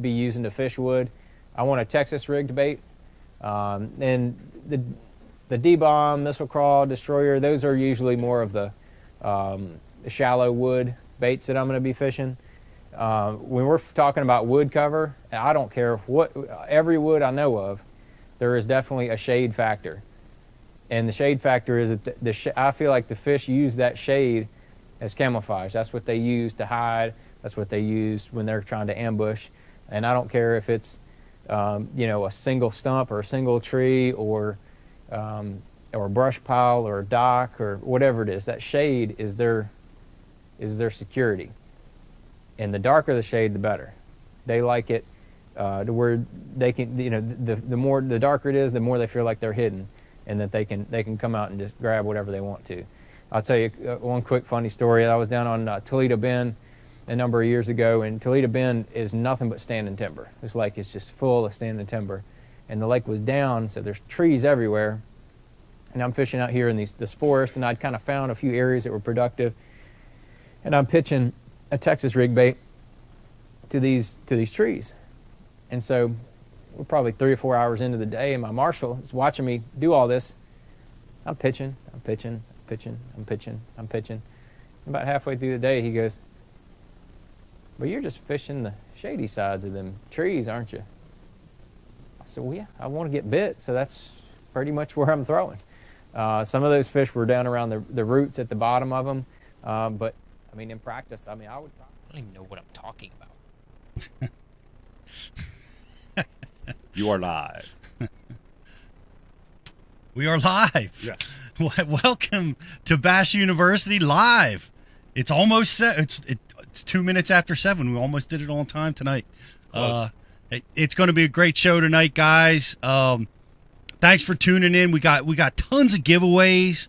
be using to fish wood. I want a Texas rigged bait. And the D-bomb, missile crawl, destroyer, those are usually more of the shallow wood baits that I'm going to be fishing. When we're talking about wood cover, I don't care what, every wood I know of, there is definitely a shade factor. And the shade factor is that I feel like the fish use that shade as camouflage. That's what they use to hide. That's what they use when they're trying to ambush. And I don't care if it's you know, a single stump or a single tree or a brush pile or a dock or whatever it is. That shade is their security. And the darker the shade, the better. They like it to where they can, you know, the darker it is, the more they feel like they're hidden, and that they can come out and just grab whatever they want to. I'll tell you one quick funny story. I was down on Toledo Bend a number of years ago, and Toledo Bend is nothing but standing timber. This lake is just full of standing timber, and the lake was down, so there's trees everywhere. And I'm fishing out here in this forest, and I'd kind of found a few areas that were productive, and I'm pitching a Texas rig bait to these trees. And so we're probably 3 or 4 hours into the day, and my marshal is watching me do all this. I'm pitching, I'm pitching, I'm pitching, I'm pitching, I'm pitching. About halfway through the day, he goes, "But you're just fishing the shady sides of them trees, aren't you?" I said, "Well, yeah, I want to get bit, so that's pretty much where I'm throwing." Some of those fish were down around the roots at the bottom of them, but I mean, in practice, I mean, I don't even know what I'm talking about. You are live. We are live. Yes. Welcome to Bash University Live. It's almost it's 2 minutes after 7. We almost did it on time tonight. It's going to be a great show tonight, guys. Thanks for tuning in. We got tons of giveaways.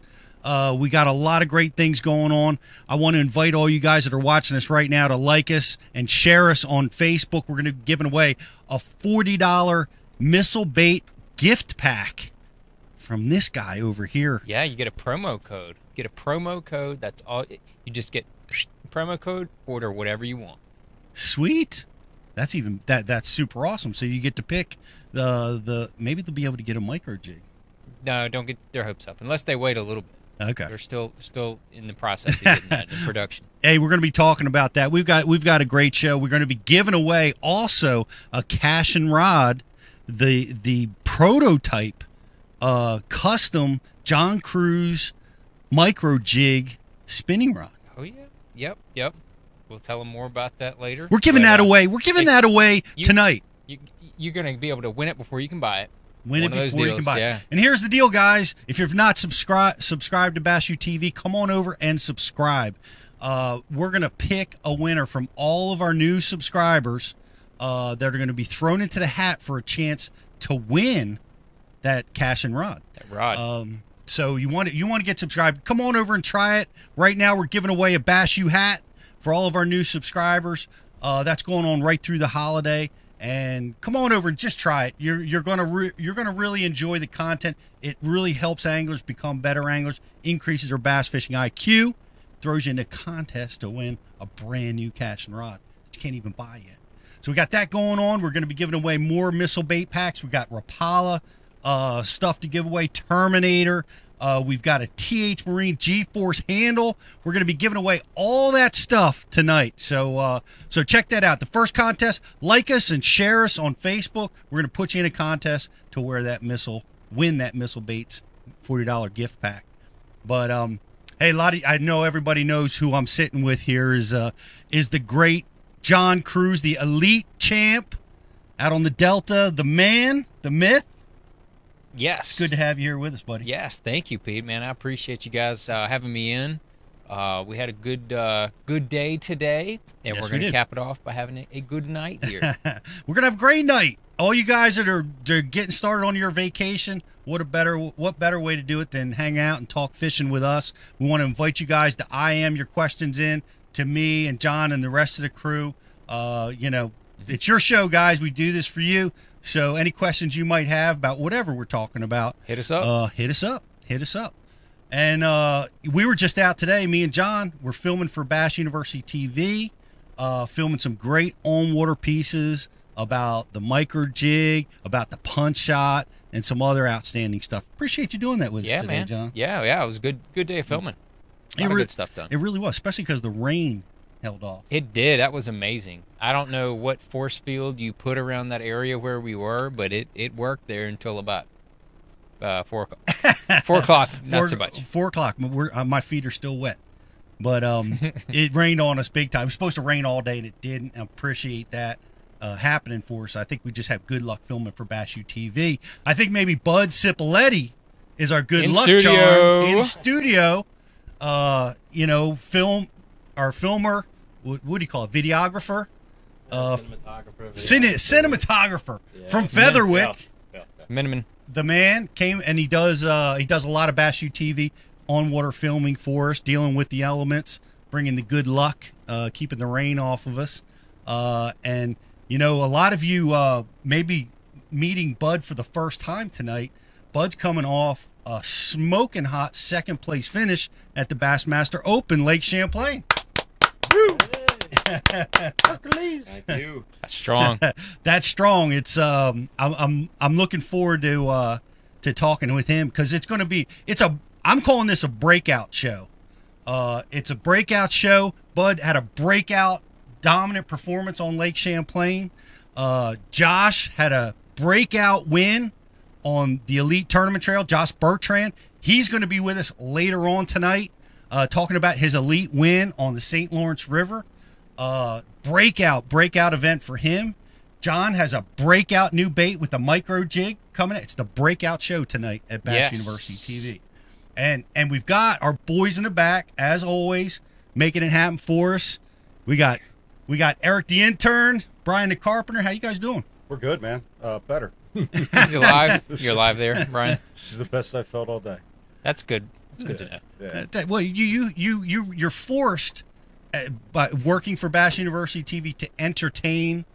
We got a lot of great things going on. I want to invite all you guys that are watching us right now to like us and share us on Facebook. We're going to be giving away a $40 missile bait gift pack from this guy over here. Yeah, you get a promo code. Get a promo code. That's all. You just get promo code, order whatever you want. Sweet. That's even that's super awesome. So you get to pick the maybe they'll be able to get a micro jig. No, don't get their hopes up unless they wait a little bit. Okay. They're still in the process of getting that in production. Hey, we're going to be talking about that. We've got a great show. We're going to be giving away also a cash and rod, the prototype custom John Cruz micro jig spinning rod. Oh yeah. Yep. We'll tell them more about that later. We're giving that away. We're giving that away tonight. You're going to be able to win it before you can buy it. Win it before you can buy it. And here's the deal, guys. If you've not subscribed to Bash U TV, come on over and subscribe. We're going to pick a winner from all of our new subscribers that are going to be thrown into the hat for a chance to win that cash and rod. That rod. So you want to get subscribed. Come on over and try it. Right now we're giving away a Bash U hat for all of our new subscribers. That's going on right through the holiday. And come on over and just try it. You're gonna really enjoy the content. It really helps anglers become better anglers, increases their bass fishing IQ, throws you in a contest to win a brand new cash and rod that you can't even buy yet. So we got that going on. We're going to be giving away more missile bait packs. We got Rapala stuff to give away, Terminator. We've got a TH Marine G-Force handle. We're going to be giving away all that stuff tonight. So check that out. The first contest, like us and share us on Facebook. We're going to put you in a contest to win that missile baits $40 gift pack. But hey, I know everybody knows who I'm sitting with here is the great John Cruz, the elite champ out on the Delta, the man, the myth. Yes. It's good to have you here with us, buddy. Yes, thank you, Pete. Man, I appreciate you guys having me in. We had a good day today, and Yes, we're going to cap it off by having a good night here. We're going to have a great night. All you guys that are getting started on your vacation, what better way to do it than hang out and talk fishing with us. We want to invite you guys to IM your questions in to me and John and the rest of the crew. It's your show, guys. We do this for you. So any questions you might have about whatever we're talking about, hit us up. Hit us up. And we were just out today, me and John. We're filming for Bash University TV, filming some great on-water pieces. about the micro jig, about the punch shot, and some other outstanding stuff. Appreciate you doing that with us today, man. John. Yeah, it was a good day of filming. A lot of good stuff done. It really was, especially because the rain held off. It did. That was amazing. I don't know what force field you put around that area where we were, but it worked there until about 4 o'clock. 4 o'clock, not so much. 4 o'clock. My feet are still wet. But it rained on us big time. It was supposed to rain all day, and it didn't. I appreciate that happening for us. I think we just have good luck filming for Bash U TV. I think maybe Bud Cipoletti is our good luck charm in studio. Our filmer, what do you call it? Videographer? Cinematographer from Featherwick. Miniman. The man came, and he does a lot of Bash U TV on-water filming for us, dealing with the elements, bringing the good luck, keeping the rain off of us. And, a lot of you may be meeting Bud for the first time tonight. Bud's coming off a smoking hot second-place finish at the Bassmaster Open Lake Champlain. Thank you. That's strong. That's strong. It's I'm looking forward to talking with him, because it's going to be I'm calling this a breakout show. It's a breakout show. Bud had a breakout dominant performance on Lake Champlain. Josh had a breakout win on the Elite Tournament Trail. Josh Bertrand, he's going to be with us later on tonight, talking about his Elite win on the St. Lawrence River. Breakout event for him. John has a breakout new bait with the micro jig coming. It's the breakout show tonight at Bash University TV. And we've got our boys in the back, as always, making it happen for us. We got Eric the intern, Brian the carpenter. How you guys doing? We're good, man. Better. He's alive. You're alive there, Brian. This is the best I've felt all day. That's good. That's good to know. Yeah. Well, you're forced by working for Bash University TV to entertain,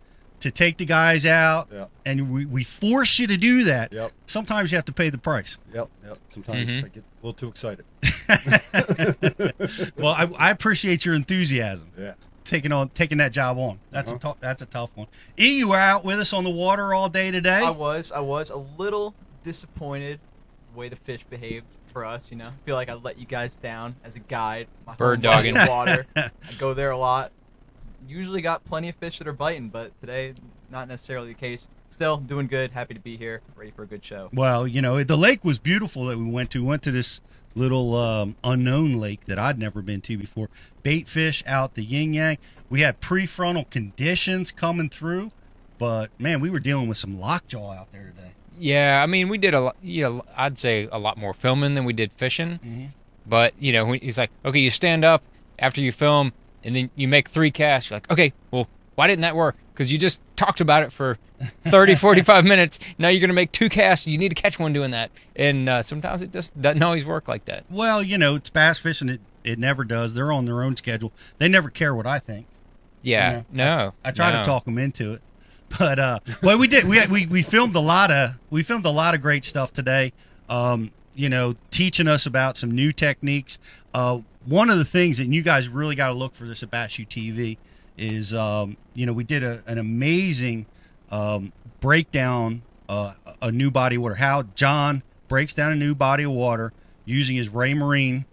to take the guys out, and we force you to do that. Yep. Sometimes you have to pay the price. Yep. Sometimes I get a little too excited. Well, I appreciate your enthusiasm. Yeah. Taking that job on. That's a tough one. E, you were out with us on the water all day today. I was a little disappointed the way the fish behaved for us. I feel like I let you guys down as a guide. My Bird home dogging. is water. I go there a lot. Usually got plenty of fish that are biting, but today not necessarily the case. Still doing good. Happy to be here. Ready for a good show. Well, the lake was beautiful that we went to. We went to this little unknown lake that I'd never been to before. Bait fish out the yin yang. We had prefrontal conditions coming through, but man, we were dealing with some lockjaw out there today. Yeah, I mean, we did a lot. I'd say a lot more filming than we did fishing. Mm-hmm. But he's like, okay, you stand up after you film, and then you make 3 casts. You're like, okay, well, why didn't that work? Because you just talked about it for 30, 45 minutes. Now you're going to make 2 casts. You need to catch one doing that. And sometimes it just doesn't always work like that. Well, it's bass fishing. It never does. They're on their own schedule. They never care what I think. Yeah, no. I try to talk them into it. But well, we did. We filmed a lot of great stuff today. Teaching us about some new techniques. One of the things that you guys really got to look for this at Bash U TV is we did an amazing breakdown a new body of water. How John breaks down a new body of water using his Ray Marine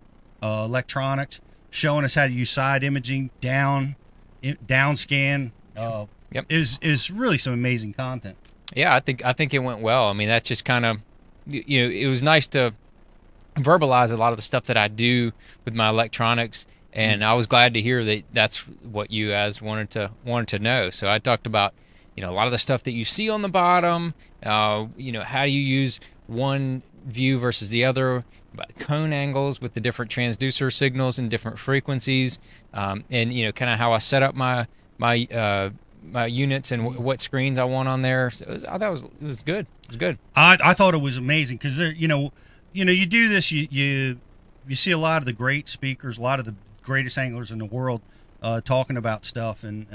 electronics, showing us how to use side imaging, down scan. Is really some amazing content. Yeah, I think it went well. I mean, that's just kind of, it was nice to verbalize a lot of the stuff that I do with my electronics, and I was glad to hear that that's what you guys wanted to know. So I talked about, a lot of the stuff that you see on the bottom, how do you use one view versus the other, about cone angles with the different transducer signals and different frequencies, and kind of how I set up my units and what screens I want on there. So I thought it was good. It was good. I thought it was amazing because you do this, you see a lot of the great speakers, a lot of the greatest anglers in the world talking about stuff, and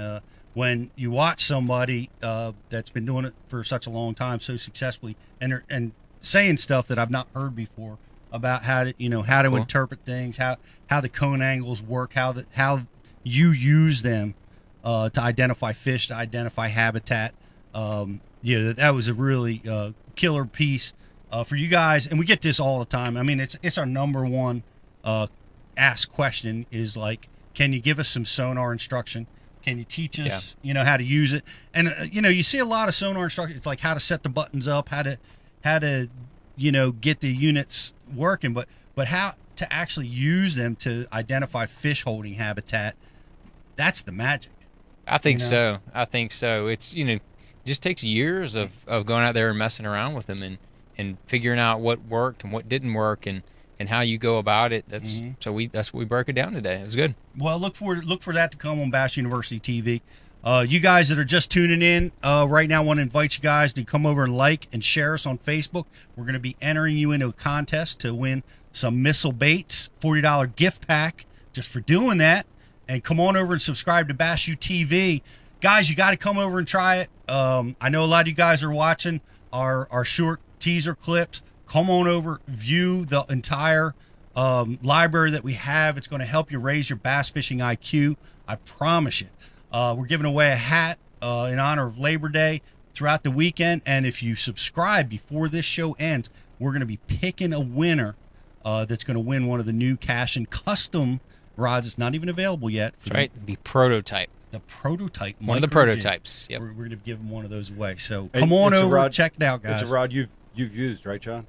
when you watch somebody that's been doing it for such a long time so successfully and saying stuff that I've not heard before about how to Cool. interpret things, how the cone angles work, how you use them to identify fish, to identify habitat. That was a really killer piece for you guys. And we get this all the time. I mean, it's our number one asked question is like, can you give us some sonar instruction? Can you teach us, how to use it? And, you see a lot of sonar instruction. It's like how to set the buttons up, how to get the units working, but how to actually use them to identify fish holding habitat. That's the magic. I think so. I think so. It's, it just takes years of going out there and messing around with them and figuring out what worked and what didn't work and how you go about it. That's that's what we broke it down today. It was good. Well, look for that to come on Bass University TV. You guys that are just tuning in right now, I want to invite you guys to come over and like and share us on Facebook. We're going to be entering you into a contest to win some missile baits, $40 gift pack just for doing that. And come on over and subscribe to Bass U TV. Guys, you got to come over and try it. I know a lot of you guys are watching our short teaser clips. Come on over, view the entire library that we have. It's going to help you raise your bass fishing IQ. I promise you. We're giving away a hat in honor of Labor Day throughout the weekend. And if you subscribe before this show ends, we're going to be picking a winner that's going to win one of the new Cash and Custom rods. It's not even available yet. That's right. The prototype. The prototype. One of the prototypes. Yep. We're going to give them one of those away. So come on over, check it out, guys. It's a rod you've used, right, John?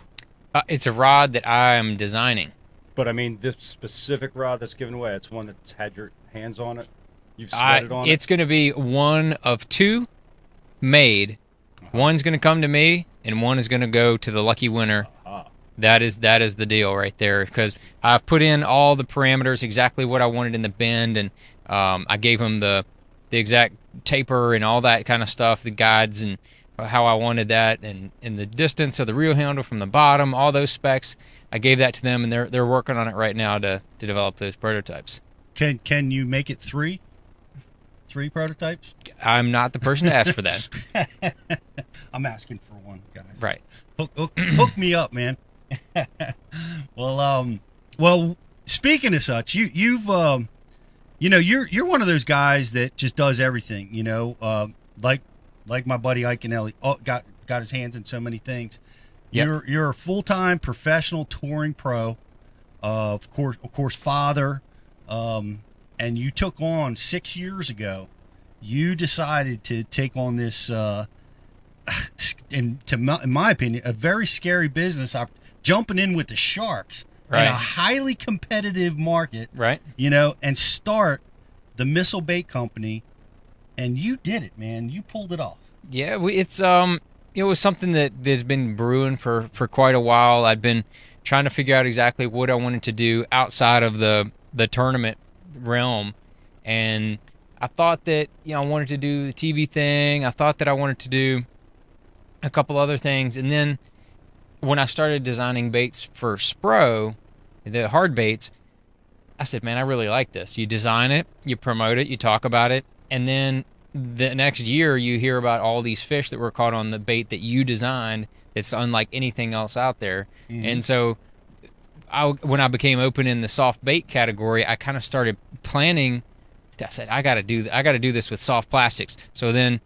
It's a rod that I am designing. But I mean, this specific rod that's given away, it's one that's had your hands on it. You've sweated on it. It's going to be one of two made. One's going to come to me, and one is going to go to the lucky winner. That is the deal right there, because I've put in all the parameters, exactly what I wanted in the bend, and I gave him the exact taper and all that kind of stuff, the guides and how I wanted that, and the distance of the reel handle from the bottom, all those specs. I gave that to them, and they're working on it right now to develop those prototypes. Can you make it three prototypes? I'm not the person to ask for that. I'm asking for one, guys. Right. Hook me up, man. Well, speaking of such, you're one of those guys that just does everything. Like my buddy Ike and Ellie, got his hands in so many things. Yep. You're a full-time professional touring pro, of course, father, and you took on 6 years ago. You decided to take on this, in my opinion, a very scary business. Jumping in with the sharks in a highly competitive market, right? And start the missile bait company. And you did it, man. You pulled it off. Yeah, it was something that's been brewing for quite a while. I'd been trying to figure out exactly what I wanted to do outside of the tournament realm, and I thought that I wanted to do the TV thing. I thought that I wanted to do a couple other things, and then when I started designing baits for Spro, the hard baits, I said, man, I really like this. You design it, you promote it, you talk about it, and then the next year you hear about all these fish that were caught on the bait that you designed that's unlike anything else out there. And so when I became open in the soft bait category, I kind of started planning. I said, I got to do this with soft plastics. So then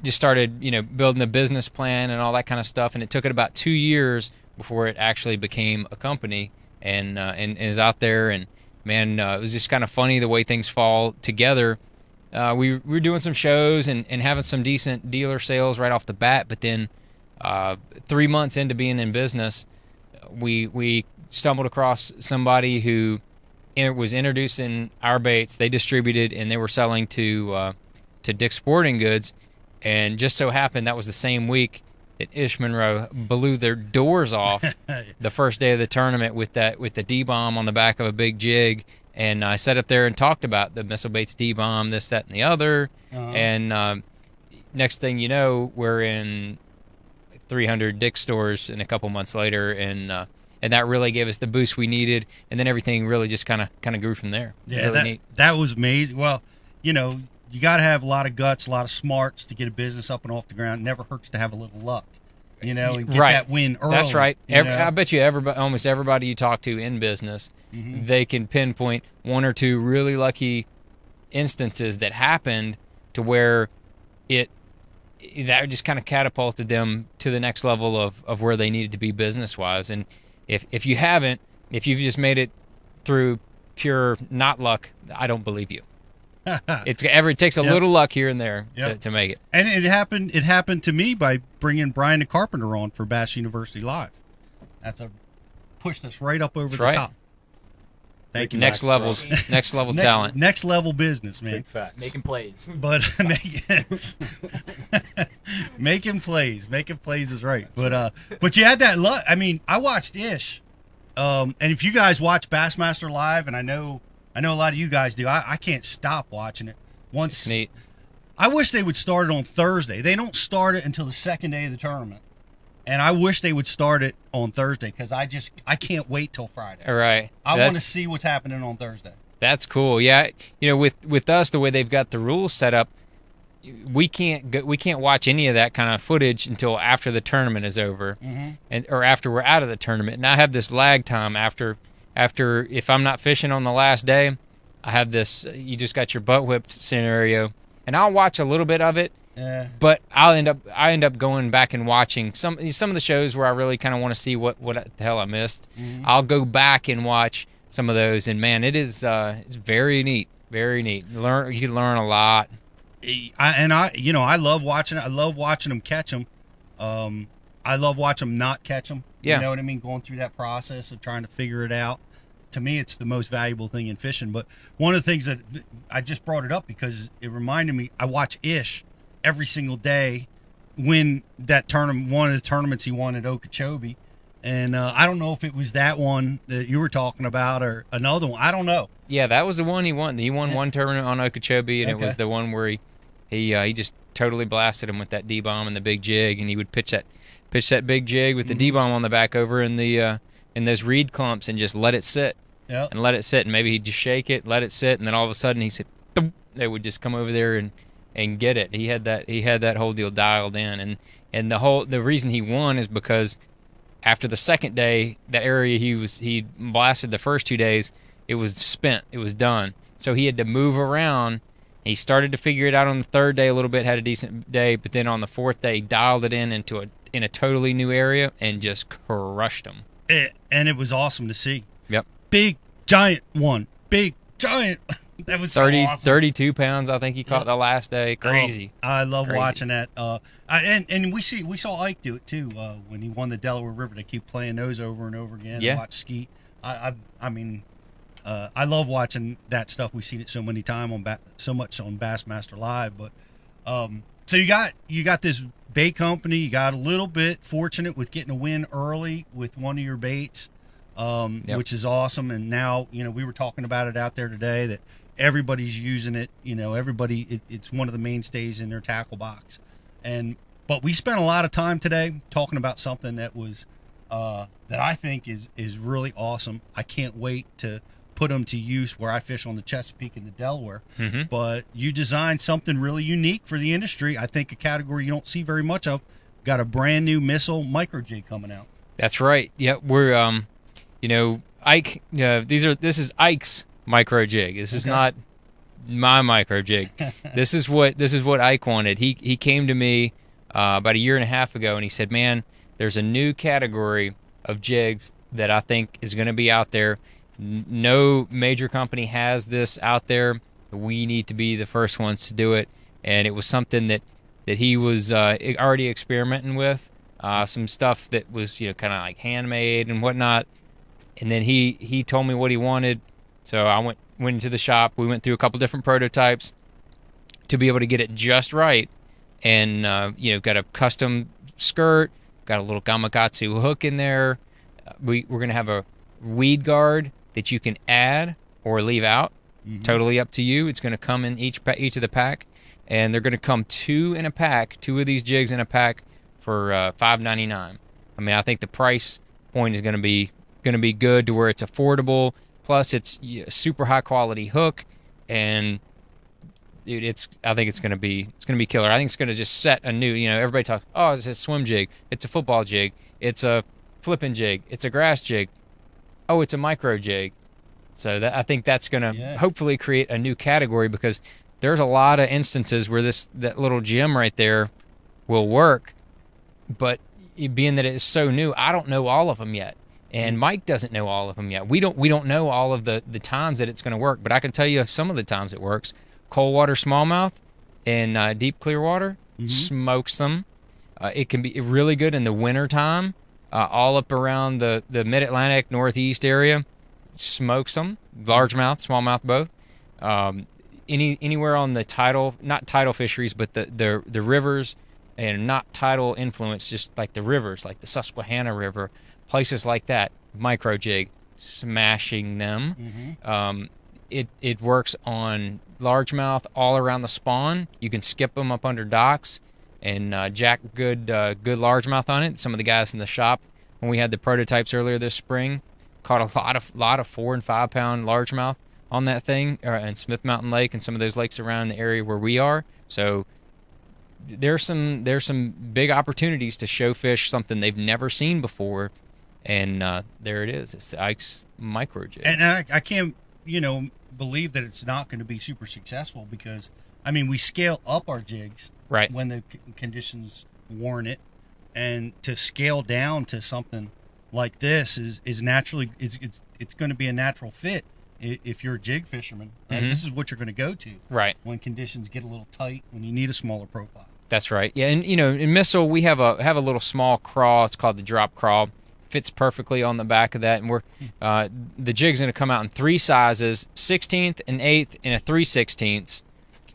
just started, building the business plan and all that kind of stuff. And it took it about 2 years before it actually became a company and is out there. And man, it was just kind of funny the way things fall together. We were doing some shows and having some decent dealer sales right off the bat, but then 3 months into being in business, we stumbled across somebody who was introducing our baits. They distributed and they were selling to Dick's Sporting Goods, and just so happened that was the same week that Ish Monroe blew their doors off the first day of the tournament with the D-bomb on the back of a big jig. And I sat up there and talked about the missile baits D-bomb, this, that, and the other. And next thing you know, we're in 300 Dick's stores in a couple months later, and that really gave us the boost we needed. And then everything really just kind of grew from there. Yeah, really that was amazing. Well, you got to have a lot of guts, a lot of smarts to get a business up and off the ground. It never hurts to have a little luck, and get that win early. That's right. I bet you almost everybody you talk to in business, they can pinpoint one or two really lucky instances that happened to where it that just kind of catapulted them to the next level of where they needed to be business wise. And if you haven't, if you've just made it through pure not luck, I don't believe you. It takes a little luck here and there to make it. And it happened to me by bringing Brian the Carpenter on for Bass University Live. That's pushed us right up over the top. Thank you. Next level talent. Next level business, man. Big facts. Making plays. But making plays is right. But you had that luck. I mean, I watched Ish, and if you guys watch Bassmaster Live, and I know a lot of you guys do, I can't stop watching it. It's neat. I wish they would start it on Thursday. They don't start it until the second day of the tournament. And I wish they would start it on Thursday because I can't wait till Friday. All right. I want to see what's happening on Thursday. That's cool. Yeah, you know, with us, the way they've got the rules set up, we can't watch any of that kind of footage until after the tournament is over, or after we're out of the tournament. And I have this lag time after if I'm not fishing on the last day, I have this you just got your butt whipped scenario, and I'll watch a little bit of it. Yeah. But I end up going back and watching some of the shows where I really kind of want to see what the hell I missed. I'll go back and watch some of those, and man, it's very neat, very neat. You can learn a lot. I love watching it. I love watching them catch them. I love watching them not catch them. Yeah. You know what I mean? Going through that process of trying to figure it out. To me, it's the most valuable thing in fishing. But one of the things that I just brought it up because it reminded me, I watch Ish every single day win that tournament, one of the tournaments he won at Okeechobee. And I don't know if it was that one that you were talking about or another one. I don't know. Yeah, that was the one he won. He won one tournament on Okeechobee, and it was the one where he just totally blasted him with that D-bomb and the big jig, and he would pitch that big jig with the D-bomb on the back over in those reed clumps and just let it sit. Yeah. And let it sit, and maybe he'd just shake it, let it sit, and then all of a sudden he said, "Thump," they would just come over there and get it. He had that whole deal dialed in, and the reason he won is because after the second day, that area he blasted the first 2 days, it was spent, it was done. So he had to move around. He started to figure it out on the third day a little bit, had a decent day, but then on the fourth day, he dialed it in a totally new area and just crushed them. And it was awesome to see. Yep. Big giant one. Big giant. That was awesome. 32 pounds, I think he caught the last day. Crazy. I love watching that. And we saw Ike do it too when he won the Delaware River. They keep playing those over and over again. Yeah. Watch Skeet. I mean, I love watching that stuff. We've seen it so many times so much on Bassmaster Live. But so you got this bait company. You got a little bit fortunate with getting a win early with one of your baits, which is awesome. And now we were talking about it out there today that everybody's using it. It's one of the mainstays in their tackle box. But we spent a lot of time today talking about something that was that I think is really awesome. I can't wait to put them to use where I fish on the Chesapeake and the Delaware. But you designed something really unique for the industry. I think a category you don't see very much of. Got a brand new missile micro jig coming out. That's right. Yeah, we're Ike. This is Ike's micro jig. This is not my micro jig. This is what Ike wanted. He came to me about a year and a half ago, and he said, "Man, there's a new category of jigs that I think is going to be out there. No major company has this out there. We need to be the first ones to do it." And it was something that he was already experimenting with, some stuff that was kind of like handmade and whatnot. And then he told me what he wanted, so I went into the shop. We went through a couple different prototypes to be able to get it just right. And got a custom skirt, got a little Gamakatsu hook in there. We're gonna have a weed guard that you can add or leave out. Totally up to you. It's going to come in each of the pack, and they're going to come two of these jigs in a pack for $5.99. I mean, I think the price point is going to be good to where it's affordable. Plus, it's a super high quality hook, and dude, I think it's going to be killer. I think it's going to just set a new. Everybody talks. Oh, it's a swim jig. It's a football jig. It's a flipping jig. It's a grass jig. Oh, it's a micro jig. So I think that's going to hopefully create a new category, because there's a lot of instances where that little gem right there will work, but being that it's so new, I don't know all of them yet. And Mike doesn't know all of them yet. We don't know all of the times that it's going to work, but I can tell you some of the times it works. Cold water smallmouth and deep clear water smokes them. It can be really good in the winter time, all up around the mid-Atlantic, northeast area. Smokes them. Largemouth, smallmouth, both. Anywhere on the tidal, not tidal fisheries, but the rivers, and not tidal influence, just like the rivers, like the Susquehanna River, places like that, micro jig, smashing them. It works on largemouth all around the spawn. You can skip them up under docks and jack good largemouth on it. Some of the guys in the shop, when we had the prototypes earlier this spring, caught a lot of 4 and 5 pound largemouth on that thing, and Smith Mountain Lake and some of those lakes around the area where we are. So there's some big opportunities to show fish something they've never seen before. And there it is. It's the Ike's micro jig. And I can't, believe that it's not going to be super successful because, I mean, we scale up our jigs right when the conditions warrant it, and to scale down to something like this is naturally it's going to be a natural fit if you're a jig fisherman. Right? This is what you're going to go to when conditions get a little tight, when you need a smaller profile. That's right. Yeah, and in Missile we have a little small crawl. It's called the drop crawl. Fits perfectly on the back of that, and we're the jig's going to come out in 3 sizes: 16th, an 8th, and a 3/16.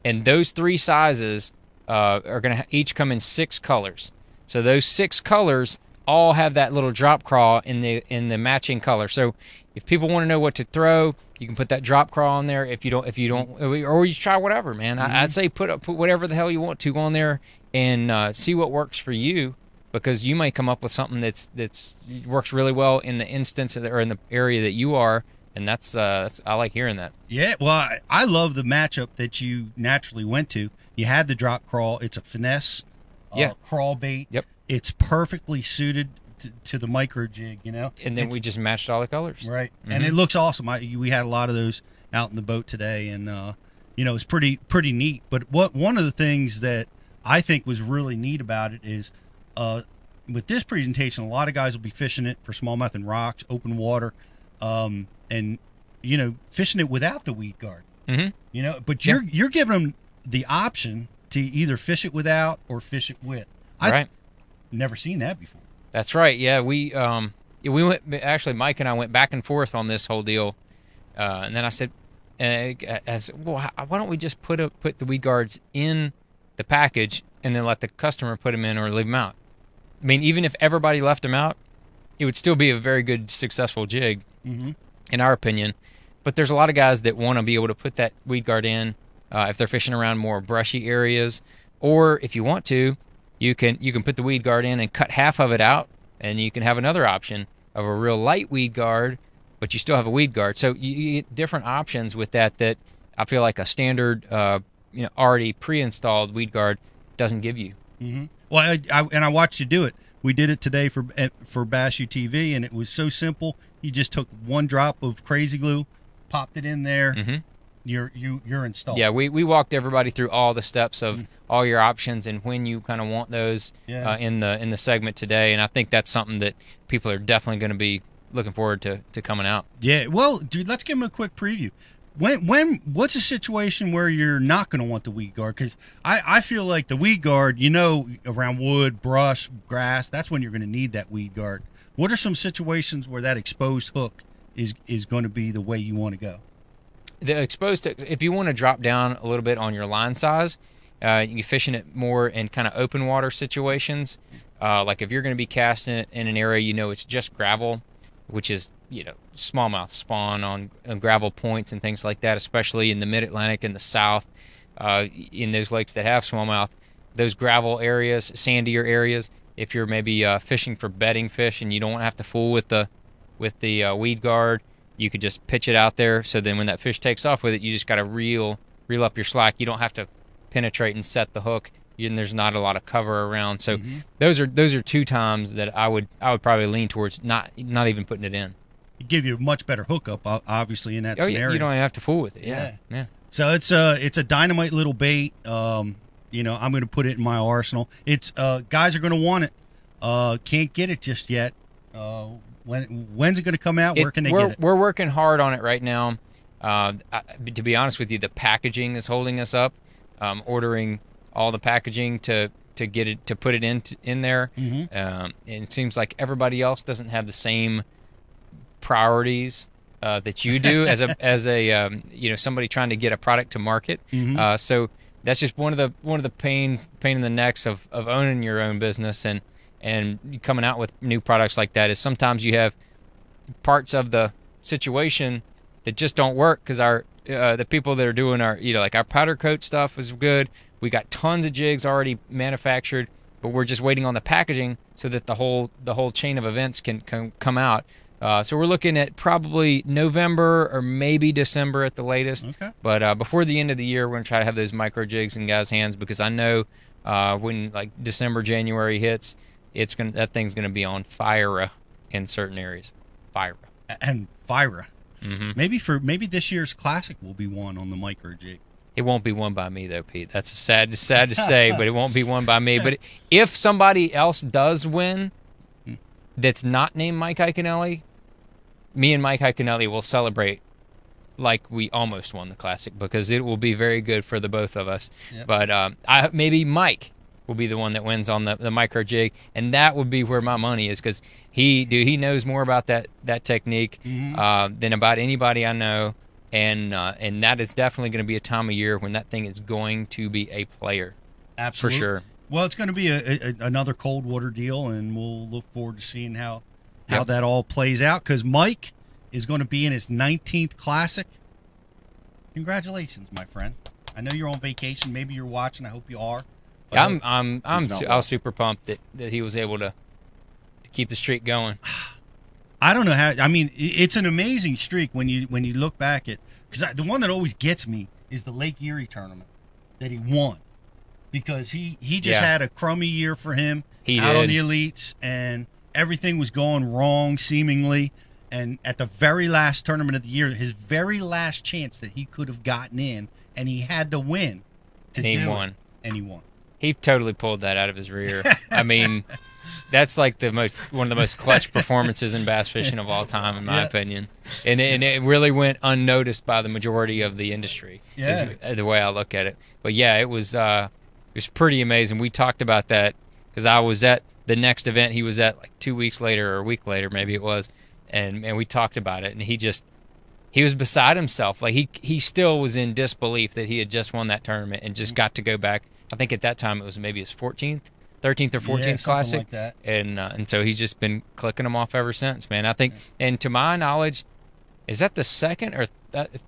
And those 3 sizes are going to each come in 6 colors. So those 6 colors all have that little drop crawl in the matching color. So if people want to know what to throw, you can put that drop crawl on there. If you don't, or you try whatever, man. I'd say put whatever the hell you want to on there and see what works for you. Because you might come up with something that's works really well in the instance or in the area that you are, and that's I like hearing that. Yeah, well, I love the matchup that you naturally went to. You had the drop crawl. It's a finesse crawl bait. Yep. It's perfectly suited to the micro jig, And then we just matched all the colors. Right, and it looks awesome. We had a lot of those out in the boat today, and it's pretty neat. But one of the things that I think was really neat about it is, with this presentation, a lot of guys will be fishing it for smallmouth and rocks, open water, and fishing it without the weed guard. But you're giving them the option to either fish it without or fish it with. I've never seen that before. That's right. Yeah, we went, actually Mike and I went back and forth on this whole deal, and then I said, well, why don't we just put the weed guards in the package and then let the customer put them in or leave them out? I mean, even if everybody left them out, it would still be a very good, successful jig, in our opinion. But there's a lot of guys that want to be able to put that weed guard in if they're fishing around more brushy areas, or if you want to, you can put the weed guard in and cut half of it out, and you can have another option of a real light weed guard, but you still have a weed guard. So you get different options with that I feel like a standard, already pre-installed weed guard doesn't give you. Well, I watched you do it. We did it today for Bass UTV, and it was so simple. You just took 1 drop of crazy glue, popped it in there. You're installed. Yeah, we walked everybody through all the steps of all your options and when you kind of want those in the segment today. And I think that's something that people are definitely going to be looking forward to coming out. Yeah, well, dude, let's give them a quick preview. What's a situation where you're not going to want the weed guard? Because I feel like the weed guard, around wood, brush, grass, that's when you're going to need that weed guard. What are some situations where that exposed hook is going to be the way you want to go? The exposed hook, if you want to drop down a little bit on your line size, you're fishing it more in kind of open water situations. Like if you're going to be casting it in an area, it's just gravel, which is, smallmouth spawn on gravel points and things like that, especially in the mid-Atlantic and the south, in those lakes that have smallmouth, those gravel areas, sandier areas. If you're maybe fishing for bedding fish and you don't have to fool with the weed guard, you could just pitch it out there. So then when that fish takes off with it, you just got to reel up your slack. You don't have to penetrate and set the hook, and there's not a lot of cover around. So those are 2 times that I would probably lean towards not even putting it in. Give you a much better hookup, obviously, in that scenario. You don't even have to fool with it. Yeah. So it's a dynamite little bait. You know, I'm going to put it in my arsenal. It's guys are going to want it. Can't get it just yet. When's it going to come out? Where can they get it? We're working hard on it right now. To be honest with you, the packaging is holding us up. Ordering all the packaging to get it, to put it in there. And it seems like everybody else doesn't have the same priorities that you do as a you know, somebody trying to get a product to market. So that's just one of the pain in the necks of owning your own business and coming out with new products like that, is sometimes you have parts of the situation that just don't work because the people that are doing our, you know, like our powder coat stuff is good. We got tons of jigs already manufactured, but we're just waiting on the packaging so that the whole chain of events can come out. So we're looking at probably November or maybe December at the latest. Okay. But before the end of the year, we're gonna try to have those micro jigs in guys' hands, because I know when like December, January hits, that thing's gonna be on fire in certain areas. Fire. And fire. Maybe this year's classic will be won on the micro jig. It won't be won by me though, Pete. That's sad to say, but it won't be won by me. But if somebody else does win, that's not named Mike Iaconelli, me and Mike Iaconelli will celebrate like we almost won the classic, because it will be very good for the both of us. Yep. But maybe Mike will be the one that wins on the micro jig, and that would be where my money is, because he knows more about that technique than about anybody I know, and that is definitely going to be a time of year when that thing is going to be a player. Absolutely. For sure. Well, it's going to be another cold water deal, and we'll look forward to seeing how that all plays out, because Mike is going to be in his 19th classic. Congratulations, my friend. I know you're on vacation. Maybe you're watching. I hope you are. I was super pumped that he was able to keep the streak going. I don't know how. I mean, it's an amazing streak when you look back at, because the one that always gets me is the Lake Erie tournament that he won, because he just had a crummy year for him on the elites, and everything was going wrong seemingly. And at the very last tournament of the year, his very last chance that he could have gotten in, and he had to win and he won. He totally pulled that out of his rear. I mean, that's like one of the most clutch performances in bass fishing of all time, in my opinion. And it really went unnoticed by the majority of the industry. Is the way I look at it. But yeah, it was pretty amazing. We talked about that because I was at the next event he was at like 2 weeks later or a week later, maybe it was, and we talked about it, and he was beside himself. Like he still was in disbelief that he had just won that tournament and just got to go back. I think at that time it was maybe his 13th or 14th classic, like that. And so he's just been clicking them off ever since, man. I think, and to my knowledge, is that the second or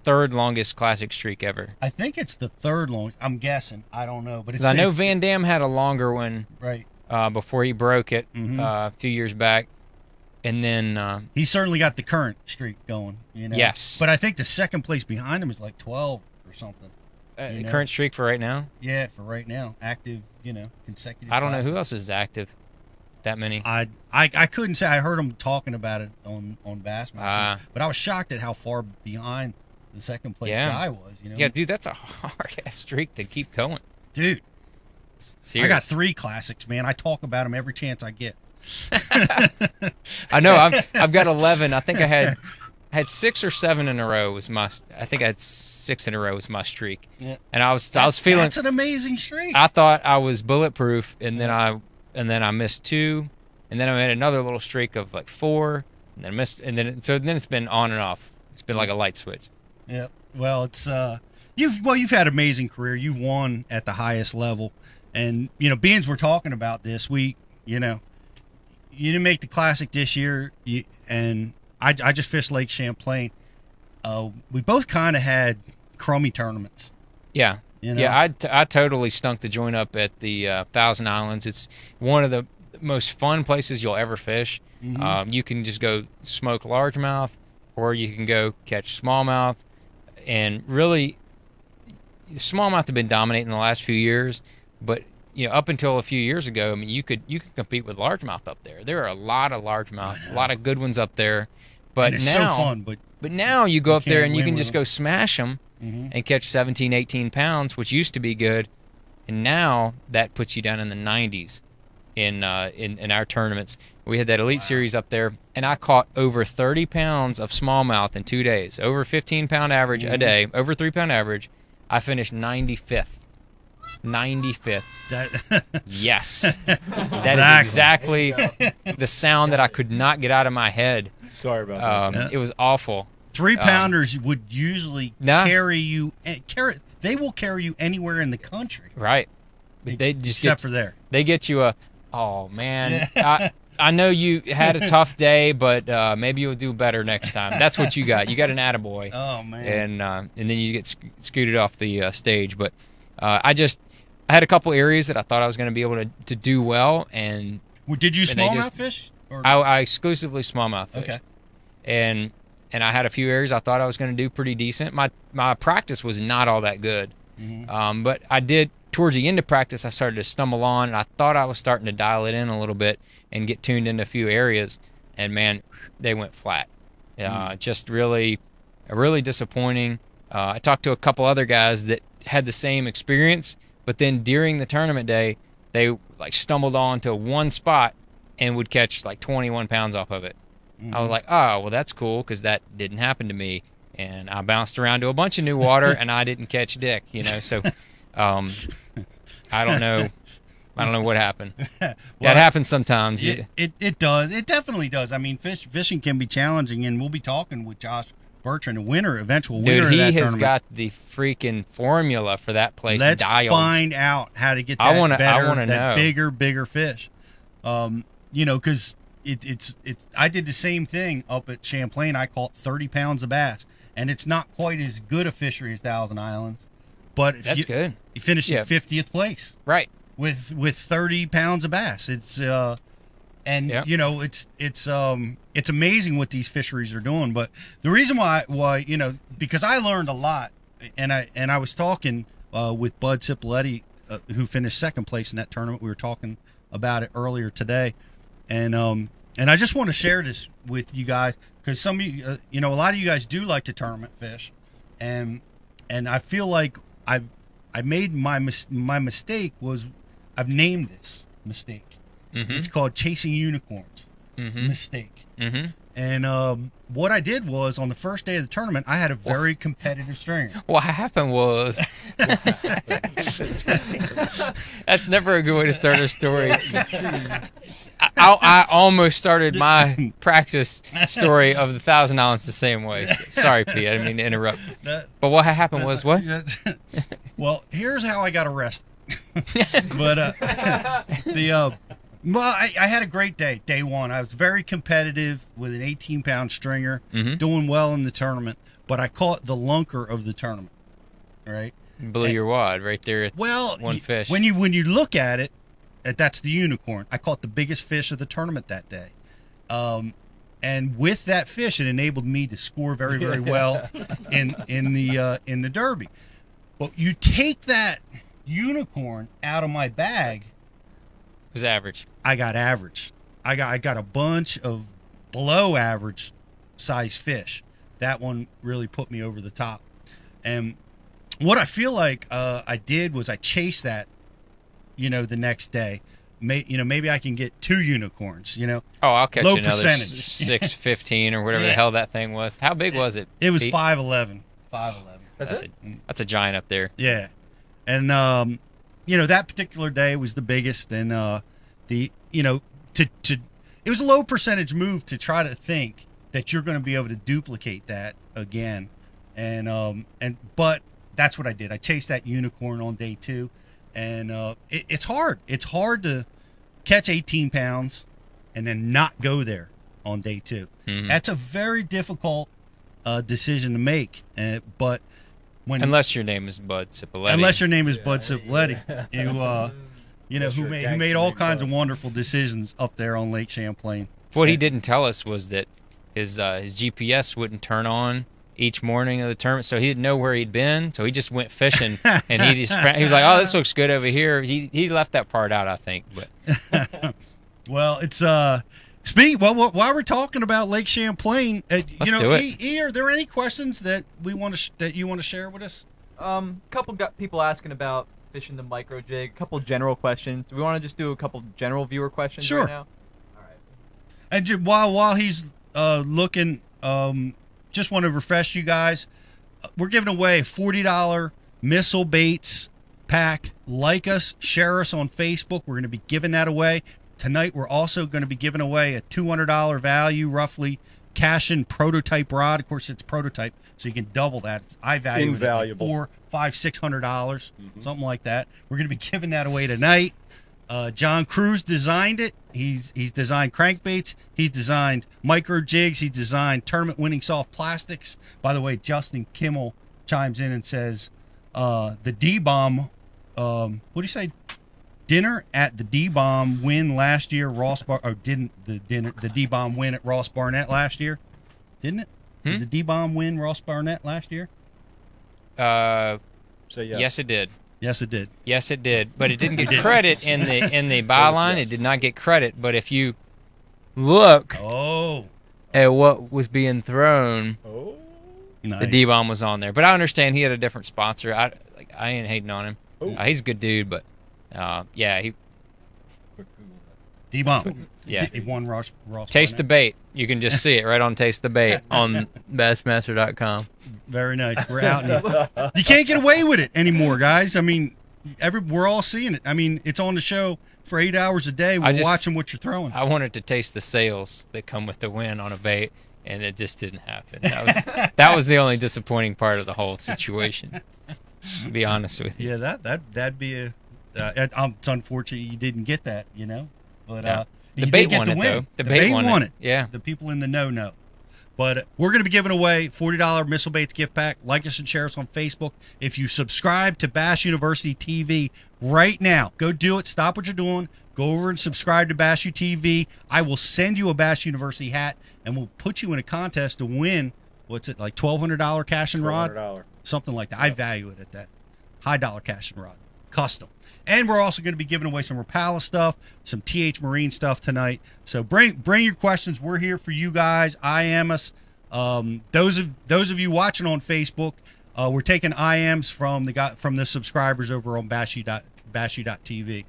third longest classic streak ever? I think it's the third longest. I'm guessing. I don't know, but I know Van Dam had a longer one, right, before he broke it a few years back, and then he certainly got the current streak going. You know? Yes, but I think the second place behind him is like 12 or something. Current streak for right now? Yeah, for right now. Active, consecutive. I don't know who else is active. That many? I couldn't say. I heard him talking about it on Bassmaster, but I was shocked at how far behind the second place guy was. Yeah, dude, that's a hard ass streak to keep going. Dude, serious. I got 3 classics, man. I talk about them every chance I get. I know. I've got 11. I think I had 6 or 7 in a row was my. I think I had 6 in a row was my streak. Yeah. And I was feeling. That's an amazing streak. I thought I was bulletproof, and then I missed 2, and then I made another little streak of like 4, and then I missed, and then it's been on and off. It's been like a light switch. Yeah. Well, it's you've had an amazing career. You've won at the highest level, and being we're talking about this, you didn't make the classic this year, and I just fished Lake Champlain. We both kind of had crummy tournaments. Yeah. Yeah, I totally stunk the joint up at the Thousand Islands. It's one of the most fun places you'll ever fish. You can just go smoke largemouth, or you can go catch smallmouth. And really, smallmouth have been dominating the last few years, but up until a few years ago, I mean, you could compete with largemouth up there. There are a lot of largemouth, a lot of good ones up there. But and it's now, so fun, but now you go up there and you can just go smash them and catch 17, 18 pounds, which used to be good. and now that puts you down in the 90s in our tournaments. We had that Elite Series up there, and I caught over 30 pounds of smallmouth in 2 days, over 15-pound average a day, over 3-pound average. I finished 95th. 95th. Yes. That is exactly the sound that I could not get out of my head. Sorry about that. It was awful. 3-pounders would usually carry you. They will carry you anywhere in the country. Right. But they just except for there. They get you a, oh, man. I know you had a tough day, but maybe you'll do better next time. That's what you got. You got an attaboy. Oh, man. And then you get scooted off the stage. But I had a couple areas that I thought I was going to be able to do well. And did you smallmouth fish? Or? I exclusively smallmouth fish. Okay. And I had a few areas I thought I was going to do pretty decent. My practice was not all that good. But I did, towards the end of practice, I started to stumble on, and I thought I was starting to dial it in a little bit and get tuned into a few areas. And, man, they went flat. Just really disappointing. I talked to a couple other guys that had the same experience, but then during the tournament day, they like stumbled onto one spot and would catch like 21 pounds off of it. I was like, oh, well, that's cool, because that didn't happen to me. And I bounced around to a bunch of new water, and I didn't catch dick, you know. So I don't know. I don't know what happened. Well, that happens sometimes. It does. It definitely does. I mean, fishing can be challenging, and we'll be talking with Josh Bertrand, eventual winner of that tournament. He has got the freaking formula for that place dialed. Let's find out how to get that I wanna know. bigger fish. You know, because it's I did the same thing up at Champlain. I caught 30 pounds of bass, and it's not quite as good a fishery as Thousand Islands, but that's good. You finished in 50th place, right? With 30 pounds of bass. It's you know, it's amazing what these fisheries are doing. But the reason why you know, because I learned a lot, and I was talking with Bud Cipoletti, who finished second place in that tournament. We were talking about it earlier today, and I just want to share this with you guys, because some of you, you know, a lot of you guys do like to tournament fish, and I feel like I made my mistake was I've named this mistake. It's called chasing unicorns. Mistake. And what I did was, on the first day of the tournament, I had a very competitive stringer. What happened was, that's never a good way to start a story. I almost started my practice story of the Thousand Islands the same way. Sorry, Pete, I didn't mean to interrupt. But what happened was what? Well, here's how I got arrested. But well, I had a great day. Day one, I was very competitive with an 18-pound stringer, doing well in the tournament. But I caught the lunker of the tournament, right? Blew your wad right there at one fish. When you look at it, that's the unicorn. I caught the biggest fish of the tournament that day, and with that fish, it enabled me to score very, very well in the Derby. But you take that unicorn out of my bag, it was average. I got average. I got a bunch of below average size fish. That one really put me over the top. And what I feel like I did was I chased that, you know, the next day. Maybe I can get 2 unicorns, you know. Oh, I'll catch low another percentage. 615 or whatever the hell that thing was. How big was it? It was 5'11". 5'11". That's a giant up there. Yeah. And you know, that particular day was the biggest, and it was a low percentage move to try to think that you're going to be able to duplicate that again, but that's what I did. I chased that unicorn on day 2, and it's hard. It's hard to catch 18 pounds and then not go there on day 2. That's a very difficult decision to make, but unless your name is Bud Cipoletti. Unless your name is Bud Cipoletti, who made all kinds of wonderful decisions up there on Lake Champlain. What he didn't tell us was that his GPS wouldn't turn on each morning of the tournament, so he didn't know where he'd been. So he just went fishing, and he was like, "Oh, this looks good over here." He left that part out, I think. But well, it's while we're talking about Lake Champlain, Let's do it. E, are there any questions that you want to share with us? Couple got people asking about fishing the micro jig. A couple general questions. Do we want to just do a couple general viewer questions Sure. right now? All right. And while he's looking, just want to refresh you guys. We're giving away a $40 missile baits pack. Like us, share us on Facebook. We're going to be giving that away. Tonight, we're also going to be giving away a $200 value, roughly, cash-in prototype rod. Of course, it's prototype, so you can double that. I value it at like $400, $500, $600, something like that. We're going to be giving that away tonight. John Cruz designed it. He's designed crankbaits. He's designed micro jigs. He designed tournament-winning soft plastics. By the way, Justin Kimmel chimes in and says, the D-Bomb, what do you say? Dinner at the D-Bomb win last year. Didn't the D-Bomb win at Ross Barnett last year? Didn't it? Did the D-Bomb win Ross Barnett last year? Say yes. Yes, it did. Yes, it did. Yes, it did. But it didn't get credit in the byline. Yes. It did not get credit. But if you look at what was being thrown, Nice. the D-Bomb was on there. But I understand he had a different sponsor. I ain't hating on him. He's a good dude, but yeah, he. D-Bomb. Yeah. He won Ross Taste the Barnett. Bait. You can just see it right on Taste the Bait on Bassmaster.com. Very nice. We're out. You can't get away with it anymore, guys. I mean, we're all seeing it. I mean, it's on the show for 8 hours a day. We're watching what you're throwing. I wanted to taste the sales that come with the win on a bait, and it just didn't happen. That was the only disappointing part of the whole situation. To be honest with you. Yeah, that'd be a. It's unfortunate you didn't get that, you know. But Yeah. you The bait did get won the it, win. though. The The bait bait won won it. it. Yeah. The people in the know. But we're going to be giving away $40 Missile Baits gift pack. Like us and share us on Facebook. If you subscribe to Bass University TV right now, go do it. Stop what you're doing. Go over and subscribe to Bass U TV. I will send you a Bass University hat, and we'll put you in a contest to win, what's it, like $1,200 cash and rod? $1,200. Something like that. I value it at that. High dollar cash and rod. Custom. And we're also going to be giving away some Rapala stuff, some TH Marine stuff tonight. So bring your questions. We're here for you guys. IM us. Those of you watching on Facebook, we're taking IMs from the subscribers over on bashu.tv.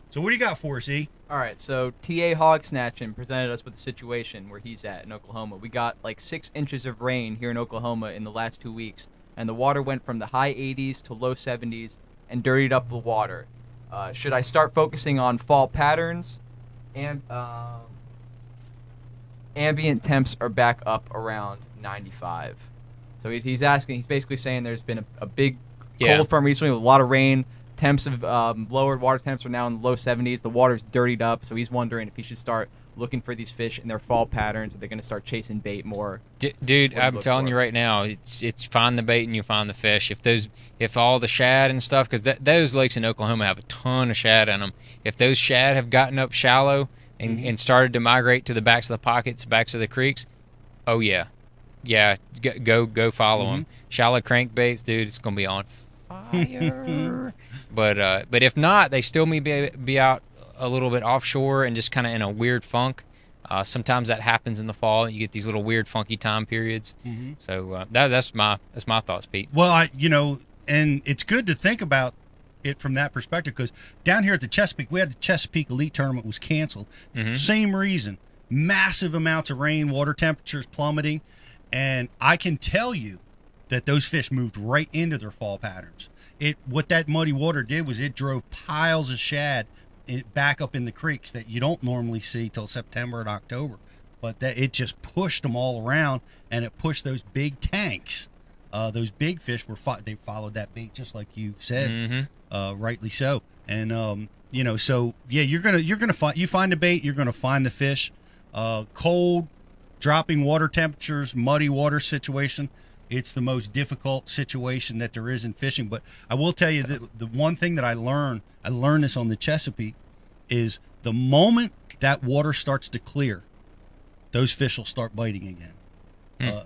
So what do you got for us, E? All right, so TA Hog Snatching presented us with a situation where he's at in Oklahoma. We got like 6 inches of rain here in Oklahoma in the last 2 weeks, and the water went from the high 80s to low 70s and dirtied up the water. Should I start focusing on fall patterns? And ambient temps are back up around 95. So he's asking. He's basically saying there's been a big cold front recently with a lot of rain. Temps have lowered. Water temps are now in the low 70s. The water's dirtied up. So he's wondering if he should start looking for these fish in their fall patterns. Are they going to start chasing bait more? Dude, I'm telling you right now, it's find the bait and you find the fish. If all the shad and stuff, because those lakes in Oklahoma have a ton of shad in them. If those shad have gotten up shallow and started to migrate to the backs of the pockets, backs of the creeks, oh yeah, go follow them. Shallow crankbaits, dude, it's gonna be on fire. But if not, they still may be out a little bit offshore and just kind of in a weird funk. Sometimes that happens in the fall. You get these little weird, funky time periods. So that's my thoughts, Pete. Well, and it's good to think about it from that perspective, because down here at the Chesapeake, we had the Chesapeake Elite Tournament was canceled. Same reason, massive amounts of rain, water temperatures plummeting, and I can tell you that those fish moved right into their fall patterns. What that muddy water did was it drove piles of shad back up in the creeks that you don't normally see till September and October, but that it just pushed them all around, and it pushed those big tanks. Those big fish they followed that bait just like you said, rightly so. And so yeah, you're gonna find the bait, you're gonna find the fish. Cold, dropping water temperatures, muddy water situation. It's the most difficult situation that there is in fishing. But I will tell you that the one thing that I learned this on the Chesapeake, is the moment that water starts to clear, those fish will start biting again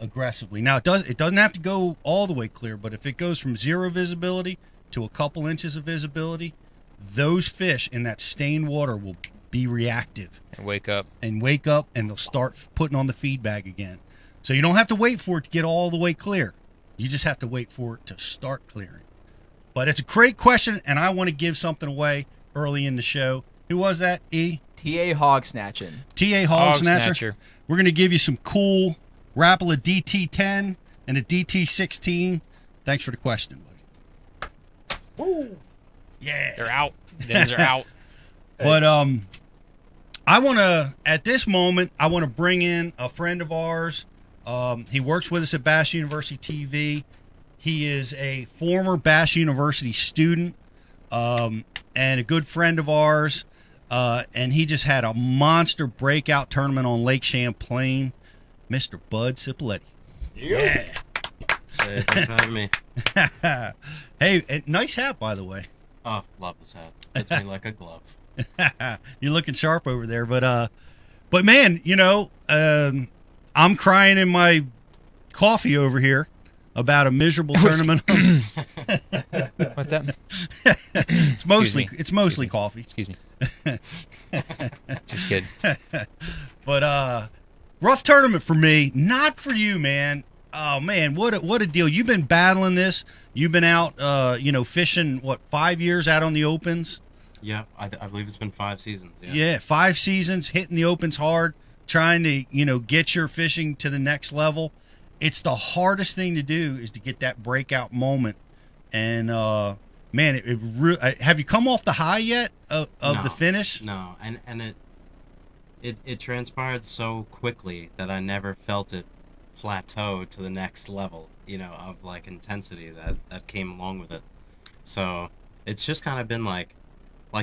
aggressively. Now, it doesn't have to go all the way clear, but if it goes from 0 visibility to a couple inches of visibility, those fish in that stained water will be reactive. And wake up. And they'll start putting on the feed bag again. So you don't have to wait for it to get all the way clear. You just have to wait for it to start clearing. But it's a great question, and I want to give something away early in the show. Who was that, E? TA Hog Snatching. TA Hog Snatcher. We're going to give you some cool Rapala DT10 and a DT16. Thanks for the question, buddy. Woo. Yeah. They're out. Those are out. But I want to, at this moment, I want to bring in a friend of ours. He works with us at Bass University TV. He is a former Bass University student and a good friend of ours. And he just had a monster breakout tournament on Lake Champlain. Mr. Bud Cipoletti. Yeah. Hey, thanks for having me. Hey, nice hat, by the way. Oh, love this hat. Fits me like a glove. You're looking sharp over there, but man, you know, I'm crying in my coffee over here about a miserable tournament. What's that? It's mostly coffee. Excuse me. Just kidding. But rough tournament for me, not for you, man. Oh man, what a deal! You've been battling this. You've been out, fishing 5 years out on the opens. Yeah, I believe it's been 5 seasons. Yeah, 5 seasons, hitting the opens hard, trying to get your fishing to the next level. It's the hardest thing to do is to get that breakout moment. And man, have you come off the high yet of the finish? No, and it transpired so quickly that I never felt it plateau to the next level, of like intensity that came along with it. So it's just kind of been like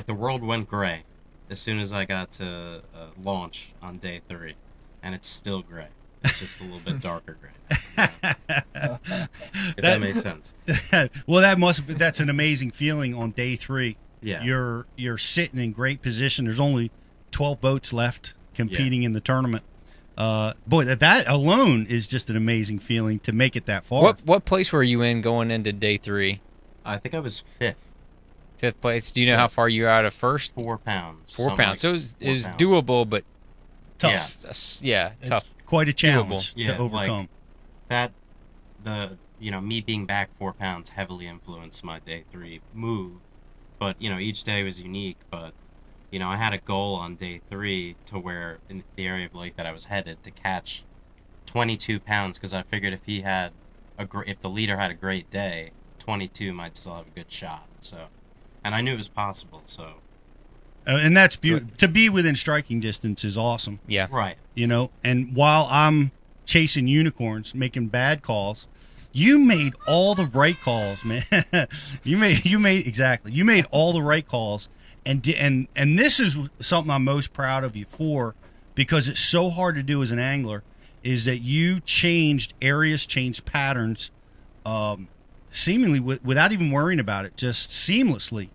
the world went gray as soon as I got to launch on day 3, and it's still gray. It's just a little bit darker gray. If that makes sense. Well, that's an amazing feeling on day 3. Yeah. You're sitting in great position. There's only 12 boats left competing in the tournament. Boy, that alone is just an amazing feeling to make it that far. What place were you in going into day 3? I think I was 5th. 5th place. Do you know how far you were out of first? 4 pounds. 4 pounds. Like So it was doable, but tough. Yeah, tough. Quite a challenge to overcome. Like me being back 4 pounds heavily influenced my day 3 move. But, each day was unique. But, I had a goal on day 3 to where in the area of lake that I was headed to catch 22 pounds, because I figured if if the leader had a great day, 22 might still have a good shot. So, and I knew it was possible. So, and that's beautiful. To be within striking distance is awesome. Yeah, right. And while I'm chasing unicorns, making bad calls, you made all the right calls, man. You made all the right calls. And this is something I'm most proud of you for, because it's so hard to do as an angler, is that you changed areas, changed patterns, seemingly without even worrying about it, just seamlessly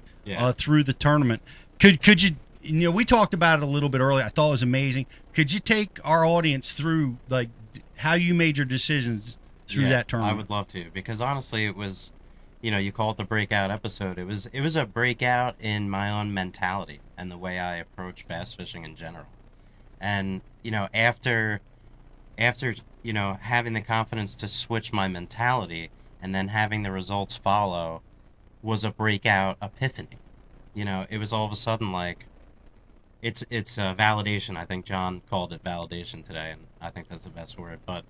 through the tournament. Could you, we talked about it a little bit earlier. I thought it was amazing. Could you take our audience through like how you made your decisions through that tournament? I would love to, because honestly, it was. You call it the breakout episode. It was a breakout in my own mentality and the way I approach bass fishing in general. And, after having the confidence to switch my mentality and then having the results follow was a breakout epiphany. It was all of a sudden like, it's a validation. I think John called it validation today, and I think that's the best word. But,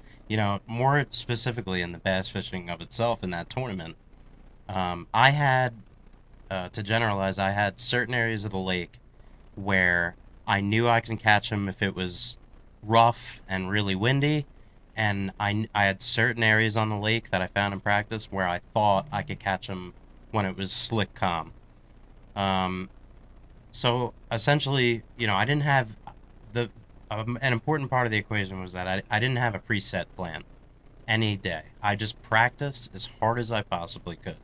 more specifically in the bass fishing of itself in that tournament, I had, to generalize, I had certain areas of the lake where I knew I can catch them if it was rough and really windy, and I had certain areas on the lake that I found in practice where I thought I could catch them when it was slick calm. So essentially, I didn't have an important part of the equation was that I didn't have a preset plan any day. I just practiced as hard as I possibly could.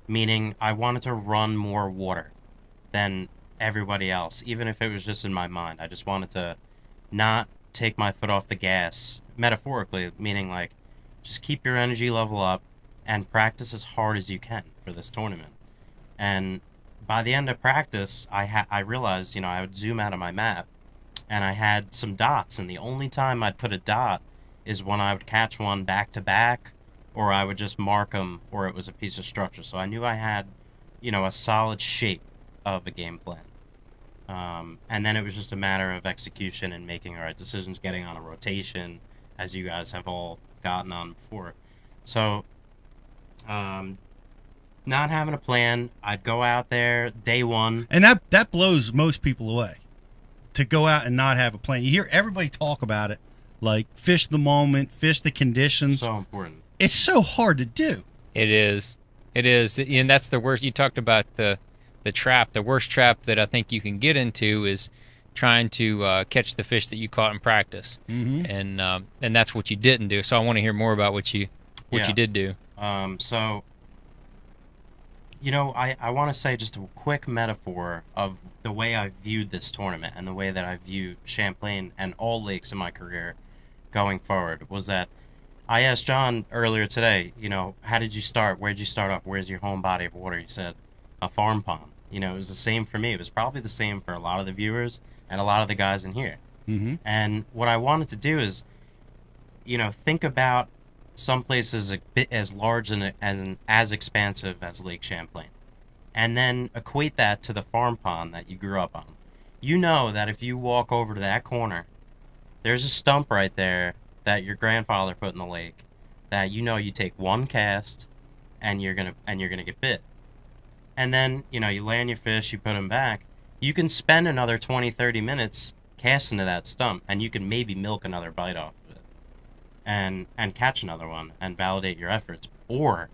Meaning I wanted to run more water than everybody else, even if it was just in my mind. I just wanted to not take my foot off the gas, metaphorically, meaning like just keep your energy level up and practice as hard as you can for this tournament. And by the end of practice, I realized, I would zoom out of my map and I had some dots, and the only time I'd put a dot is when I would catch one back to back or I would just mark them, or it was a piece of structure. So I knew I had, a solid shape of a game plan. And then it was just a matter of execution and making the right decisions, getting on a rotation, as you guys have all gotten on before. So, not having a plan, I'd go out there day one. And that blows most people away, to go out and not have a plan. You hear everybody talk about it, like fish the moment, fish the conditions. So important. It's so hard to do. It is. It is. And that's the worst. You talked about the trap. The worst trap that I think you can get into is trying to catch the fish that you caught in practice. Mm-hmm. And that's what you didn't do. So I want to hear more about what you did do. So, I want to say just a quick metaphor of the way I viewed this tournament and the way that I view Champlain and all lakes in my career going forward was that I asked John earlier today, how did you start? Where did you start off? Where's your home body of water? He said, a farm pond. It was the same for me. It was probably the same for a lot of the viewers and a lot of the guys in here. Mm-hmm. And what I wanted to do is, think about some places a bit as large and as expansive as Lake Champlain. And then equate that to the farm pond that you grew up on. You know that if you walk over to that corner, there's a stump right there that your grandfather put in the lake that you take one cast and you're gonna get bit. And then, you land your fish, you put them back. You can spend another 20-30 minutes casting to that stump, and you can maybe milk another bite off of it and catch another one and validate your efforts. Or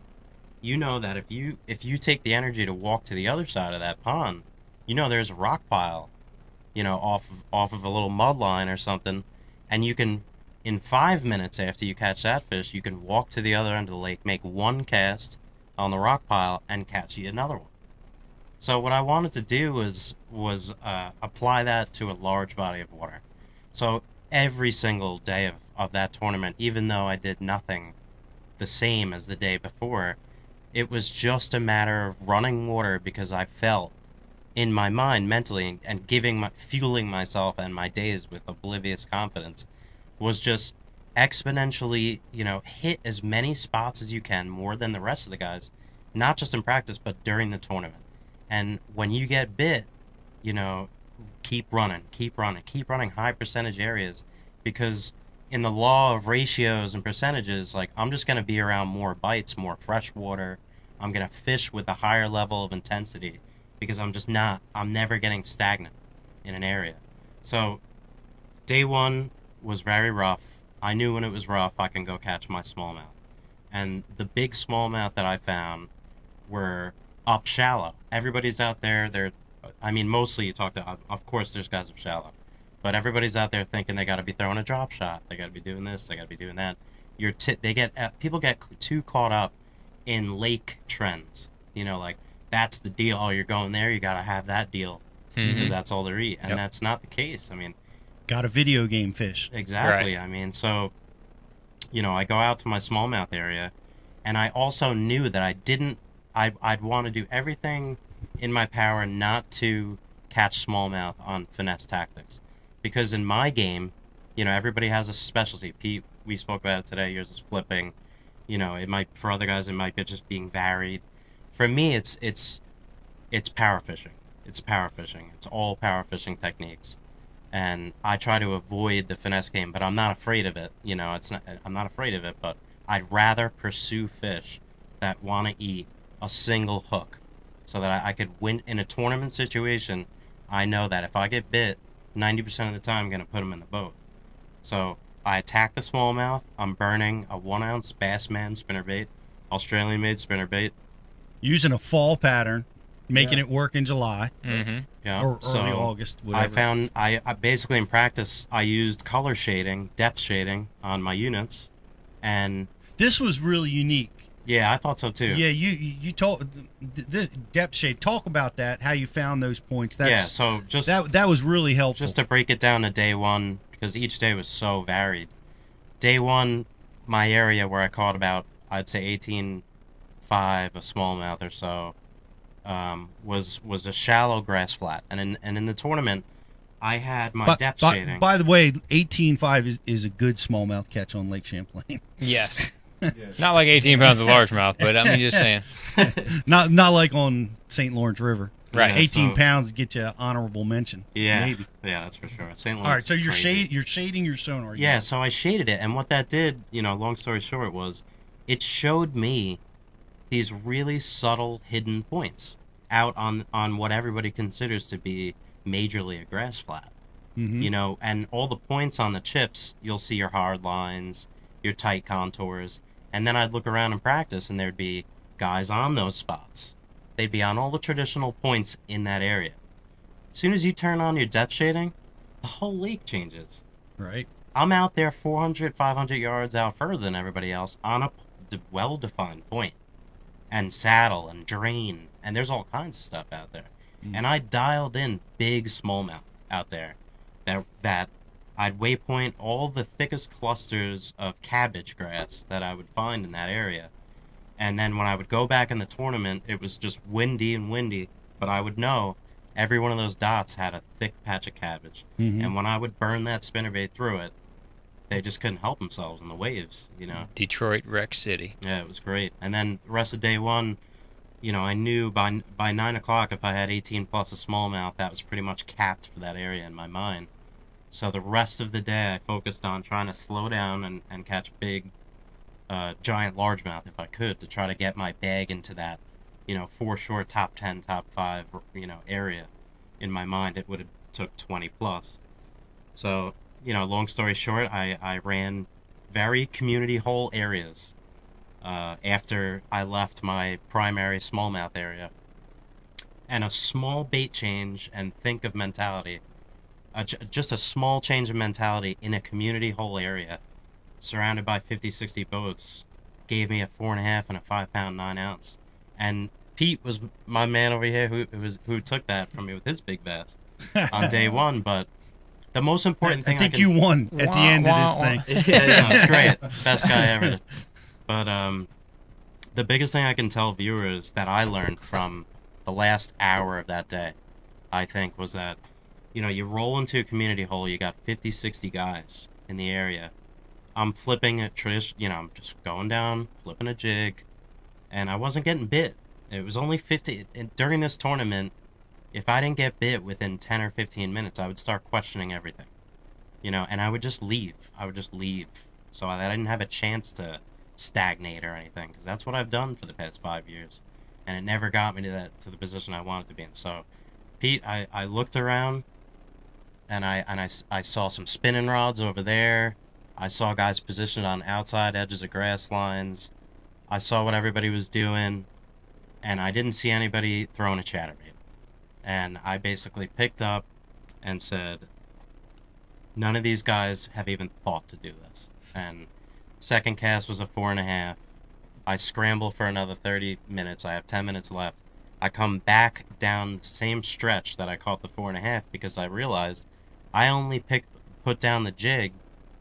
that if you take the energy to walk to the other side of that pond, there's a rock pile, off of a little mud line or something, and you can, in 5 minutes after you catch that fish, you can walk to the other end of the lake, make one cast on the rock pile, and catch you another one. So what I wanted to do was apply that to a large body of water. So every single day of that tournament, even though I did nothing the same as the day before, it was just a matter of running water because I felt in my mind mentally and fueling myself and my days with oblivious confidence was just exponentially, hit as many spots as you can, more than the rest of the guys, not just in practice, but during the tournament. And when you get bit, keep running high percentage areas, because in the law of ratios and percentages, like, I'm just going to be around more bites, more fresh water. I'm going to fish with a higher level of intensity because I'm never getting stagnant in an area. So day one was very rough. I knew when it was rough, I can go catch my smallmouth. And the big smallmouth that I found were up shallow. Everybody's out there. Mostly you talk to, of course, there's guys up shallow. But everybody's out there thinking they got to be throwing a drop shot. They got to be doing this. They got to be doing that. People get too caught up in lake trends. Like, that's the deal. Oh, you're going there. You got to have that deal because that's all they eat. And that's not the case. Got a video game fish. Exactly. Right. So, I go out to my smallmouth area, and I also knew that I'd want to do everything in my power not to catch smallmouth on finesse tactics. Because in my game, everybody has a specialty. Pete, we spoke about it today. Yours is flipping. For other guys, it might be just being varied. For me, it's power fishing. It's power fishing. It's all power fishing techniques. And I try to avoid the finesse game, but I'm not afraid of it. I'm not afraid of it, but I'd rather pursue fish that want to eat a single hook so that I could win in a tournament situation. I know that if I get bit, 90% of the time I'm going to put them in the boat. So I attack the smallmouth. I'm burning a 1-ounce Bassman spinnerbait, Australian-made spinnerbait. Using a fall pattern, making it work in July. Mm-hmm. Yeah. Or early August, whatever. I basically in practice, I used color shading, depth shading on my units. And this was really unique. Yeah, I thought so too. Yeah, you told the depth shade. Talk about that. How you found those points. So just that was really helpful. Just to break it down to day one, because each day was so varied. Day one, my area where I caught about, I'd say 18.5 a smallmouth or so, was a shallow grass flat, and in the tournament, I had my depth shading. By the way, 18.5 is a good smallmouth catch on Lake Champlain. Yes. Not like 18 pounds of largemouth, but I mean, just saying. Not like on St. Lawrence River. Right. 18 pounds to get you an honorable mention. Yeah, Maybe. yeah, that's for sure. St. Lawrence. All right, so you're crazy. you're shading your sonar. Yeah, so I shaded it, and what that did, you know, long story short, was it showed me these really subtle hidden points out on what everybody considers to be majorly a grass flat. You know, and all the points on the chips, you'll see your hard lines, your tight contours, and then I'd look around and practice, and there'd be guys on those spots. They'd be on all the traditional points in that area. As soon as you turn on your depth shading, the whole lake changes. Right. I'm out there 400, 500 yards out further than everybody else on a well-defined point. And saddle and drain, and there's all kinds of stuff out there. And I dialed in big smallmouth out there that I'd waypoint all the thickest clusters of cabbage grass that I would find in that area. And then when I would go back in the tournament, it was just windy, but I would know every one of those dots had a thick patch of cabbage. And when I would burn that spinnerbait through it, they just couldn't help themselves in the waves, you know. Detroit Wreck City. Yeah, it was great. And then the rest of day one, you know, I knew by 9 o'clock if I had 18 plus a smallmouth, that was pretty much capped for that area in my mind. So the rest of the day I focused on trying to slow down and catch big, giant largemouth if I could, to try to get my bag into that, you know, for sure top 10, top 5, you know, area. In my mind, it would have took 20 plus. So, you know, long story short, I ran very community hole areas after I left my primary smallmouth area. And a small bait change and think of mentality, just a small change of mentality in a community hole area surrounded by 50, 60 boats gave me a 4.5 and a 5 pound 9 ounce. And Pete was my man over here who took that from me with his big bass on day one. But the most important thing I think you won at the end of this thing. Yeah, it's great. Best guy ever. But the biggest thing I can tell viewers that I learned from the last hour of that day, I think, was that, you know, you roll into a community hole, you got 50, 60 guys in the area. I'm flipping a you know, I'm just going down, flipping a jig, and I wasn't getting bit. It was only 50. During this tournament, if I didn't get bit within 10 or 15 minutes, I would start questioning everything. You know, and I would just leave. So I didn't have a chance to stagnate or anything, because that's what I've done for the past 5 years. And it never got me to the position I wanted to be in. So, Pete, I looked around, and I saw some spinning rods over there. I saw guys positioned on outside edges of grass lines. I saw what everybody was doing, and I didn't see anybody throwing a chatterbait. And I basically picked up and said, none of these guys have even thought to do this. And second cast was a 4.5. I scramble for another 30 minutes. I have 10 minutes left. I come back down the same stretch that I caught the 4.5, because I realized I only put down the jig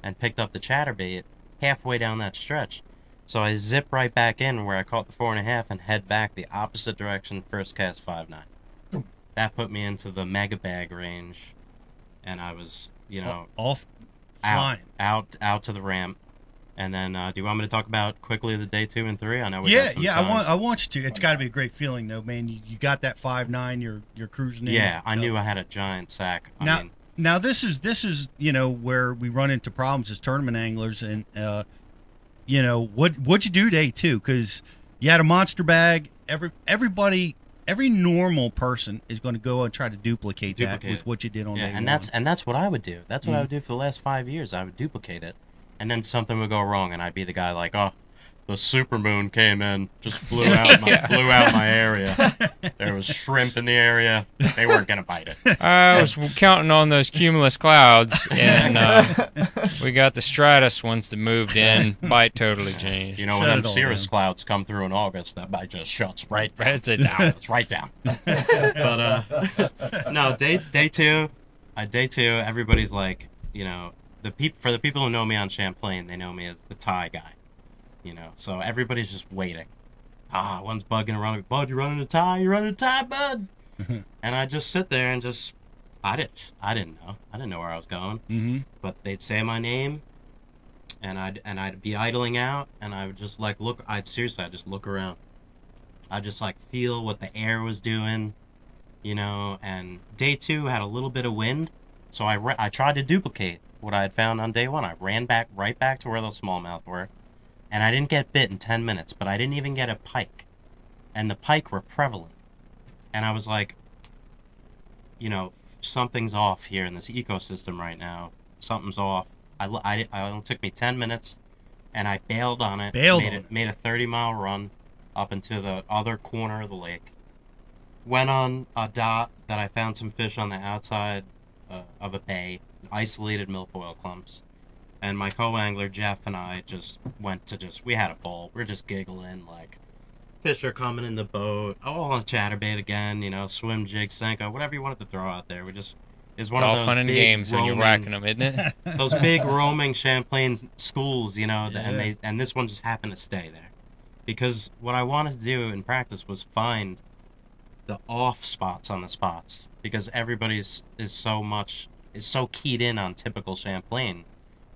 and picked up the chatterbait halfway down that stretch. So I zip right back in where I caught the 4.5 and head back the opposite direction, first cast 5.9. That put me into the mega bag range, and I was, you know, off flying out to the ramp. And then, do you want me to talk about quickly the day 2 and 3? I know. I want you to. It's got to be a great feeling, though, man. You got that 5.9. You're cruising in. Yeah, I knew I had a giant sack. Now this is you know, where we run into problems as tournament anglers, and you know, what'd you do day 2? Because you had a monster bag. Every normal person is going to go and try to duplicate that with what you did on day 1. And that's what I would do. That's what I would do for the last 5 years. I would duplicate it, and then something would go wrong, and I'd be the guy like, oh, the supermoon came in, just blew out my area. There was shrimp in the area. They weren't gonna bite it. I was counting on those cumulus clouds, and we got the stratus ones that moved in. Bite totally changed. You know, when them cirrus clouds come through in August, that bite just shuts right down. It's out. It's right down. But no, day 2, everybody's like, you know, for the people who know me on Champlain, they know me as the tie guy. You know, so everybody's just waiting. One's bugging around. Bud, you running a tie? You running a tie, bud? And I just sit there and I didn't know. I didn't know where I was going. But they'd say my name, and I'd be idling out, and I would just like look. I'd just look around. I'd just like feel what the air was doing, you know. And day 2 had a little bit of wind, so I tried to duplicate what I had found on day 1. I ran right back to where those smallmouth were, and I didn't get bit in 10 minutes, but I didn't even get a pike, and the pike were prevalent, and I was like, you know, something's off here in this ecosystem right now. Something's off. It only took me 10 minutes, and I bailed on it. Made a 30-mile run up into the other corner of the lake. Went on a dot that I found some fish on the outside of a bay, isolated milfoil clumps. And my co-angler, Jeff, and I just went to we had a ball. We're just giggling, like, fish are coming in the boat, all on a chatterbait again, you know, swim, jig, Senko, whatever you wanted to throw out there. It's one of those fun and games when you're whacking them, isn't it? Those big roaming Champlain schools, you know, and this one just happened to stay there. Because what I wanted to do in practice was find the off spots on the spots, because everybody's is so keyed in on typical Champlain.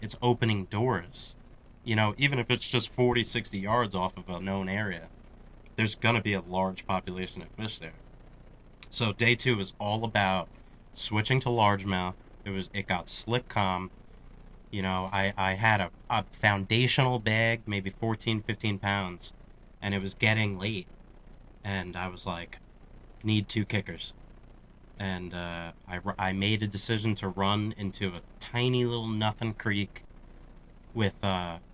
It's opening doors. You know, even if it's just 40, 60 yards off of a known area, there's going to be a large population of fish there. So day 2 was all about switching to largemouth. It got slick calm. You know, I had a foundational bag, maybe 14, 15 pounds, and it was getting late. And I was like, need 2 kickers. And I made a decision to run into a tiny little nothing creek with,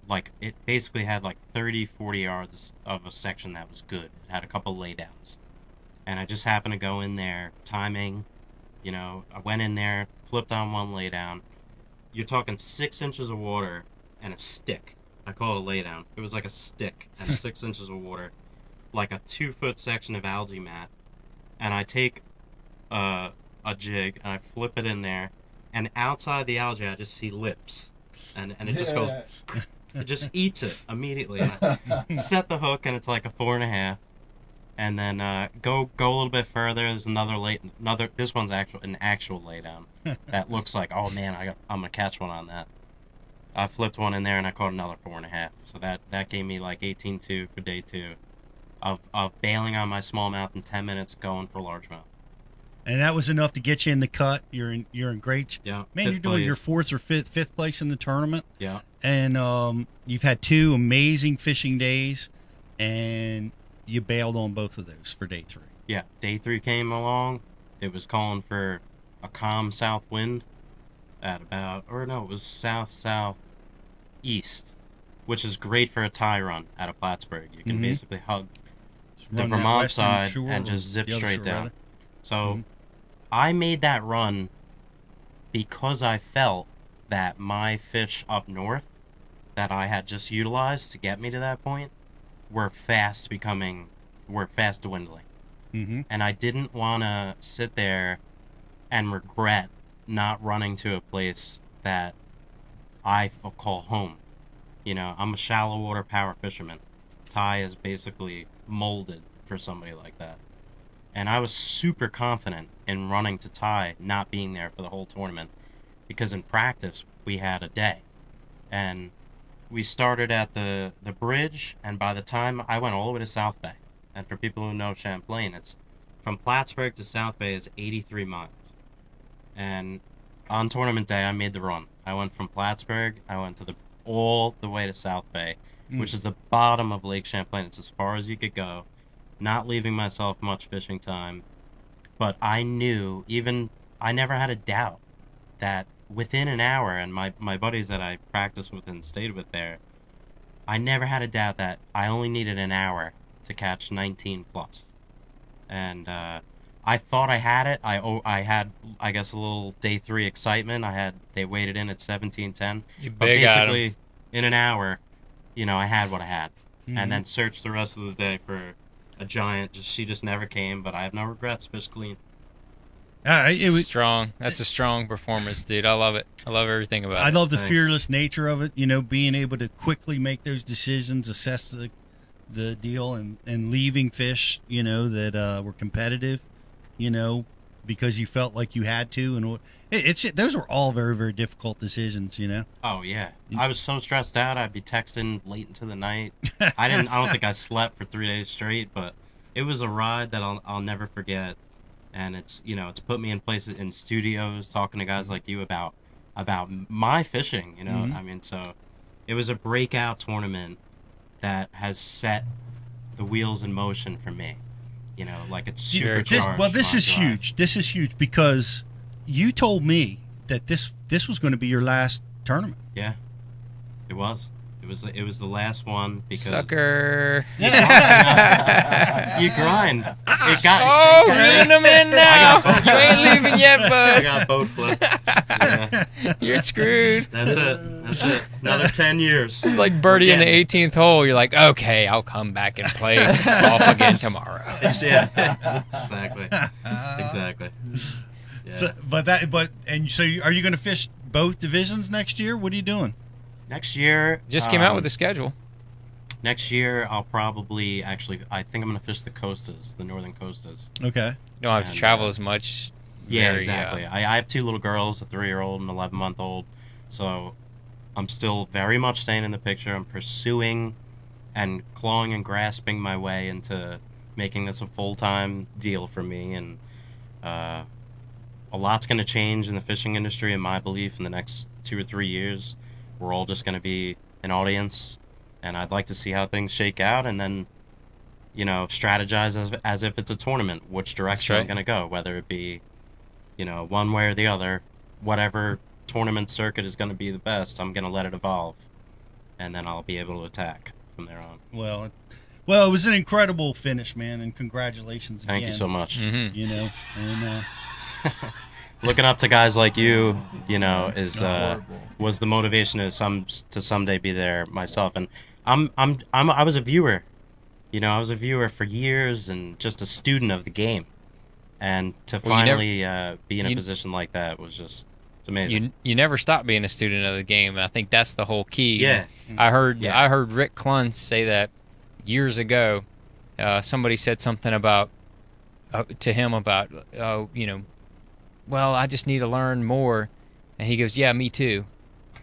like, it basically had like 30, 40 yards of a section that was good. It had a couple laydowns. And I just happened to go in there, timing, you know, I went in there, flipped on one laydown. You're talking 6 inches of water and a stick. I call it a laydown. It was like a stick and 6 inches of water, like a 2-foot section of algae mat. And I take a jig and I flip it in there, and outside the algae I just see lips, and it just goes, it just eats it immediately. And I set the hook, and it's like a 4.5, and then go a little bit further. There's another. This one's an actual laydown that looks like, oh man, I'm gonna catch one on that. I flipped one in there and I caught another 4.5. So that gave me like 18-2 for day 2 of bailing on my smallmouth in 10 minutes, going for largemouth. And that was enough to get you in the cut. You're in great. Yeah, man, you're doing your 4th or 5th place in the tournament. Yeah. And you've had 2 amazing fishing days, and you bailed on both of those for day 3. Yeah, day 3 came along. It was calling for a calm south wind at about, or no, it was south-southeast, which is great for a tie run out of Plattsburgh. You can basically hug the Vermont side and just zip straight down. So I made that run because I felt that my fish up north that I had just utilized to get me to that point were fast dwindling. And I didn't want to sit there and regret not running to a place that I call home. You know, I'm a shallow water power fisherman. Tie is basically molded for somebody like that. And I was super confident in running to tie, not being there for the whole tournament, because in practice we had a day. And we started at the bridge, and by the time I went all the way to South Bay. And for people who know Champlain, it's from Plattsburgh to South Bay is 83 miles. And on tournament day, I made the run. I went from Plattsburgh, I went all the way to South Bay, which is the bottom of Lake Champlain. It's as far as you could go, not leaving myself much fishing time. But I knew, I never had a doubt that within an hour, and my buddies that I practiced with and stayed with there, I never had a doubt that I only needed an hour to catch 19 plus. And I thought I had it. I had, I guess, a little day 3 excitement. They weighted in at 17:10. But basically, in an hour, you know, I had what I had. And then searched the rest of the day for a giant. She just never came, but I have no regrets. Fish clean. It was strong. That's a strong performance, dude. I love it. I love everything about it. I love the fearless nature of it. You know, being able to quickly make those decisions, assess the deal, and leaving fish, you know, that were competitive. You know, because you felt like you had to, and it's those were all very, very difficult decisions, you know. Oh yeah, I was so stressed out. I'd be texting late into the night. I don't think I slept for 3 days straight, but it was a ride that I'll never forget. And it's it's put me in places, in studios, talking to guys like you about my fishing. I mean, so it was a breakout tournament that has set the wheels in motion for me. Like it's supercharged. This is huge. This is huge because you told me that this was going to be your last tournament. Yeah, it was. It was the last one because sucker. You grind. Bring them in now. You ain't leaving yet, I bud. got boat flip. Yeah. You're screwed. That's it. Another 10 years. It's like birdie in the 18th hole. You're like, okay, I'll come back and play golf again tomorrow. Yeah, exactly. Exactly. Yeah. So, so are you going to fish both divisions next year? What are you doing? Next year, Just came out with the schedule. Next year, I'll probably I think I'm going to fish the coastas, the northern coastas. Okay. You don't have to travel as much. Yeah, exactly. I have 2 little girls, a 3-year-old and an 11-month-old. So I'm still very much staying in the picture. I'm pursuing and clawing and grasping my way into making this a full-time deal for me. And a lot's going to change in the fishing industry, in my belief, in the next 2 or 3 years. We're all just going to be an audience, and I'd like to see how things shake out, and then, strategize as if it's a tournament, which direction I'm going to go, whether it be, one way or the other. Whatever tournament circuit is going to be the best, I'm going to let it evolve, and then I'll be able to attack from there on. Well, it was an incredible finish, man, and congratulations again. Thank you so much. And looking up to guys like you, was the motivation to someday be there myself. And I was a viewer, I was a viewer for years and just a student of the game. And to finally be in a position like that was just amazing. You never stop being a student of the game. And I think that's the whole key. Yeah. I heard Rick Clunn say that years ago. Somebody said something about to him about well, I just need to learn more. And he goes, yeah, me too.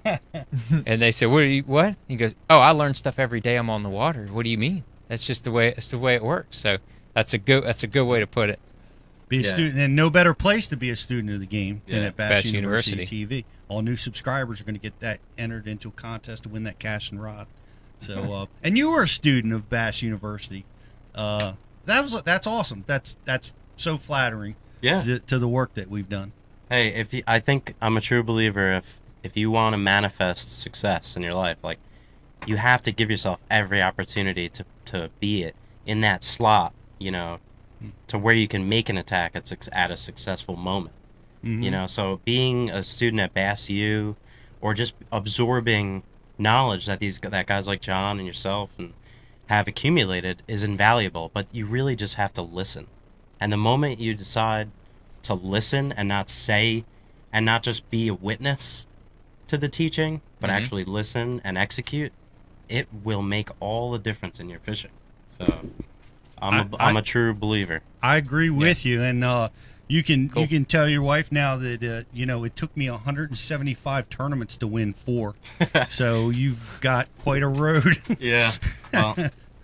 And they said, what? He goes, oh, I learn stuff every day I'm on the water. What do you mean? That's just the way it works. So that's a good way to put it. Be a student, and no better place to be a student of the game than at Bass University TV. All new subscribers are going to get that entered into a contest to win that cash and rod. So, and you were a student of Bass University. That's awesome. That's so flattering. Yeah. To the work that we've done. Hey, I think I'm a true believer. If you want to manifest success in your life, like, you have to give yourself every opportunity to be it in that slot, to where you can make an attack at a successful moment. So being a student at Bass U, or just absorbing knowledge that guys like John and yourself and have accumulated is invaluable. But you really just have to listen. And the moment you decide to listen and not say, and not just be a witness to the teaching, but actually listen and execute, it will make all the difference in your fishing. So I'm a true believer. I agree with you, and you can tell your wife now that it took me 175 tournaments to win 4. So you've got quite a road. Yeah. Well,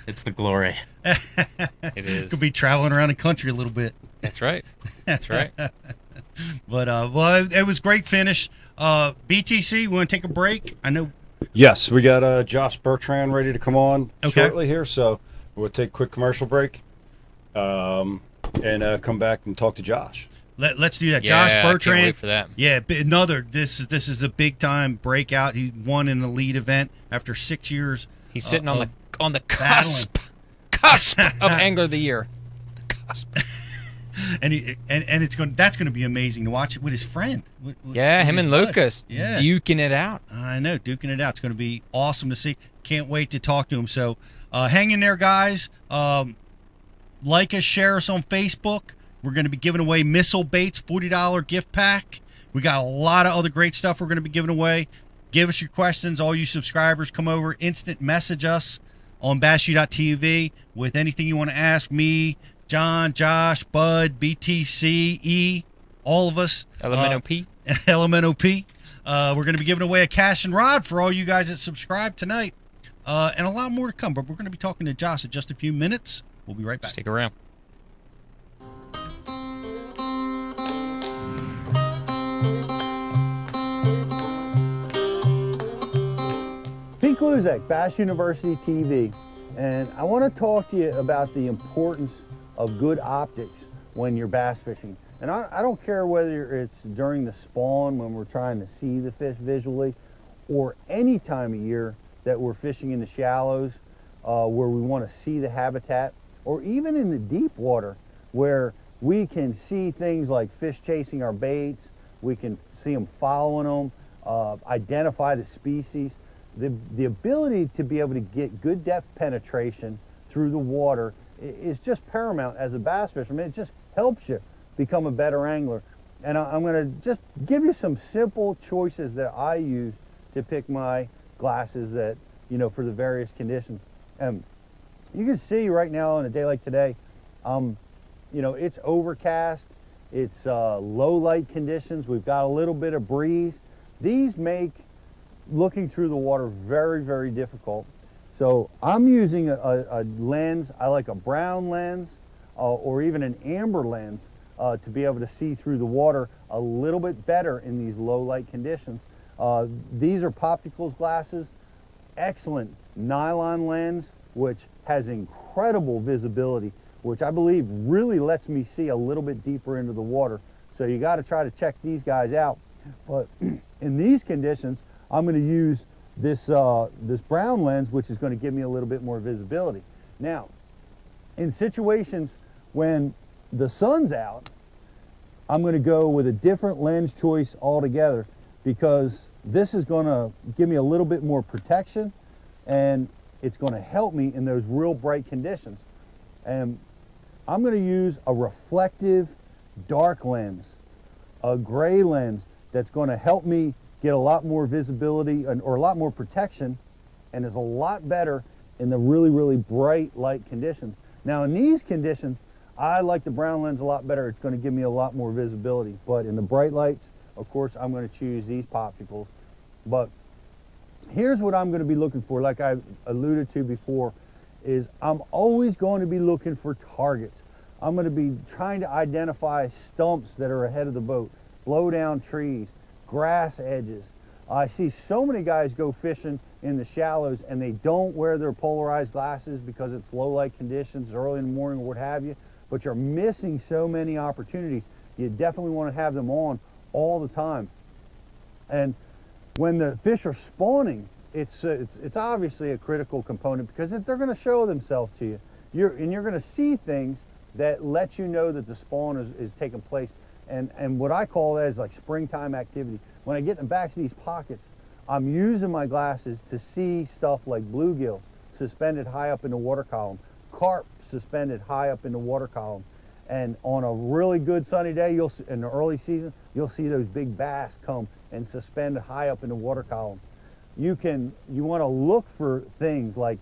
it's the glory. It is. Could be traveling around the country a little bit. That's right. That's right. But it was great finish. BTC, we want to take a break? I know. Yes, we got Josh Bertrand ready to come on shortly here, so we'll take a quick commercial break, and come back and talk to Josh. Let's do that. Yeah, Josh Bertrand. I can't wait for that. Yeah, this is a big time breakout. He won an elite event after 6 years. He's sitting on the cusp of Angler of the Year. The cusp. And that's going to be amazing to watch it with his friend. Him and Lucas duking it out. I know, duking it out. It's going to be awesome to see. Can't wait to talk to him. So hang in there, guys. Like us, share us on Facebook. We're going to be giving away missile baits, $40 gift pack. We got a lot of other great stuff we're going to be giving away. Give us your questions. All you subscribers, come over, instant message us on BassU.TV with anything you want to ask me, John, Josh, Bud, BTC, E, all of us. LMNOP. LMNOP. We're going to be giving away a cash and rod for all you guys that subscribe tonight. And a lot more to come, but we're going to be talking to Josh in just a few minutes. We'll be right back. Stick around. Pete Gluzek, Bass University TV, and I want to talk to you about the importance of good optics when you're bass fishing. And I don't care whether it's during the spawn when we're trying to see the fish visually, or any time of year that we're fishing in the shallows where we want to see the habitat, or even in the deep water where we can see things like fish chasing our baits, we can see them following them, identify the species. The ability to be able to get good depth penetration through the water is just paramount as a bass fisherman. It just helps you become a better angler. And I'm going to just give you some simple choices that I use to pick my glasses that, you know, for the various conditions. And you can see right now on a day like today, you know, it's overcast, it's low light conditions, we've got a little bit of breeze. These make looking through the water very, very difficult. So I'm using a lens. I like a brown lens or even an amber lens to be able to see through the water a little bit better in these low light conditions. These are Popticles glasses, excellent nylon lens, which has incredible visibility, which I believe really lets me see a little bit deeper into the water. So you got to try to check these guys out. But in these conditions, I'm going to use this, this brown lens, which is going to give me a little bit more visibility. Now, in situations when the sun's out, I'm going to go with a different lens choice altogether, because this is going to give me a little bit more protection, and it's going to help me in those real bright conditions. And I'm going to use a reflective dark lens, a gray lens that's going to help me get a lot more visibility or a lot more protection, and is a lot better in the really, really bright light conditions. Now in these conditions, I like the brown lens a lot better. It's going to give me a lot more visibility. But in the bright lights, of course, I'm going to choose these Popticles. But here's what I'm going to be looking for, like I alluded to before, is I'm always going to be looking for targets. I'm going to be trying to identify stumps that are ahead of the boat, blow down trees, grass edges. I see so many guys go fishing in the shallows and they don't wear their polarized glasses because it's low light conditions, early in the morning or what have you, but you're missing so many opportunities. You definitely want to have them on all the time. And when the fish are spawning, it's obviously a critical component, because they're going to show themselves to you. You're going to see things that let you know that the spawn is taking place. And what I call that is like springtime activity. When I get in the backs of these pockets, I'm using my glasses to see stuff like bluegills suspended high up in the water column, carp suspended high up in the water column. And on a really good sunny day, in the early season, you'll see those big bass come and suspend high up in the water column. You want to look for things like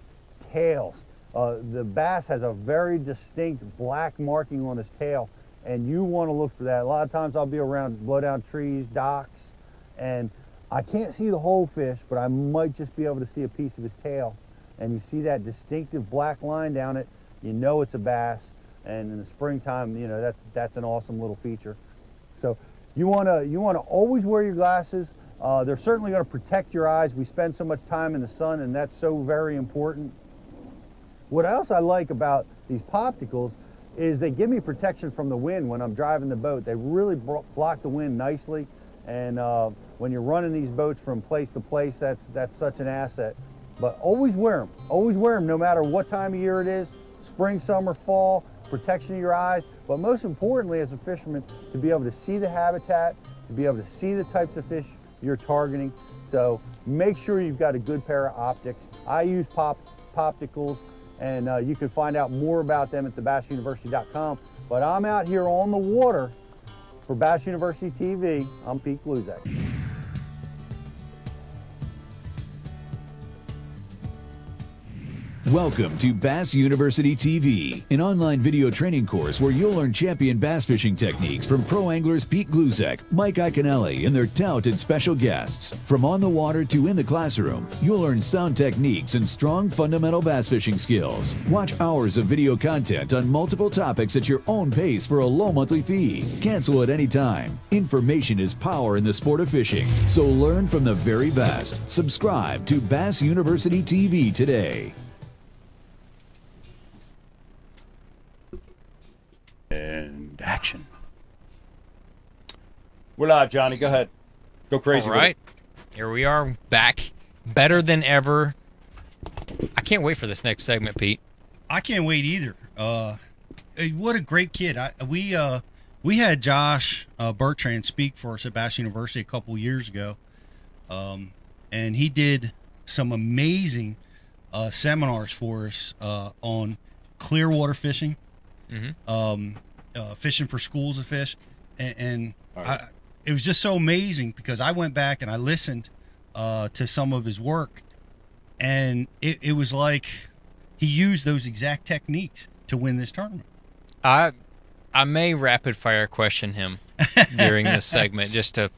tails. The bass has a very distinct black marking on his tail, and you want to look for that. A lot of times I'll be around blow down trees, docks, and I can't see the whole fish, but I might just be able to see a piece of his tail. And you see that distinctive black line down it, you know it's a bass. And in the springtime, you know, that's an awesome little feature. So you want to always wear your glasses. They're certainly going to protect your eyes. We spend so much time in the sun, and that's so very important. What else I like about these Popticles is they give me protection from the wind when I'm driving the boat. They really block the wind nicely, and when you're running these boats from place to place, that's such an asset. But always wear them. Always wear them, no matter what time of year it is, spring, summer, fall, protection of your eyes. But most importantly, as a fisherman, to be able to see the habitat, to be able to see the types of fish you're targeting. So make sure you've got a good pair of optics. I use Popticles, and you can find out more about them at thebassuniversity.com. But I'm out here on the water for Bass University TV. I'm Pete Gluzek. Welcome to Bass University TV, an online video training course where you'll learn champion bass fishing techniques from pro anglers Pete Gluzek, Mike Iaconelli, and their talented special guests. From on the water to in the classroom, you'll learn sound techniques and strong fundamental bass fishing skills. Watch hours of video content on multiple topics at your own pace for a low monthly fee. Cancel at any time. Information is power in the sport of fishing, so learn from the very best. Subscribe to Bass University TV today. And action. We're live, Johnny. Go ahead. Go crazy. All right. Here we are, back. Better than ever. I can't wait for this next segment, Pete. I can't wait either. What a great kid. We had Josh Bertrand speak for us at Bass University a couple years ago. And he did some amazing seminars for us on clear water fishing. Fishing for schools of fish, and it was just so amazing because I went back and I listened to some of his work, and it was like he used those exact techniques to win this tournament. I may rapid fire question him during this segment just to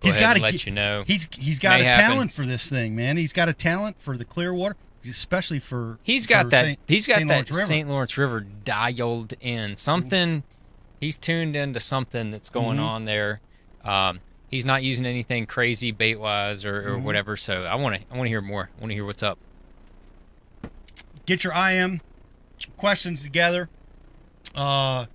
let you know. He's got a talent for this thing, man. He's got a talent for the clear water. Especially for that St. Lawrence River dialed in. Something he's tuned into something that's going on there. He's not using anything crazy bait wise or whatever. So I want to hear more. I want to hear what's up. Get your IM questions together. We're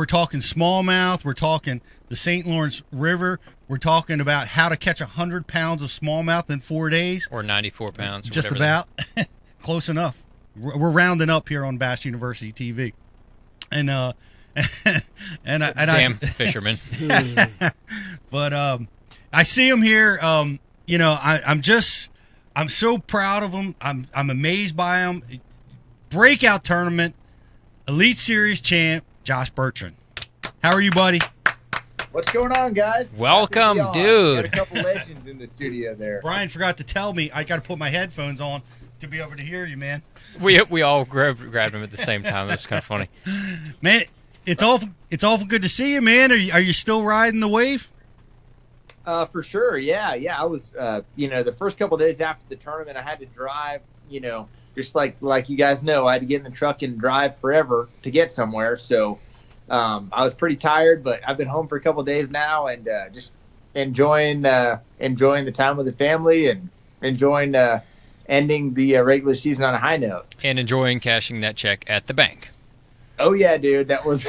talking smallmouth. We're talking the St. Lawrence River. We're talking about how to catch 100 pounds of smallmouth in 4 days. Or 94 pounds. Or just about. Close enough. We're rounding up here on Bass University TV. And damn fisherman. But I see him here. I'm so proud of him. I'm amazed by him. Breakout tournament, Elite Series champ, Josh Bertrand. How are you, buddy? What's going on, guys? Welcome, dude. Got a couple legends in the studio there. Brian forgot to tell me I got to put my headphones on to be able to hear you, man. We all grabbed them at the same time. That's kind of funny. Man, it's awful good to see you, man. Are you still riding the wave? For sure, yeah. I was, the first couple of days after the tournament, I had to drive, just like you guys know, I had to get in the truck and drive forever to get somewhere. So I was pretty tired, but I've been home for a couple of days now and just enjoying the time with the family and enjoying ending the regular season on a high note. And enjoying cashing that check at the bank. Oh, yeah, dude. That was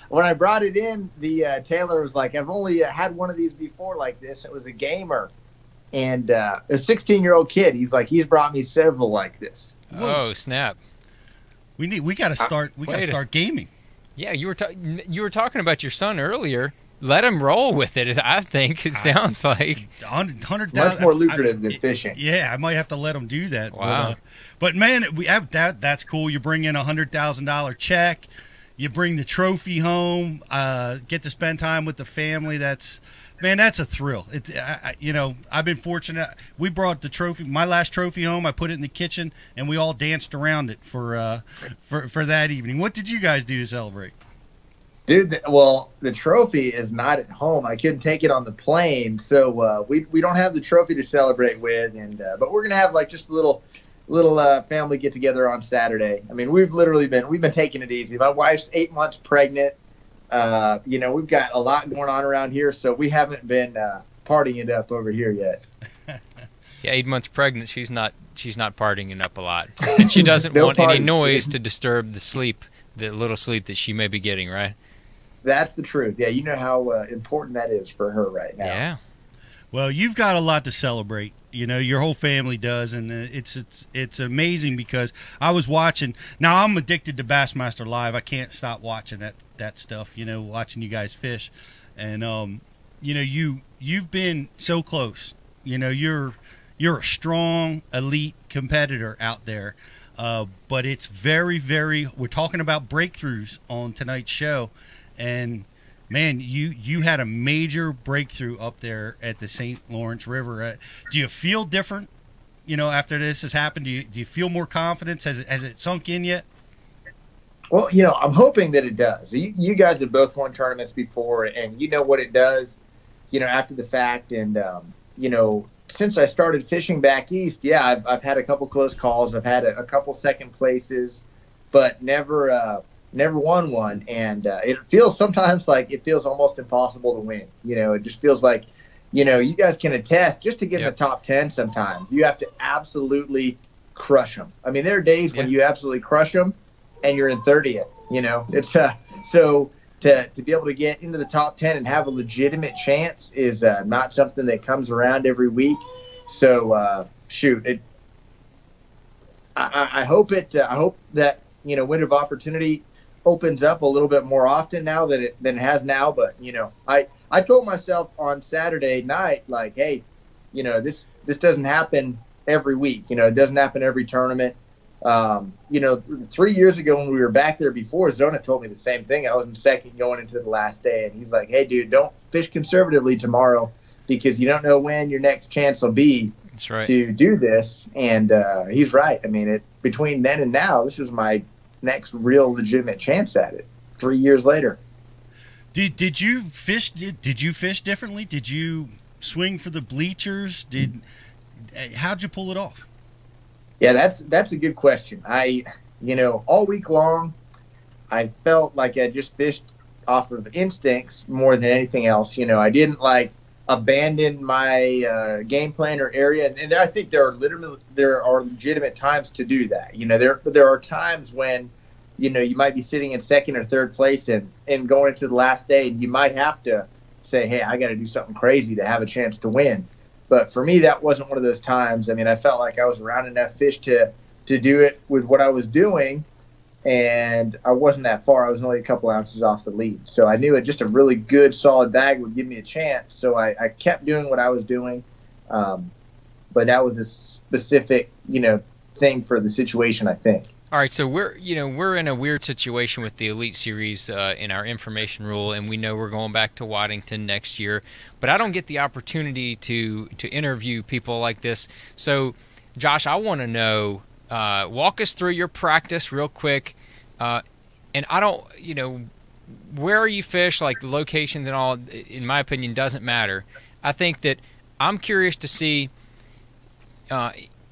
when I brought it in, the tailor was like, I've only had one of these before like this. It was a gamer. And a 16-year-old kid, he's brought me several like this. Whoa, snap. We got to start gaming. Yeah, you were talking about your son earlier. Let him roll with it. I think it sounds like 100,000 much more lucrative than fishing. Yeah, I might have to let him do that. Wow. But man, we have that. That's cool. You bring in $100,000 check. You bring the trophy home. Get to spend time with the family. That's a thrill. I've been fortunate. We brought the trophy, my last trophy home. I put it in the kitchen, and we all danced around it for that evening. What did you guys do to celebrate? Dude, the trophy is not at home. I couldn't take it on the plane, so we don't have the trophy to celebrate with. And but we're gonna have just a little family get together on Saturday. I mean, we've been taking it easy. My wife's 8 months pregnant. We've got a lot going on around here, so we haven't been partying it up over here yet. Yeah, 8 months pregnant. She's not partying it up a lot, and she doesn't want any noise to disturb the little sleep that she may be getting. Right. That's the truth. Yeah, you know how important that is for her right now. Yeah. Well, you've got a lot to celebrate. Your whole family does, and it's amazing because I was watching. Now I'm addicted to Bassmaster Live. I can't stop watching that stuff. Watching you guys fish, and you've been so close. You're a strong elite competitor out there, but it's very, very. We're talking about breakthroughs on tonight's show. And man, you had a major breakthrough up there at the St. Lawrence River. Do you feel different after this has happened? Do you feel more confidence? Has it sunk in yet? Well, I'm hoping that it does. You guys have both won tournaments before, and you know what it does, after the fact. And, since I started fishing back east, I've had a couple close calls. I've had a couple second places, but never won one. And it feels sometimes like it feels almost impossible to win. It just feels like, you guys can attest, just to get in the top 10 sometimes, you have to absolutely crush them. I mean, there are days when you absolutely crush them and you're in 30th. It's so to be able to get into the top 10 and have a legitimate chance is not something that comes around every week. So I hope that window of opportunity opens up a little bit more often now than it has now. But I told myself on Saturday night, like, hey, this doesn't happen every week. It doesn't happen every tournament. 3 years ago when we were back there before, Zona told me the same thing. I was in second going into the last day, and he's like, hey, dude, don't fish conservatively tomorrow because you don't know when your next chance will be. That's right. To do this. And he's right. I mean, between then and now, this was my next real legitimate chance at it 3 years later. Did you fish? Did you fish differently? Did you swing for the bleachers? How'd you pull it off? Yeah, that's a good question. All week long, I felt like I just fished off of instincts more than anything else. I didn't abandon my game plan or area, and I think there are legitimate times to do that. There are times when you might be sitting in second or third place and going into the last day, and you might have to say, hey, I got to do something crazy to have a chance to win. But for me, that wasn't one of those times. I mean, I felt like I was around enough fish to do it with what I was doing, and I wasn't that far. I was only a couple ounces off the lead. So I knew just a really good, solid bag would give me a chance. So I kept doing what I was doing. But that was a specific, thing for the situation, I think. All right, so we're in a weird situation with the Elite Series in our information rule, and we know we're going back to Waddington next year, but I don't get the opportunity to interview people like this. So, Josh, I want to know, walk us through your practice real quick, and I don't, where you fish, like the locations and all, in my opinion, doesn't matter. I think that I'm curious to see,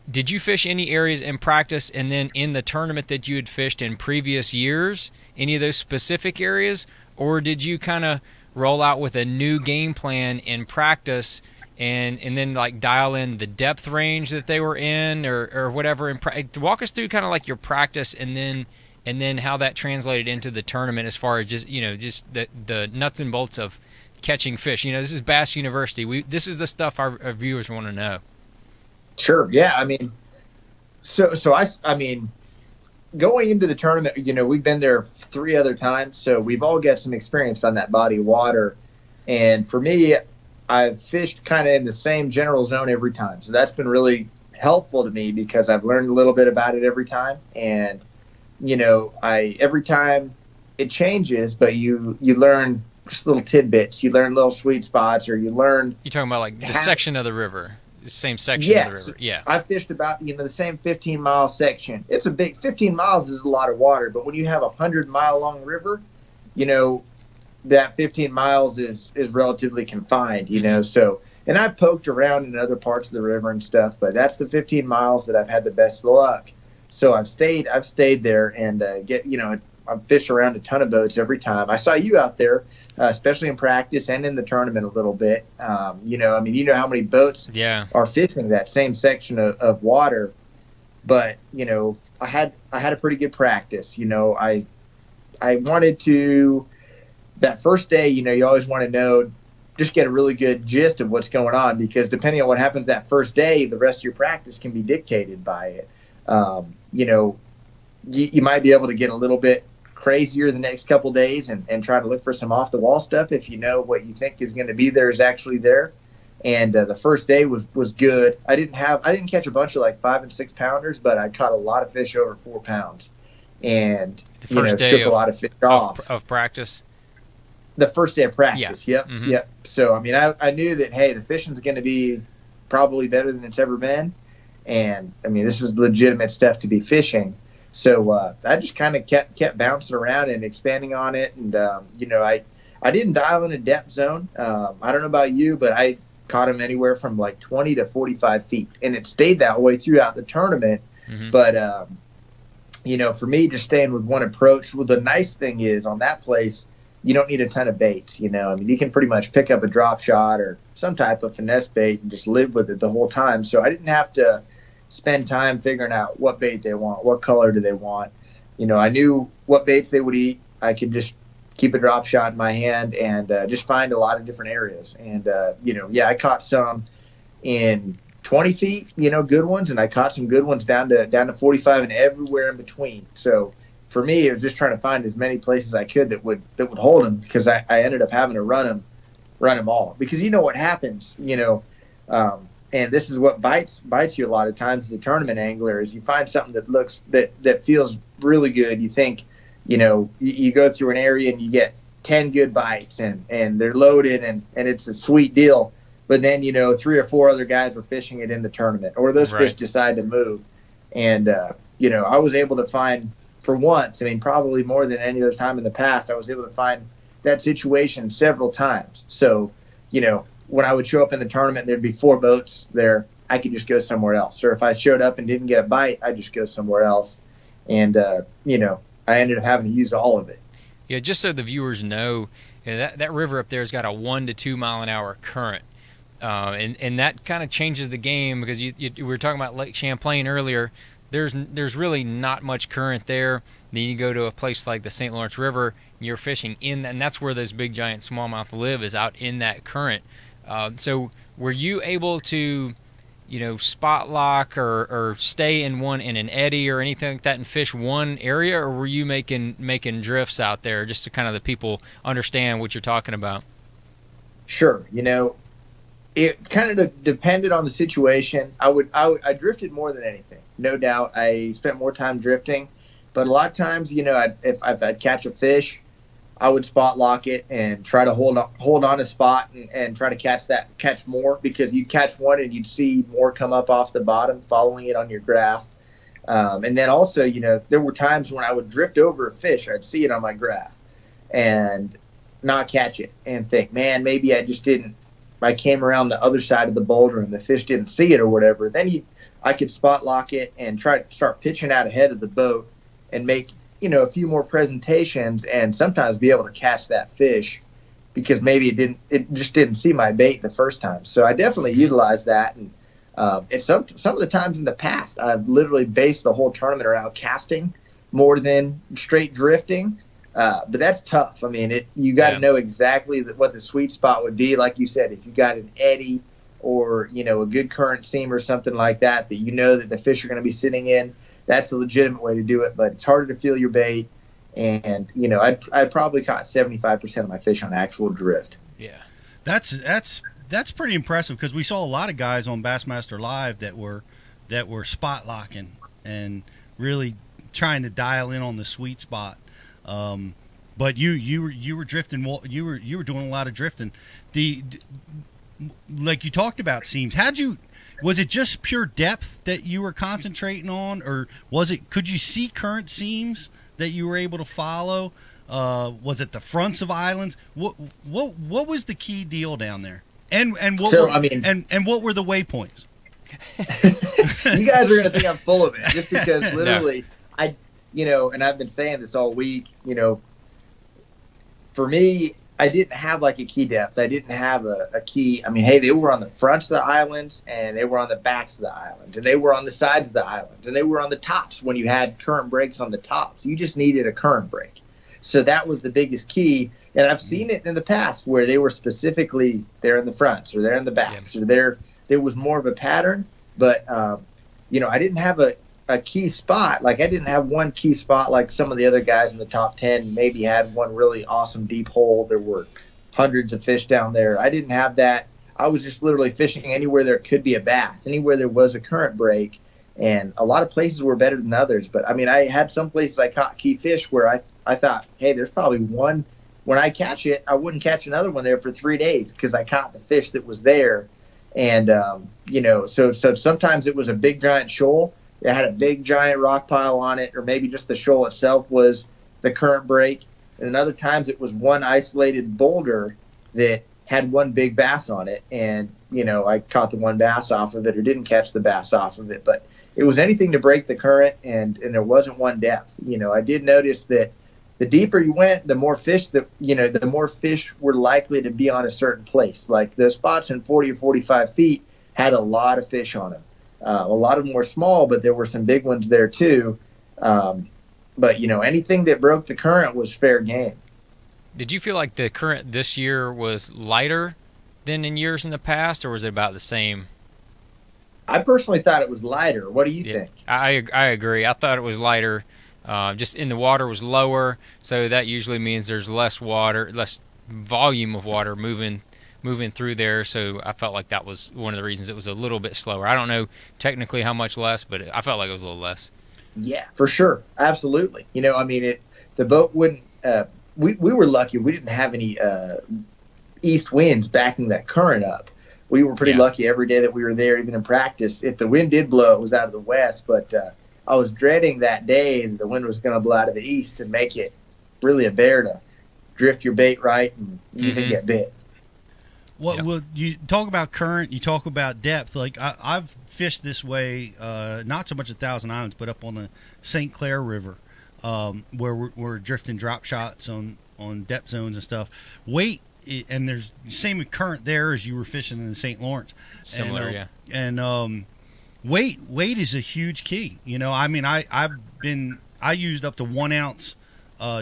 did you fish any areas in practice and then in the tournament that you had fished in previous years, any of those specific areas, or did you kind of roll out with a new game plan in practice and then dial in the depth range that they were in or whatever? Walk us through kind of like your practice and then how that translated into the tournament as far as just the nuts and bolts of catching fish. This is Bass University. This is the stuff our viewers want to know. Sure. Yeah. I mean, I mean, going into the tournament, we've been there 3 other times, so we've all got some experience on that body of water. And for me, I've fished kind of in the same general zone every time. So that's been really helpful to me because I've learned a little bit about it every time. And, every time it changes, but you learn just little tidbits. You learn little sweet spots, or you learn. You're talking about the section of the river. Same section of the river. Yeah. I fished about, the same 15-mile section. It's a big 15 miles is a lot of water, but when you have a 100-mile long river, that 15 miles is relatively confined, So, and I've poked around in other parts of the river and stuff, but that's the 15 miles that I've had the best luck. So I've stayed there and I've fished around a ton of boats every time. I saw you out there, especially in practice and in the tournament a little bit. How many boats are fishing that same section of water. But, I had a pretty good practice. I wanted to, that first day, you always want to know, just get a really good gist of what's going on, because depending on what happens that first day, the rest of your practice can be dictated by it. You might be able to get a little bit crazier the next couple days and try to look for some off the wall stuff if what you think is going to be there is actually there. And the first day was good. I didn't catch a bunch of 5 and 6 pounders, but I caught a lot of fish over 4 pounds, and the first day shook a lot of fish off of practice. The first day of practice. Yeah. Yep. Mm-hmm. Yep. So I knew that, hey, the fishing's going to be probably better than it's ever been, And I mean, this is legitimate stuff to be fishing. So I just kind of kept bouncing around and expanding on it. And, you know, I didn't dial in a depth zone. I don't know about you, but I caught them anywhere from like 20 to 45 feet. And it stayed that way throughout the tournament. Mm-hmm. But, you know, for me, just staying with one approach, well, the nice thing is on that place, you don't need a ton of baits, you know. I mean, you can pretty much pick up a drop shot or some type of finesse bait and just live with it the whole time. So I didn't have to spend time figuring out what bait they want, what color do they want. You know, I knew what baits they would eat. I could just keep a drop shot in my hand and just find a lot of different areas. And, you know, yeah, I caught some in 20 feet, you know, good ones, and I caught some good ones down to 45 and everywhere in between. So for me, it was just trying to find as many places I could that would hold them, because I ended up having to run them all, because you know what happens, you know, and this is what bites you a lot of times as a tournament angler, is you find something that feels really good. You think, you know, you go through an area and you get 10 good bites and they're loaded and it's a sweet deal. But then, you know, 3 or 4 other guys were fishing it in the tournament, or those fish decide to move. And, you know, I was able to find, for once, I mean, probably more than any other time in the past, I was able to find that situation several times. So, you know, when I would show up in the tournament, there'd be 4 boats there, I could just go somewhere else. Or if I showed up and didn't get a bite, I'd just go somewhere else. And, you know, I ended up having to use all of it. Yeah, just so the viewers know, that river up there has got a 1 to 2 mile an hour current. And that kind of changes the game, because we were talking about Lake Champlain earlier. There's really not much current there. Then you go to a place like the St. Lawrence River, and you're fishing and that's where those big giant smallmouth live, is out in that current. So were you able to, you know, spot lock or stay in an eddy or anything like that and fish one area, or were you making drifts out there, just to kind of the people understand what you're talking about? Sure. You know, it kind of depended on the situation. I drifted more than anything, no doubt. I spent more time drifting, but a lot of times, you know, if I'd catch a fish, I would spot lock it and try to hold on a spot and try to catch more, because you'd catch one and you'd see more come up off the bottom following it on your graph. And then also, you know, there were times when I would drift over a fish, I'd see it on my graph and not catch it and think, man, maybe I came around the other side of the boulder and the fish didn't see it or whatever. Then I could spot lock it and try to start pitching out ahead of the boat and make, you know, a few more presentations and sometimes be able to catch that fish, because maybe it just didn't see my bait the first time. So I definitely utilized that. And some of the times in the past, I've literally based the whole tournament around casting more than straight drifting. But that's tough. I mean, you got to know exactly what the sweet spot would be. Like you said, if you got an eddy or, you know, a good current seam or something like that you know that the fish are going to be sitting in, that's a legitimate way to do it. But it's harder to feel your bait. And, you know, I probably caught 75% of my fish on actual drift. Yeah. That's pretty impressive, because we saw a lot of guys on Bassmaster Live that were spot locking and really trying to dial in on the sweet spot. But you were drifting. You were doing a lot of drifting. Like you talked about seams. Was it just pure depth that you were concentrating on, or could you see current seams that you were able to follow? Was it the fronts of islands? What was the key deal down there? And what were the waypoints? You guys are gonna think I'm full of it, just because literally you know, and I've been saying this all week, you know, for me, I didn't have like a key depth. I didn't have a key. I mean, hey, they were on the fronts of the islands, and they were on the backs of the islands, and they were on the sides of the islands, and they were on the tops when you had current breaks on the tops. You just needed a current break. So that was the biggest key. And I've seen it in the past where they were specifically there in the fronts or there in the backs, or there was more of a pattern. But, you know, I didn't have a key spot. Like, I didn't have one key spot like some of the other guys in the top 10 maybe had one really awesome deep hole. There were hundreds of fish down there. I didn't have that. I was just literally fishing anywhere there could be a bass, anywhere there was a current break. And a lot of places were better than others. But, I mean, I had some places I caught key fish where I thought, hey, there's probably one. When I catch it, I wouldn't catch another one there for 3 days because I caught the fish that was there. And, so sometimes it was a big giant shoal. It had a big giant rock pile on it, or maybe just the shoal itself was the current break. And other times it was one isolated boulder that had one big bass on it. And, I caught the one bass off of it or didn't catch the bass off of it. But it was anything to break the current, and there wasn't one depth. I did notice that the deeper you went, the more fish the more fish were likely to be on a certain place. Like the spots in 40 or 45 feet had a lot of fish on them. A lot of them were small, but there were some big ones there too. But anything that broke the current was fair game. Did you feel like the current this year was lighter than in years in the past, or was it about the same? I personally thought it was lighter. What do you think? I agree. I thought it was lighter. Just in the water was lower, so that usually means there's less water, less volume of water moving through there. So I felt like that was one of the reasons it was a little bit slower. I don't know technically how much less, but I felt like it was a little less. Yeah, for sure. Absolutely. The boat wouldn't, we were lucky. We didn't have any east winds backing that current up. We were pretty lucky every day that we were there, even in practice. If the wind did blow, it was out of the west, but I was dreading that day and the wind was going to blow out of the east and make it really a bear to drift your bait right and even get bit. Well, you talk about current, you talk about depth. Like I've fished this way, not so much at Thousand Islands, but up on the St. Clair River, where we're drifting drop shots on depth zones and stuff. Weight, and there's the same current there as you were fishing in the St. Lawrence. Similar, yeah. And weight is a huge key. I used up to 1 ounce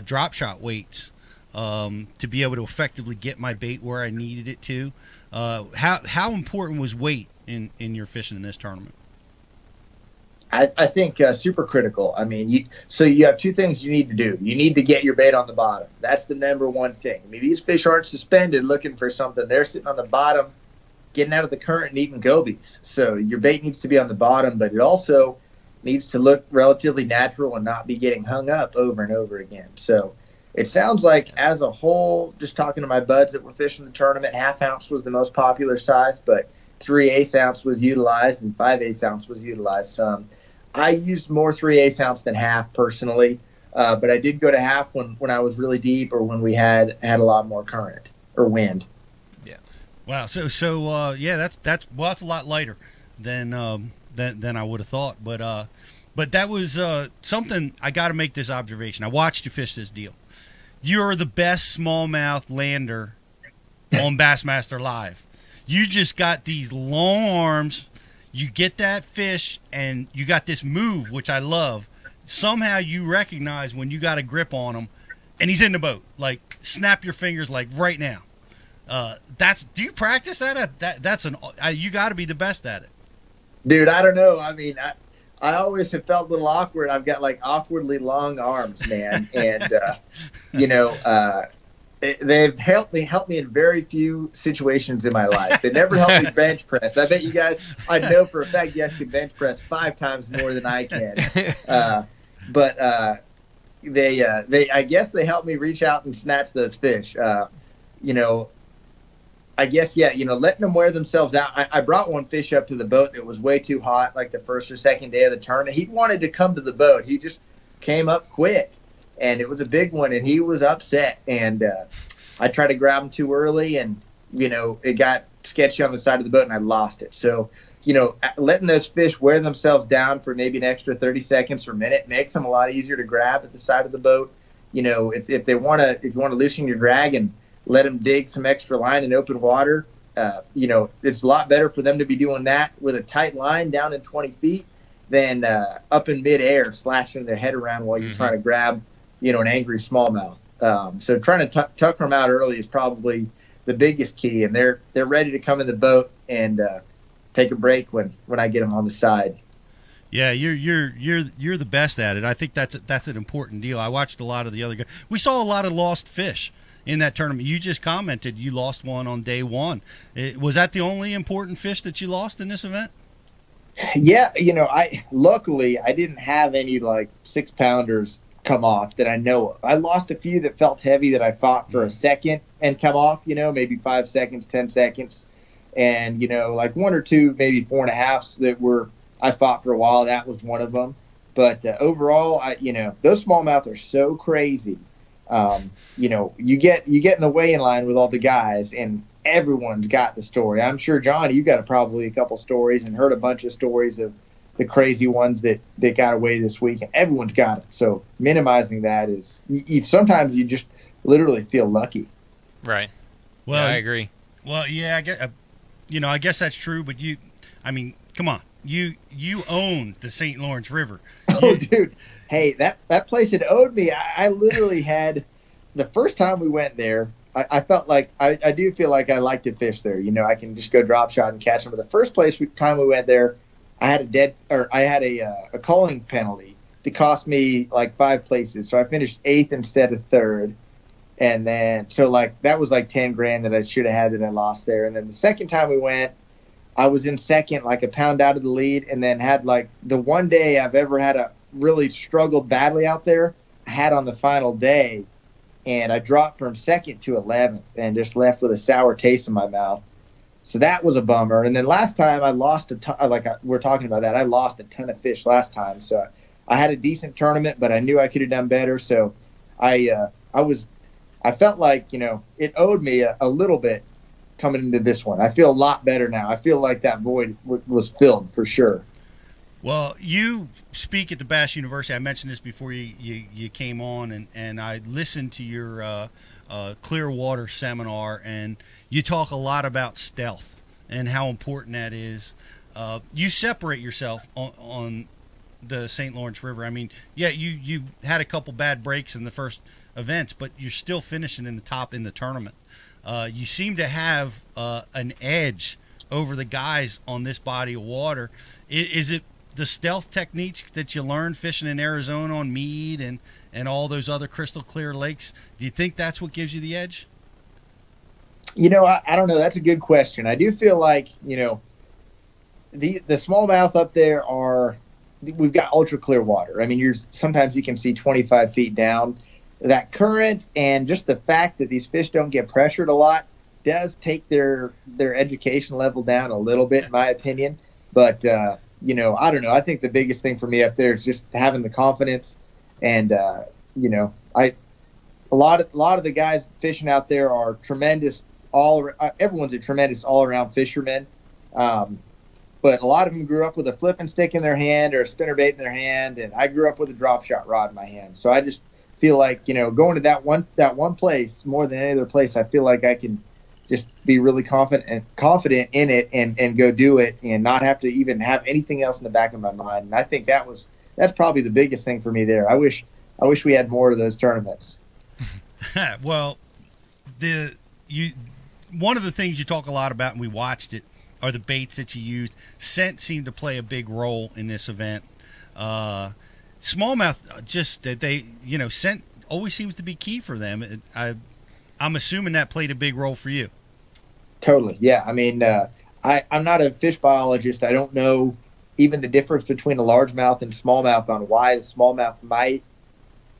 drop shot weights to be able to effectively get my bait where I needed it to. How important was weight in your fishing in this tournament? I think super critical. So you have two things you need to do. You need to get your bait on the bottom. That's the number one thing. These fish aren't suspended looking for something. They're sitting on the bottom, getting out of the current and eating gobies. So your bait needs to be on the bottom, but it also needs to look relatively natural and not be getting hung up over and over again. So it sounds like as a whole, just talking to my buds that were fishing the tournament, 1/2 ounce was the most popular size, but 3/8 ounce was utilized and 5/8 ounce was utilized some. I used more 3/8 ounce than half personally, but I did go to half when I was really deep or when we had a lot more current or wind. Yeah. Wow. So that's a lot lighter than I would have thought. But that was something. I got to make this observation. I watched you fish this deal. You're the best smallmouth lander on Bassmaster Live. You just got these long arms. You get that fish, and you got this move, which I love. Somehow you recognize when you got a grip on him, and he's in the boat. Like, snap your fingers, like right now. Do you practice that? You got to be the best at it. Dude, I don't know. I always have felt a little awkward. I've got like awkwardly long arms, man, and they've helped me in very few situations in my life. They never helped me bench press. I bet you guys, I know for a fact, you guys can bench press 5 times more than I can. But I guess they helped me reach out and snatch those fish. I guess, letting them wear themselves out. I brought one fish up to the boat that was way too hot, like the first or second day of the tournament. He wanted to come to the boat. He just came up quick. And it was a big one, and he was upset. And I tried to grab him too early, and, it got sketchy on the side of the boat, and I lost it. So, letting those fish wear themselves down for maybe an extra 30 seconds or a minute makes them a lot easier to grab at the side of the boat. If you want to loosen your drag and let them dig some extra line in open water, it's a lot better for them to be doing that with a tight line down in 20 feet than up in midair slashing their head around while you're trying to grab an angry smallmouth. So trying to tuck them out early is probably the biggest key, and they're ready to come in the boat and take a break when I get them on the side. Yeah, you're the best at it. I think that's an important deal. I watched a lot of the other guys. We saw a lot of lost fish in that tournament. You just commented you lost one on day one. Was that the only important fish that you lost in this event? Yeah, luckily I didn't have any like 6-pounders come off that I know of. I lost a few that felt heavy that I fought for a second and come off, maybe 5 seconds, 10 seconds. and like one or two, maybe 4.5s that I fought for a while. That was one of them. But overall, those smallmouth are so crazy. You get in the weigh-in line with all the guys, and everyone's got the story. I'm sure, John, you got probably a couple stories and heard a bunch of stories of the crazy ones that got away this week, and everyone's got it. So minimizing that is, sometimes you just literally feel lucky. Right. Well, yeah, I agree. Well, yeah, I guess that's true. But come on, you own the St. Lawrence River. Oh, dude. Hey, that place had owed me. I literally had, the first time we went there, I felt like, I do feel like I like to fish there. I can just go drop shot and catch them. But the first time we went there, I had a culling penalty that cost me like 5 places. So I finished 8th instead of 3rd. And then, so like, that was like 10 grand that I should have had that I lost there. And then the second time we went, I was in 2nd, like a pound out of the lead, and then had like the one day I've ever had really struggled badly out there, I had on the final day, and I dropped from 2nd to 11th and just left with a sour taste in my mouth. So that was a bummer. And then last time I lost a ton, we're talking about that, I lost a ton of fish last time. So I had a decent tournament, but I knew I could have done better. So I felt like, it owed me a little bit coming into this one. I feel a lot better now. I feel like that void was filled for sure. Well, you speak at the Bass University. I mentioned this before you came on, and I listened to your Clearwater seminar, and you talk a lot about stealth and how important that is. You separate yourself on the St. Lawrence River. I mean, yeah, you had a couple bad breaks in the first events, but you're still finishing in the top in the tournament. You seem to have an edge over the guys on this body of water. Is it the stealth techniques that you learned fishing in Arizona on Mead and all those other crystal clear lakes? Do you think that's what gives you the edge? I don't know. That's a good question. I do feel like, the smallmouth up there we've got ultra clear water. I mean, sometimes you can see 25 feet down. That current and just the fact that these fish don't get pressured a lot does take their education level down a little bit, in my opinion. But, I don't know. I think the biggest thing for me up there is just having the confidence. And, a lot of the guys fishing out there are tremendous. Everyone's a tremendous all-around fisherman. But a lot of them grew up with a flipping stick in their hand or a spinnerbait in their hand. And I grew up with a drop shot rod in my hand. So I just feel like, going to that one place more than any other place, I feel like I can just be really confident in it and go do it and not have to even have anything else in the back of my mind. And I think that's probably the biggest thing for me there. I wish we had more of those tournaments. Well, one of the things you talk a lot about, and we watched it, are the baits that you used. Scent seemed to play a big role in this event. Smallmouth, just that scent always seems to be key for them. I'm assuming that played a big role for you. Totally, yeah. I mean, I'm not a fish biologist. I don't know even the difference between a largemouth and smallmouth on why the smallmouth might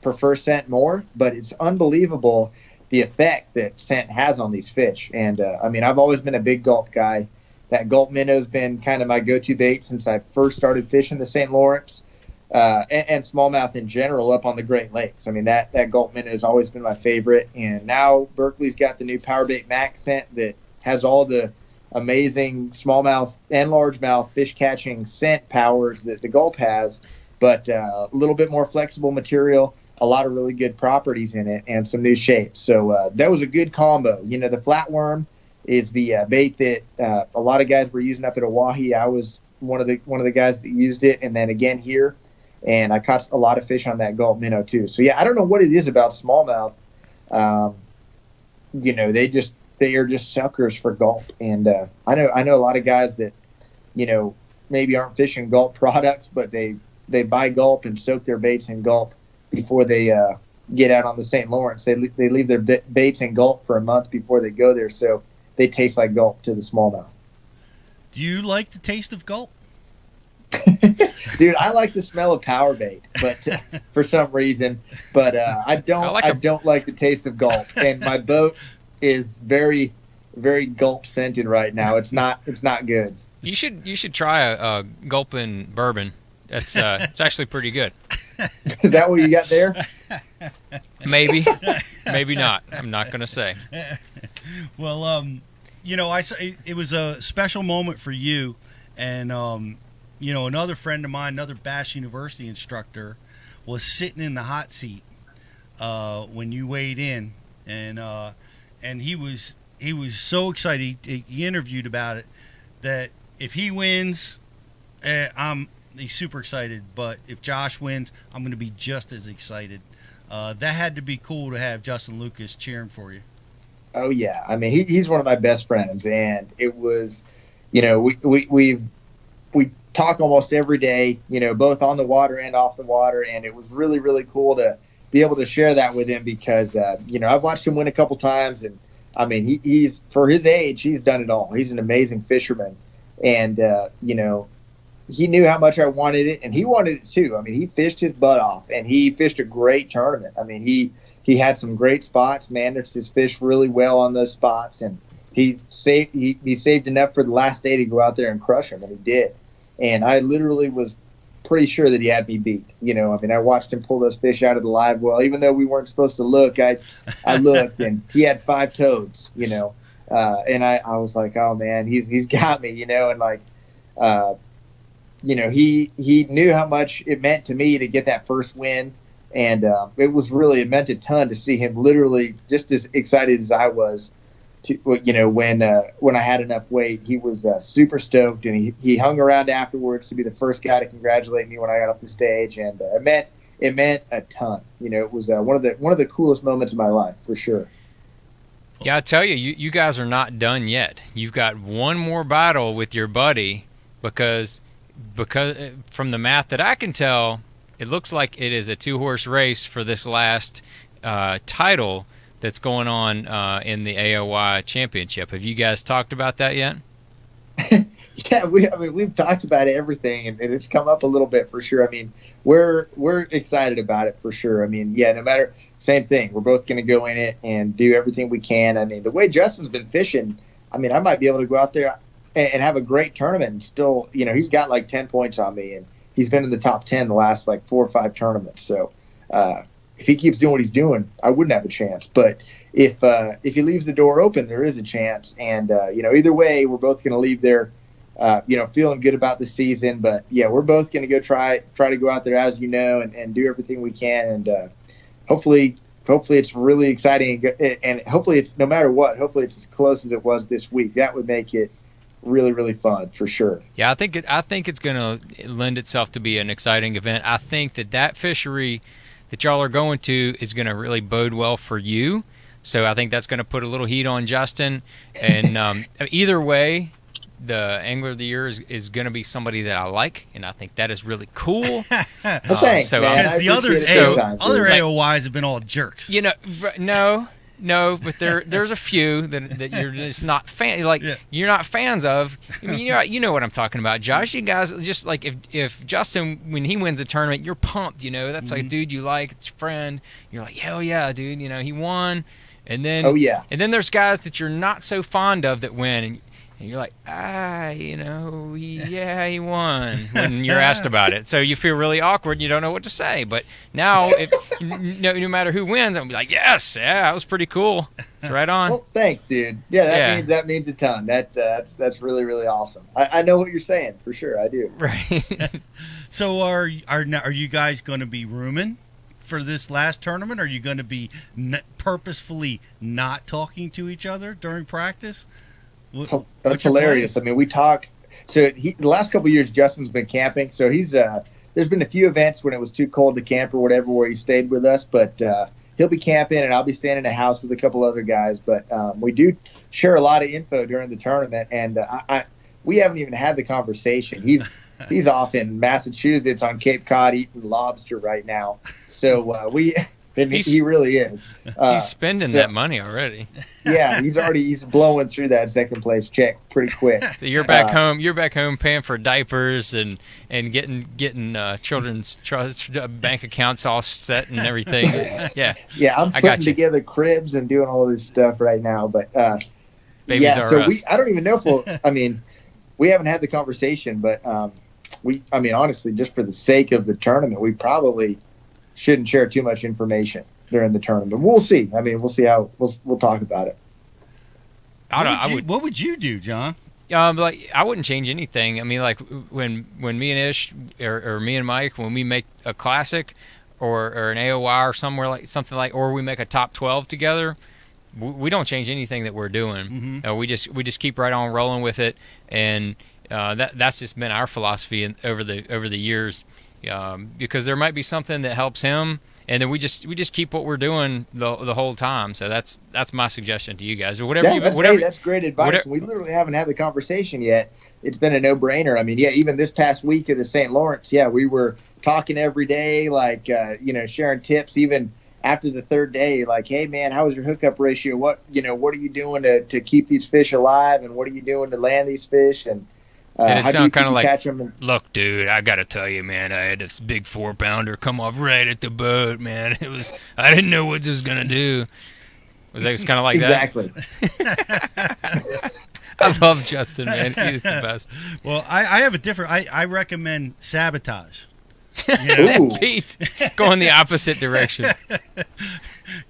prefer scent more, but it's unbelievable the effect that scent has on these fish. And, I've always been a big gulp guy. That gulp minnow's been kind of my go-to bait since I first started fishing the St. Lawrence. And smallmouth in general up on the Great Lakes. I mean, that gulp minnow has always been my favorite. And now Berkeley's got the new Powerbait Max scent that has all the amazing smallmouth and largemouth fish catching scent powers that the gulp has, but a little bit more flexible material, a lot of really good properties in it, and some new shapes. So that was a good combo. The flatworm is the bait that a lot of guys were using up at Oahe. I was one of the guys that used it, and then again here. And I caught a lot of fish on that gulp minnow too. So yeah, I don't know what it is about smallmouth. They are just suckers for gulp. And I know a lot of guys that, maybe aren't fishing gulp products, but they buy gulp and soak their baits in gulp before they get out on the St. Lawrence. They leave their baits in gulp for a month before they go there, so they taste like gulp to the smallmouth. Do you like the taste of gulp? Dude, I like the smell of power bait, but for some reason, but I don't like the taste of gulp. And my boat is very very gulp scented right now. It's not good. You should try a gulping bourbon. It's actually pretty good. Is that what you got there? Maybe not. I'm not gonna say. Well, you know, it was a special moment for you, and you know, another friend of mine, another Bass University instructor, was sitting in the hot seat when you weighed in, and he was so excited. He interviewed about it that if he wins, he's super excited. But if Josh wins, I'm going to be just as excited. That had to be cool to have Justin Lucas cheering for you. Oh yeah, I mean he's one of my best friends, and it was, you know, we talk almost every day, you know, both on the water and off the water, and it was really, really cool to be able to share that with him because, you know, I've watched him win a couple times, and I mean, he's for his age, he's done it all. He's an amazing fisherman, and you know, he knew how much I wanted it, and he wanted it too. I mean, he fished his butt off, and he fished a great tournament. I mean, he had some great spots, managed his fish really well on those spots, and he saved enough for the last day to go out there and crush him, and he did. And I literally was pretty sure that he had me beat. You know, I mean, I watched him pull those fish out of the live well. Even though we weren't supposed to look, I looked, and he had 5 toads, you know. And I was like, oh, man, he's got me, you know. And, like, you know, he knew how much it meant to me to get that first win. And it meant a ton to see him literally just as excited as I was. You know, when I had enough weight, he was super stoked, and he hung around afterwards to be the first guy to congratulate me when I got off the stage, and it meant a ton. You know, it was one of the coolest moments of my life for sure. Yeah, I tell you, you guys are not done yet. You've got one more battle with your buddy because from the math that I can tell, it looks like it is a 2-horse race for this last title that's going on in the AOY championship. Have you guys talked about that yet? Yeah, we've talked about everything, and it's come up a little bit for sure. I mean, we're excited about it for sure. I mean, yeah, no matter, same thing. We're both going to go in it and do everything we can. I mean, the way Justin's been fishing, I mean, I might be able to go out there and have a great tournament and still, you know, he's got like 10 points on me, and he's been in the top 10 the last like 4 or 5 tournaments. So, if he keeps doing what he's doing, I wouldn't have a chance. But if he leaves the door open, there is a chance. And you know, either way, we're both going to leave there, you know, feeling good about the season. But yeah, we're both going to go try to go out there, as you know, and do everything we can. And hopefully it's really exciting. And hopefully it's, no matter what, hopefully it's as close as it was this week. That would make it really, really fun for sure. Yeah, I think it's going to lend itself to be an exciting event. I think that fishery that y'all are going to is going to really bode well for you. So I think that's going to put a little heat on Justin. And either way, the Angler of the Year is going to be somebody that I like, and I think that is really cool. Well, thanks, so man. Because the other AOYs have been all jerks. You know, no, but there's a few that you're just not you're not fans of. I mean, you know what I'm talking about, Josh. You guys just like if Justin, when he wins a tournament, you're pumped. You know, that's like, dude, you like, it's your friend. You're like, hell yeah, dude. You know, he won, and then and then there's guys that you're not so fond of that win, and you're like, you know, he won when you're asked about it. So you feel really awkward and you don't know what to say. But now, no matter who wins, I'm going to be like, yes, yeah, that was pretty cool. It's right on. Well, thanks, dude. Yeah, that means a ton. That's really, really awesome. I know what you're saying for sure. I do. Right. So are you guys going to be rooming for this last tournament? Are you going to be purposefully not talking to each other during practice? That's hilarious. I mean, we talk. So the last couple of years, Justin's been camping. So he's there's been a few events when it was too cold to camp or whatever where he stayed with us. But he'll be camping, and I'll be staying in a house with a couple other guys. But we do share a lot of info during the tournament, and we haven't even had the conversation. He's off in Massachusetts on Cape Cod eating lobster right now. So he really is. He's spending that money already. Yeah, he's blowing through that second place check pretty quick. So you're back home. You're back home paying for diapers and getting children's bank accounts all set and everything. Yeah. Yeah, I'm putting together cribs and doing all this stuff right now. But Babies are us. I don't even know if we'll, I mean, we haven't had the conversation, but I mean, honestly, just for the sake of the tournament, we probably shouldn't share too much information during the tournament. We'll see. I mean, we'll see how we'll talk about it. What would you do, John? Like I wouldn't change anything. I mean, like when me and Ish or me and Mike, when we make a classic or an AOY or something like, or we make a top 12 together, we don't change anything that we're doing. We just keep right on rolling with it, and that's just been our philosophy over the years. Because there might be something that helps him, and then we just keep what we're doing the whole time. So that's my suggestion to you guys, or whatever. That's great advice. We literally haven't had the conversation yet. It's been a no-brainer. I mean, even this past week at the St. Lawrence, we were talking every day, like sharing tips. Even after the third day, like, hey man, how was your hookup ratio? What are you doing to keep these fish alive, and what are you doing to land these fish? And did it sound kind of like, look, dude, I got to tell you, man, I had this big 4-pounder come off right at the boat, man. I didn't know what this was going to do. Was it kind of like exactly. that? I love Justin, man. He's the best. Well, I have a different, I recommend sabotage. Pete, go in the opposite direction.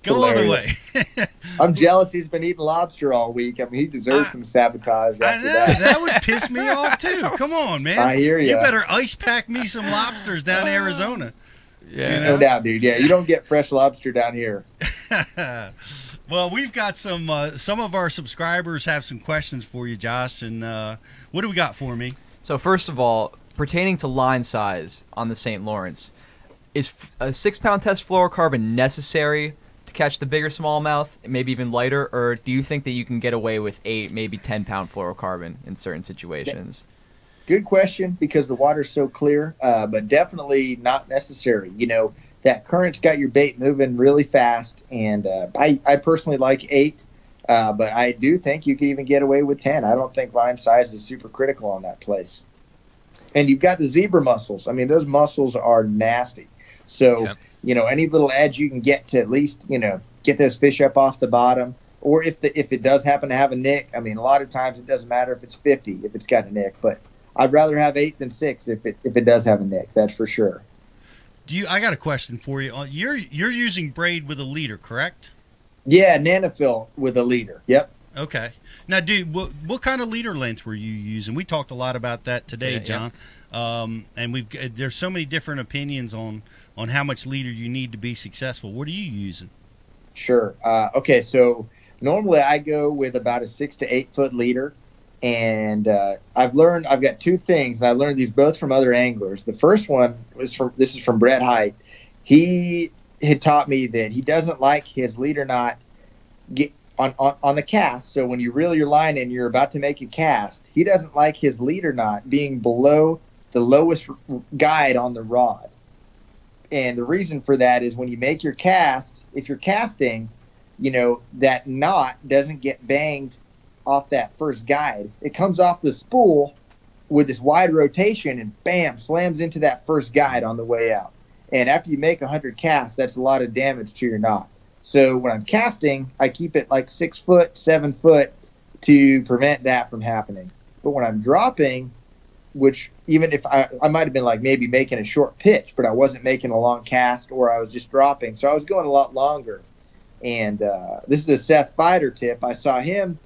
Go all the way. I'm jealous he's been eating lobster all week. I mean, he deserves some sabotage. I know. That would piss me off, too. Come on, man. I hear you. You better ice pack me some lobsters down in Arizona. Yeah. No doubt, dude. Yeah, you don't get fresh lobster down here. Well, we've got some of our subscribers have some questions for you, Josh. And what do we got for me? So, first of all, pertaining to line size on the St. Lawrence, is a 6-pound test fluorocarbon necessary to catch the bigger smallmouth, maybe even lighter, or do you think that you can get away with 8, maybe 10-pound fluorocarbon in certain situations? Good question, because the water's so clear, but definitely not necessary. That current's got your bait moving really fast, and I personally like 8, but I do think you could even get away with 10. I don't think line size is super critical on that place. And you've got the zebra mussels. I mean, those mussels are nasty. So, any little edge you can get to at least, get those fish up off the bottom. Or if it does happen to have a nick, I mean, a lot of times it doesn't matter if it's 50, if it's got a nick. But I'd rather have 8 than 6 if it does have a nick. That's for sure. I got a question for you. You're using braid with a leader, correct? Yeah, Nanofill with a leader. Yep. Okay. Now, dude, what kind of leader length were you using? We talked a lot about that today, John. Yeah. And there's so many different opinions on how much leader you need to be successful. What are you using? Sure. Okay, so normally I go with about a 6 to 8 foot leader, and I've got 2 things, and I learned these both from other anglers. The first one is from Brett Height. He had taught me that he doesn't like his leader knot get on the cast. So when you reel your line in, you're about to make a cast. He doesn't like his leader knot being below the lowest guide on the rod. And the reason for that is when you make your cast, if you're casting, that knot doesn't get banged off that first guide. It comes off the spool with this wide rotation and bam, slams into that first guide on the way out. And after you make 100 casts, that's a lot of damage to your knot. So when I'm casting, I keep it like 6 foot, 7 foot to prevent that from happening. But when I'm dropping, which even if I might have been like maybe making a short pitch, but I wasn't making a long cast, or I was just dropping. So I was going a lot longer. And this is a Seth Fighter tip. I saw him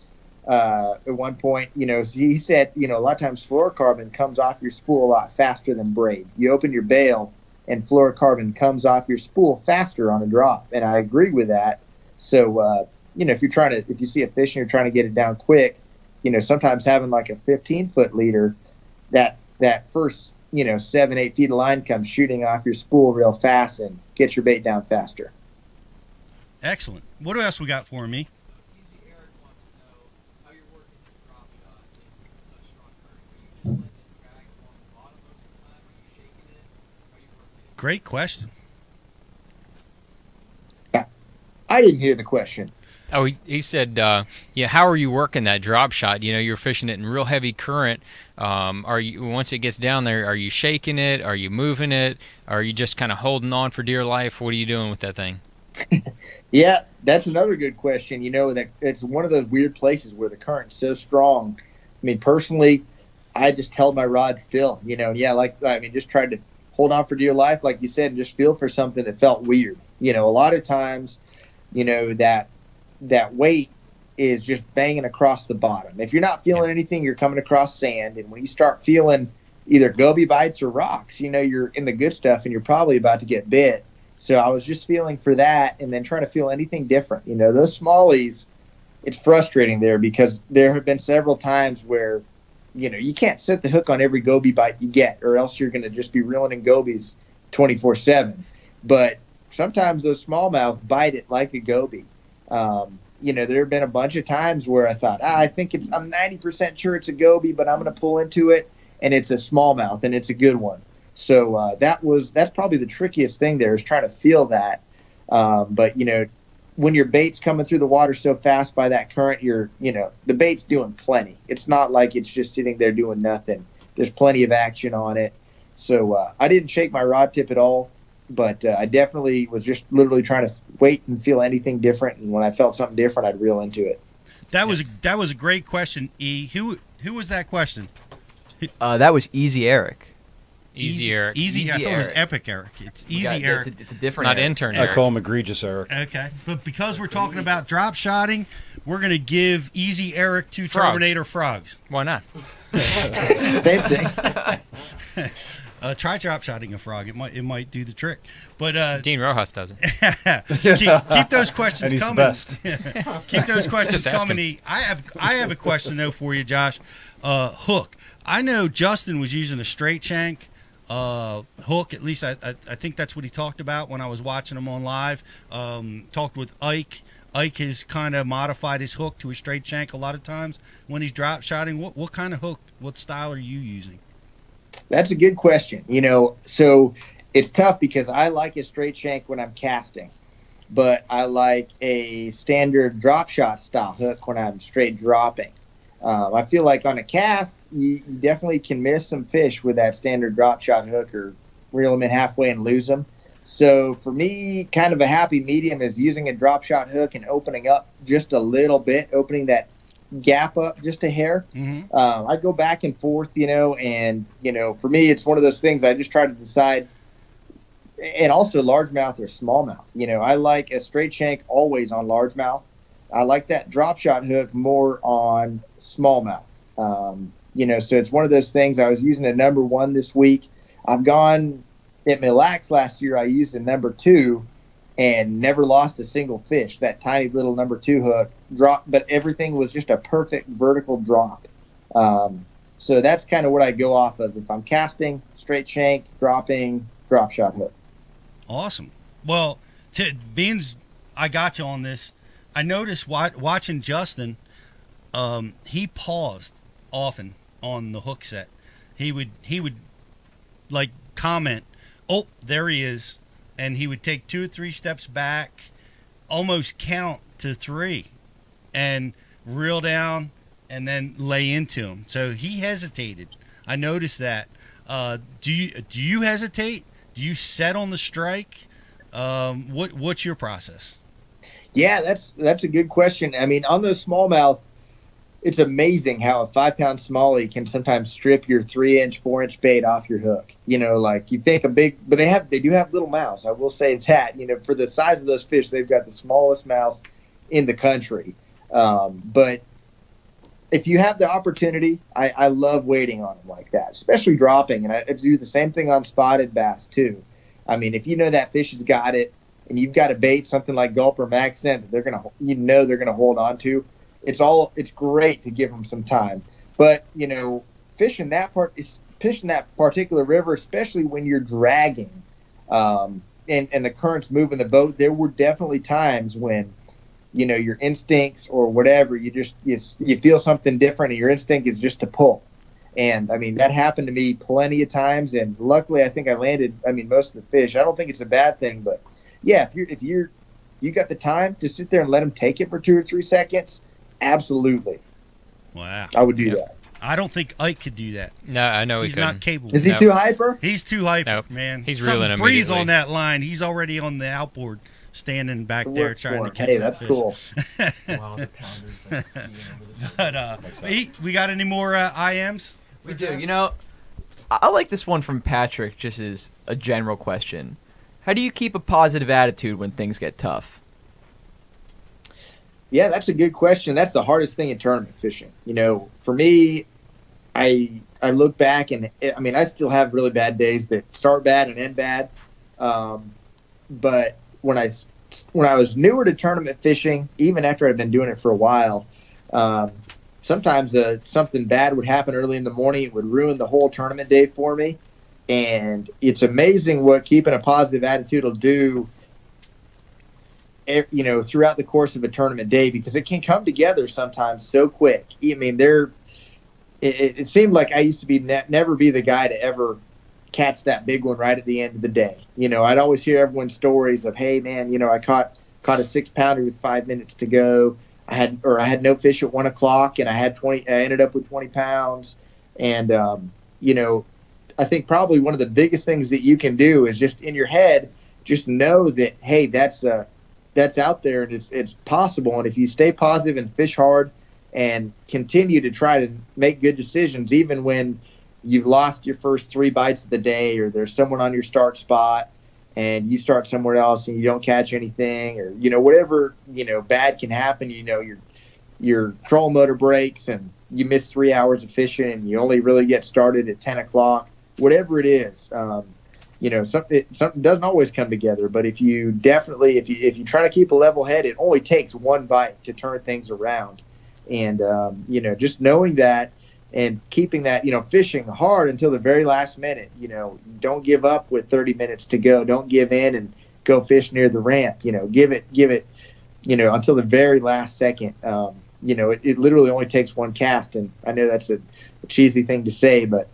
at one point, he said, a lot of times fluorocarbon comes off your spool a lot faster than braid. You open your bail and fluorocarbon comes off your spool faster on a drop. And I agree with that. So, if you see a fish and you're trying to get it down quick, sometimes having like a 15-foot leader, that first, 7, 8 feet of line comes shooting off your spool real fast and gets your bait down faster. Excellent. What else we got for me? Great question. I didn't hear the question. Oh, he said, how are you working that drop shot? You're fishing it in real heavy current. Once it gets down there, are you shaking it? Are you moving it? Are you just kind of holding on for dear life? What are you doing with that thing? Yeah, that's another good question. You know, that it's one of those weird places where the current's so strong. I mean, personally, I just held my rod still, you know, just tried to hold on for dear life, like you said, and just feel for something that felt weird. You know, a lot of times, you know, that weight is just banging across the bottom. If you're not feeling anything, you're coming across sand. And when you start feeling either goby bites or rocks, you know, you're in the good stuff and you're probably about to get bit. So I was just feeling for that and then trying to feel anything different. You know, those smallies, it's frustrating there because there have been several times where, you know, you can't set the hook on every goby bite you get, or else you're going to just be reeling in gobies 24/7. But sometimes those smallmouth bite it like a goby. You know, there have been a bunch of times where I thought, I'm 90% sure it's a goby, but I'm going to pull into it, and it's a smallmouth, and it's a good one. So that's probably the trickiest thing there, is trying to feel that. But, you know, when your bait's coming through the water so fast by that current, the bait's doing plenty. It's not like it's just sitting there doing nothing. There's plenty of action on it. So I didn't shake my rod tip at all, but I definitely was just literally trying to wait and feel anything different. And when I felt something different, I'd reel into it. That was a great question, E. Who was that question? That was Easy Eric. Easy Eric. Easy. I thought it was Epic Eric. It's Easy Eric. It's a different. Not Eric. intern I Eric. call him Egregious Eric. Okay, but because we're talking about drop shotting, we're going to give Easy Eric 2 Frogs. Terminator frogs. Why not? Same thing. Try drop shotting a frog. It might do the trick. But Dean Rojas doesn't. keep those questions And he's coming. the best. Keep those questions Just ask coming. E. I have a question though for you, Josh. Hook. I know Justin was using a straight shank hook. At least I think that's what he talked about when I was watching him on live. Talked with Ike. Ike has kind of modified his hook to a straight shank a lot of times when he's drop shotting. What kind of hook? What style are you using? That's a good question. You know, so it's tough because I like a straight shank when I'm casting, but I like a standard drop shot style hook when I'm straight dropping. I feel like on a cast, you definitely can miss some fish with that standard drop shot hook or reel them in halfway and lose them. So for me, kind of a happy medium is using a drop shot hook and opening up just a little bit, opening that gap up just a hair. Mm-hmm. I go back and forth, you know, and, you know, for me, it's one of those things I just try to decide. And also largemouth or smallmouth. You know, I like a straight shank always on largemouth. I like that drop shot hook more on smallmouth. You know, so it's one of those things. I was using a number 1 this week. I've gone at Mille Lacs last year. I used a number 2 and never lost a single fish. That tiny little number 2 hook dropped, but everything was just a perfect vertical drop. So that's kind of what I go off of. If I'm casting, straight shank, dropping, drop shot hook. Awesome. Well, being I got you on this, I noticed watching Justin, he paused often on the hook set. He would like comment, "Oh, there he is," and he would take 2 or 3 steps back, almost count to 3, and reel down, and then lay into him. So he hesitated. I noticed that. Do you hesitate? Do you set on the strike? What's your process? Yeah, that's a good question. I mean, on those smallmouth, it's amazing how a 5-pound smallie can sometimes strip your 3-inch, 4-inch bait off your hook. You know, like you think but they do have little mouths. I will say that. You know, for the size of those fish, they've got the smallest mouths in the country. But if you have the opportunity, I love waiting on them like that, especially dropping. And I do the same thing on spotted bass too. I mean, if you know that fish has got it, and you've got a bait, something like gulp or mag scent, that they're gonna hold on to. It's great to give them some time. But you know, fishing that particular river, especially when you're dragging, and the current's moving the boat, there were definitely times when, you know, your instincts or whatever, you feel something different, and your instinct is just to pull. And I mean, that happened to me plenty of times, and luckily, I think I landed. I mean, most of the fish. I don't think it's a bad thing, but yeah, if you got the time to sit there and let them take it for 2 or 3 seconds, absolutely. Wow, I would do that. I don't think Ike could do that. No, I know he's not capable. Is he too hyper? He's too hyper, Nope. man. He's Something reeling breeze immediately. on that line. He's already on the outboard. standing back there trying to catch hey, that that's fish. cool. Wow, the pounders like skiing over the But we got any more IMs? We do. You know, I like this one from Patrick, just as a general question. How do you keep a positive attitude when things get tough? Yeah, that's a good question. That's the hardest thing in tournament fishing. You know, for me, I look back and I mean, I still have really bad days that start bad and end bad. But when I was newer to tournament fishing, even after I'd been doing it for a while, sometimes something bad would happen early in the morning. It would ruin the whole tournament day for me. And it's amazing what keeping a positive attitude will do, you know, throughout the course of a tournament day, because it can come together sometimes so quick. I mean, it seemed like I used to be never be the guy to ever catch that big one right at the end of the day. You know, I'd always hear everyone's stories of, hey man, you know, I caught a 6-pounder with 5 minutes to go. I had no fish at 1 o'clock, and I ended up with 20 pounds. And you know, I think probably one of the biggest things that you can do is just in your head, just know that, hey, that's out there and it's possible. And if you stay positive and fish hard and continue to try to make good decisions, even when you've lost your first 3 bites of the day, or there's someone on your start spot and you start somewhere else and you don't catch anything, or, you know, whatever, you know, bad can happen. You know, your trolling motor breaks and you miss 3 hours of fishing and you only really get started at 10 o'clock, whatever it is. You know, something doesn't always come together, but if you try to keep a level head, it only takes 1 bite to turn things around. And, you know, just knowing that and keeping that, you know, fishing hard until the very last minute. You know, don't give up with 30 minutes to go. Don't give in and go fish near the ramp. You know, give it, you know, until the very last second. You know, it literally only takes 1 cast. And I know that's a cheesy thing to say, but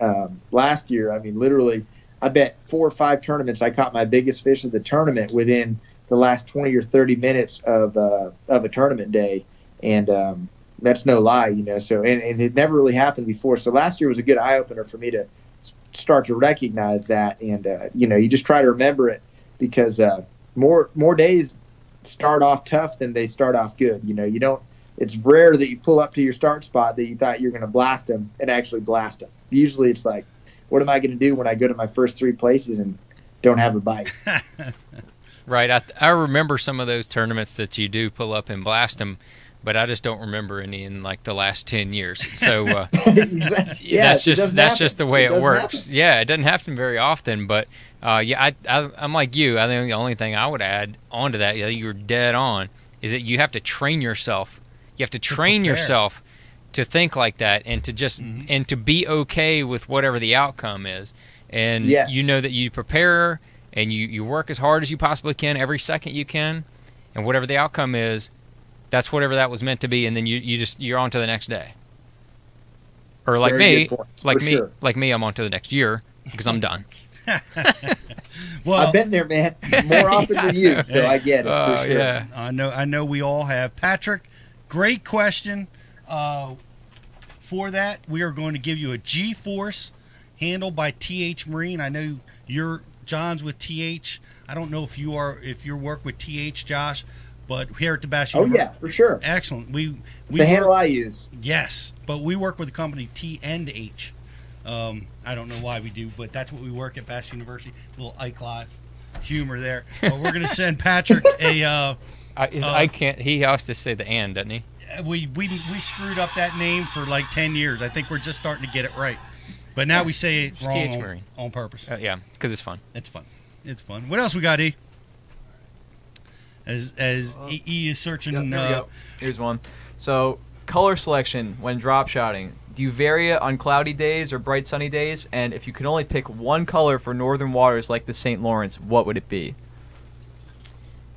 last year, I mean, literally, I bet 4 or 5 tournaments I caught my biggest fish of the tournament within the last 20 or 30 minutes of a tournament day. And that's no lie, you know. So, and it never really happened before. So last year was a good eye opener for me to start to recognize that. And, you know, you just try to remember it, because more days start off tough than they start off good. You know, it's rare that you pull up to your start spot that you thought you're going to blast them and actually blast them. Usually it's like, what am I going to do when I go to my first 3 places and don't have a bite? Right. I remember some of those tournaments that you do pull up and blast them, but I just don't remember any in like the last 10 years. So that's just the way it works. Happen. Yeah, it doesn't happen very often, but yeah, I'm like you. I think the only thing I would add onto that, you're dead on, is that you have to train yourself. You have to train yourself to think like that, and to just and to be okay with whatever the outcome is. And you know that you prepare and you work as hard as you possibly can every second you can, and whatever the outcome is, that's whatever that was meant to be, and then you're on to the next day. Or like like me, I'm on to the next year because I'm done. Well, I've been there, man, more often than you, so I get it. For sure. Yeah. I know we all have. Patrick, great question. For that, we are going to give you a G-Force handle by TH Marine. I know John's with TH. I don't know if you work with TH, Josh, but here at the Bass University. Oh yeah, for sure. Excellent. We the handle I use. Yes, but we work with the company T&H. I don't know why we do, but that's what we work at Bass University. A little Ike Live humor there. But we're going to send Patrick a. I can't. He has to say the "and," doesn't he? We screwed up that name for like 10 years. I think we're just starting to get it right. But now we say it wrong on purpose. Yeah, because it's fun. It's fun. It's fun. What else we got, E? As E is searching. Here's one. So, color selection when drop shotting. Do you vary it on cloudy days or bright sunny days? And if you could only pick one color for northern waters like the St. Lawrence, what would it be?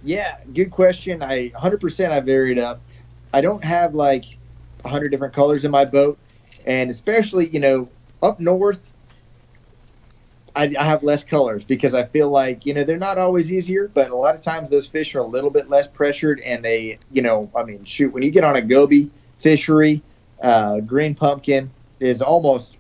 Yeah, good question. 100% I varied up. I don't have like 100 different colors in my boat, and especially, you know, up north, I have less colors because I feel like, you know, they're not always easier, but a lot of times those fish are a little bit less pressured, and they, you know, I mean, shoot, when you get on a goby fishery, green pumpkin is almost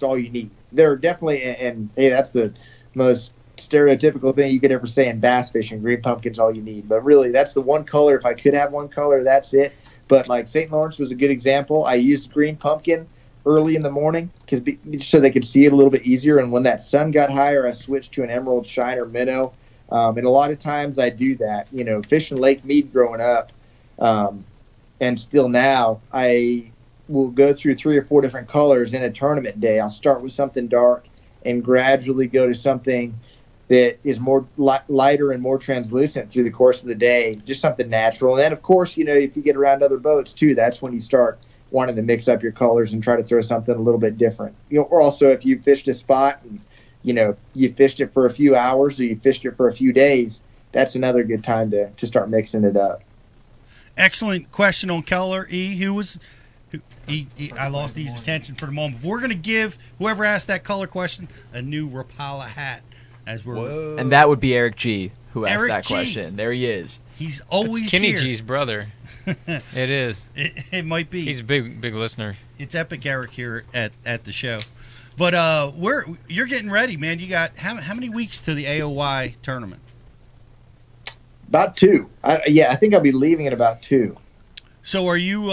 all you need. They're definitely, and hey, that's the most stereotypical thing you could ever say in bass fishing. Green pumpkin's all you need. But really, that's the one color. If I could have one color, that's it. But like St. Lawrence was a good example. I used green pumpkin early in the morning so they could see it a little bit easier. And when that sun got higher, I switched to an emerald shine or minnow. And a lot of times I do that. You know, fishing Lake Mead growing up, and still now, I will go through 3 or 4 different colors in a tournament day. I'll start with something dark and gradually go to something that is more lighter and more translucent through the course of the day, just something natural. And then, of course, you know, if you get around other boats too, that's when you start wanting to mix up your colors and try to throw something a little bit different. You know, or also if you fished a spot and, you know, you fished it for a few hours or you fished it for a few days, that's another good time to start mixing it up. Excellent question on color, E. I lost E's attention for the moment. We're going to give whoever asked that color question a new Rapala hat. And that would be Eric G, who asked that question. There he is. He's always it's Kenny here. G's brother. It is. It might be. He's a big listener. It's epic Eric here at the show. But you're getting ready, man. You got how many weeks to the AOY tournament? About 2. I think I'll be leaving in about 2. So are you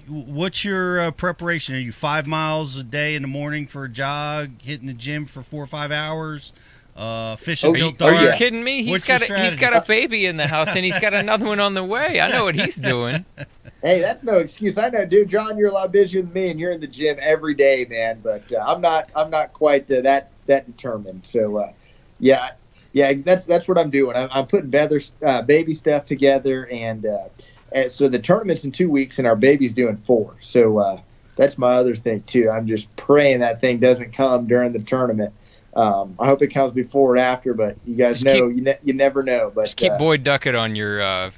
what's your preparation? Are you 5 miles a day in the morning for a jog, hitting the gym for 4 or 5 hours, fishing till dark? Are you kidding me? He's What's got a baby in the house and he's got another one on the way. I know what he's doing. Hey, that's no excuse. I know, dude. John, you're a lot busier than me, and you're in the gym every day, man. But I'm not quite that determined. So, yeah, that's what I'm doing. I'm putting baby stuff together, and so the tournament's in 2 weeks, and our baby's doing 4. So that's my other thing too. I'm just praying that thing doesn't come during the tournament. I hope it comes before or after, but you guys know you never know. But just keep Boyd Duckett on your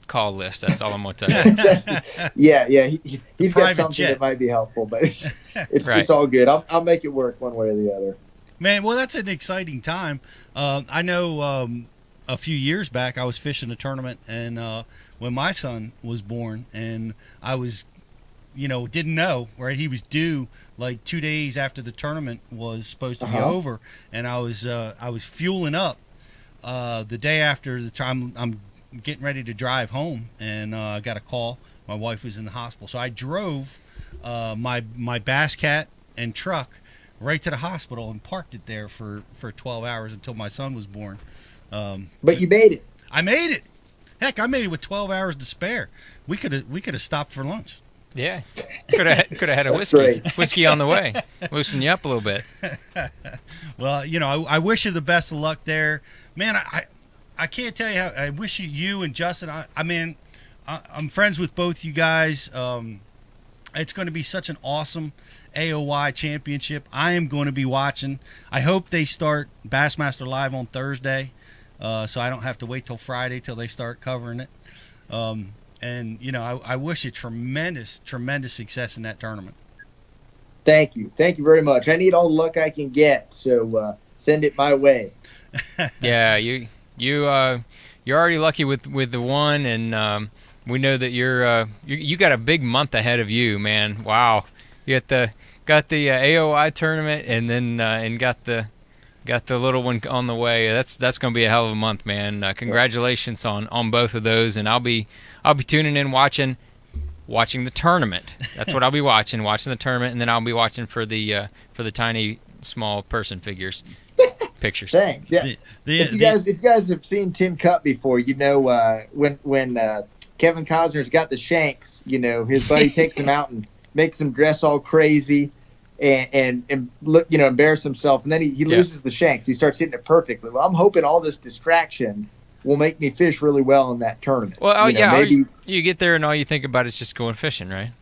call list. That's all I'm going to tell you. yeah. He's got something that might be helpful, but it's all good. I'll make it work one way or the other. Man, well, that's an exciting time. I know a few years back I was fishing a tournament, and when my son was born, and I was, didn't know, right? He was due like 2 days after the tournament was supposed to be over, and I was fueling up the day after the time. I'm getting ready to drive home, and I got a call. My wife was in the hospital, so I drove my Bass Cat and truck right to the hospital and parked it there for 12 hours until my son was born. But you made it. I made it. Heck, I made it with 12 hours to spare. We could have stopped for lunch. Yeah, could have had a whiskey on the way, loosen you up a little bit. Well, I wish you the best of luck there, man. I can't tell you how I wish you and Justin. I'm friends with both you guys. It's going to be such an awesome AOY championship. I am going to be watching. I hope they start Bassmaster Live on Thursday, so I don't have to wait till Friday till they start covering it. And I wish you tremendous success in that tournament. Thank you very much. I need all the luck I can get, so send it my way. Yeah, you're already lucky with the one, and we know that you got a big month ahead of you, man. Wow, you got the AOI tournament, and then and got the little one on the way. That's going to be a hell of a month, man. Congratulations on both of those, and I'll be tuning in watching the tournament. That's what I'll be watching the tournament, and then I'll be watching for the tiny small person pictures. Thanks. Yeah. If you guys have seen Tin Cup before, when Kevin Costner's got the shanks, his buddy takes him out and makes him dress all crazy and look, embarrass himself, and then he loses the shanks. He starts hitting it perfectly. Well, I'm hoping all this distraction will make me fish really well in that tournament. Well, maybe you get there and all you think about is just going fishing, right?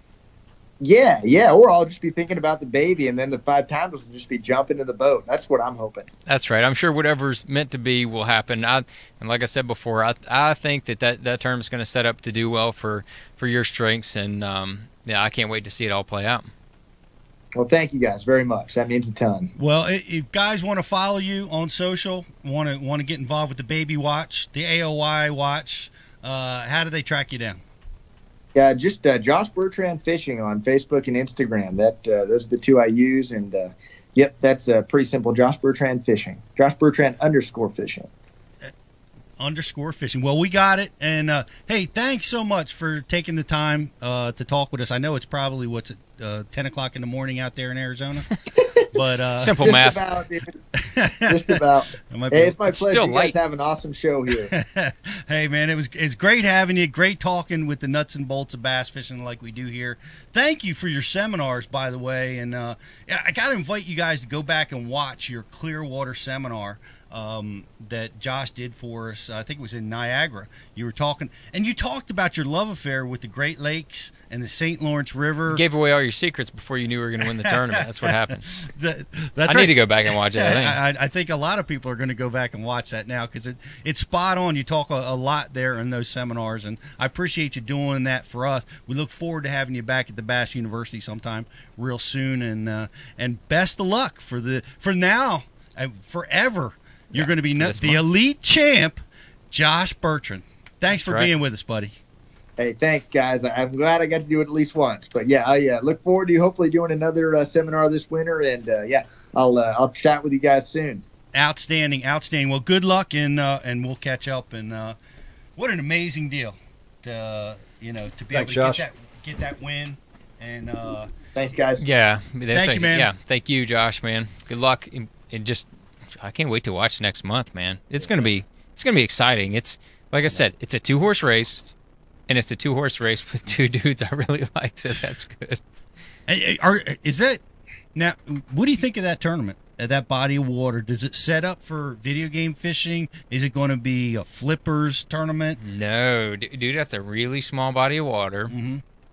Yeah, or I'll just be thinking about the baby, and then the 5-pounders will just be jumping in the boat. That's what I'm hoping. That's right. I'm sure whatever's meant to be will happen. And like I said before, I think that tournament's going to set up to do well for your strengths, and I can't wait to see it all play out. Well, thank you guys very much. That means a ton. Well, if guys want to follow you on social, want to get involved with the Baby Watch, the AOY Watch, how do they track you down? Yeah, just Josh Bertrand Fishing on Facebook and Instagram. Those are the two I use, and Yep, that's pretty simple. Josh Bertrand Fishing. Josh Bertrand _fishing. _fishing. Well, we got it. And hey, thanks so much for taking the time to talk with us. I know it's probably 10 o'clock in the morning out there in Arizona, but simple just math. About, dude. Just about. Hey, it's my pleasure. You guys have an awesome show here. Hey, man, it's great having you. Great talking with the nuts and bolts of bass fishing like we do here. Thank you for your seminars, by the way. And I got to invite you guys to go back and watch your Clearwater seminar that Josh did for us. I think it was in Niagara. You were talking, and you talked about your love affair with the Great Lakes and the St. Lawrence River. You gave away all your secrets before you knew we were going to win the tournament. That's what happened. That's I need to go back and watch it. I think a lot of people are going to go back and watch that now because it's spot on. You talk a lot there in those seminars, and I appreciate you doing that for us. We look forward to having you back at the Bass University sometime real soon, and best of luck for now and forever. You're going to be the elite champ, Josh Bertrand. Thanks for being with us, buddy. Hey, thanks, guys. I'm glad I got to do it at least once. But yeah, I look forward to hopefully doing another seminar this winter. And yeah, I'll chat with you guys soon. Outstanding. Well, good luck, and we'll catch up. And what an amazing deal to be able to get that win. And thanks, guys. Yeah, thank you, man. Yeah, thank you, Josh, man. Good luck. I can't wait to watch next month, man. It's gonna be exciting. It's like I said, it's a 2-horse race, and it's a 2-horse race with 2 dudes I really like, so that's good. Is that now? What do you think of that tournament? That body of water, does it set up for video game fishing? Is it going to be a flippers tournament? No, dude, that's a really small body of water,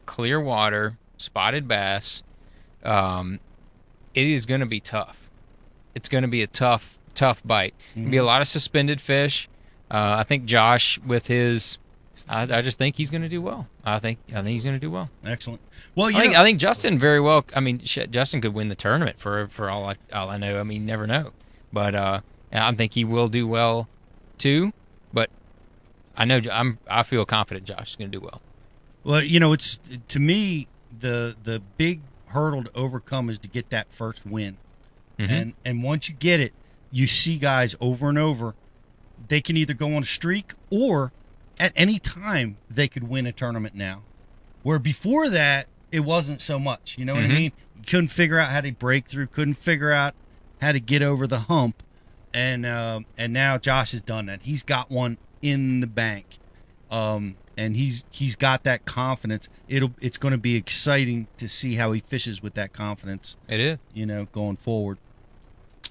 clear water, spotted bass. It is going to be tough. It's going to be a tough bite. It'll be a lot of suspended fish. I think Josh with his, I just think he's going to do well. I think he's going to do well. Excellent. Well, I think Justin very well. I mean, Justin could win the tournament for all I know. I mean, you never know. But I think he will do well too. But I feel confident Josh is going to do well. Well, it's to me the big hurdle to overcome is to get that first win. And once you get it, you see guys over and over. They can either go on a streak or at any time they could win a tournament now. Where before that, it wasn't so much. You know what I mean? You couldn't figure out how to break through, couldn't figure out how to get over the hump. And now Josh has done that. He's got one in the bank. And he's got that confidence. It's going to be exciting to see how he fishes with that confidence. It is. Going forward.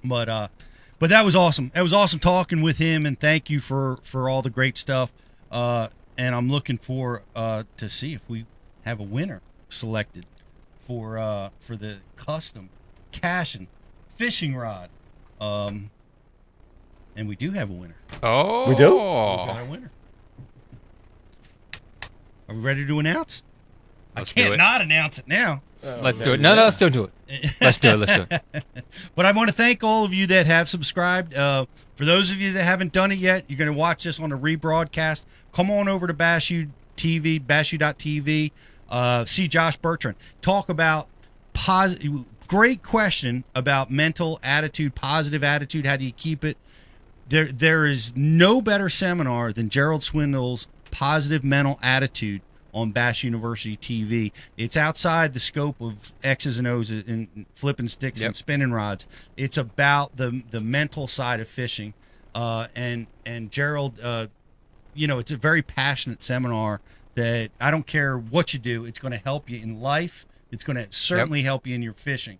But that was awesome. It was awesome talking with him, and thank you for all the great stuff. And I'm looking for to see if we have a winner selected for the custom Cashin fishing rod. And we do have a winner. Oh, we do. We've got a winner. Are we ready to announce? I can't not announce it now. Let's do it. No, let's don't do it. Let's do it. But I want to thank all of you that have subscribed. For those of you that haven't done it yet, you're going to watch this on a rebroadcast. Come on over to BashU TV, BashU.tv. See Josh Bertrand. Talk about great question about mental attitude, positive attitude. How do you keep it? There is no better seminar than Gerald Swindle's Positive Mental Attitude on Bass University TV. It's outside the scope of X's and O's and flipping sticks and spinning rods. It's about the mental side of fishing. And Gerald, it's a very passionate seminar that I don't care what you do, it's going to help you in life. It's going to certainly help you in your fishing.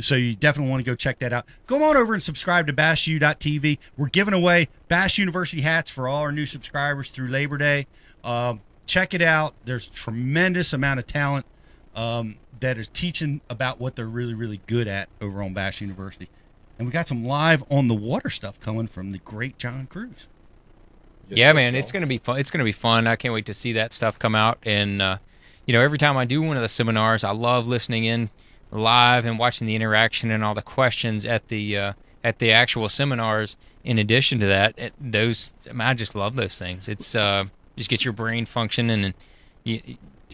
So you definitely want to go check that out. Go on over and subscribe to BashU.tv. We're giving away Bass University hats for all our new subscribers through Labor Day. Check it out. There's a tremendous amount of talent that is teaching about what they're really, really good at over on Bass University. And we got some live on the water stuff coming from the great John Cruz. Yeah, man, it's gonna be fun. It's gonna be fun. I can't wait to see that stuff come out. And every time I do one of the seminars, I love listening in live and watching the interaction and all the questions at the actual seminars. In addition to that, I just love those things. It's just get your brain functioning, and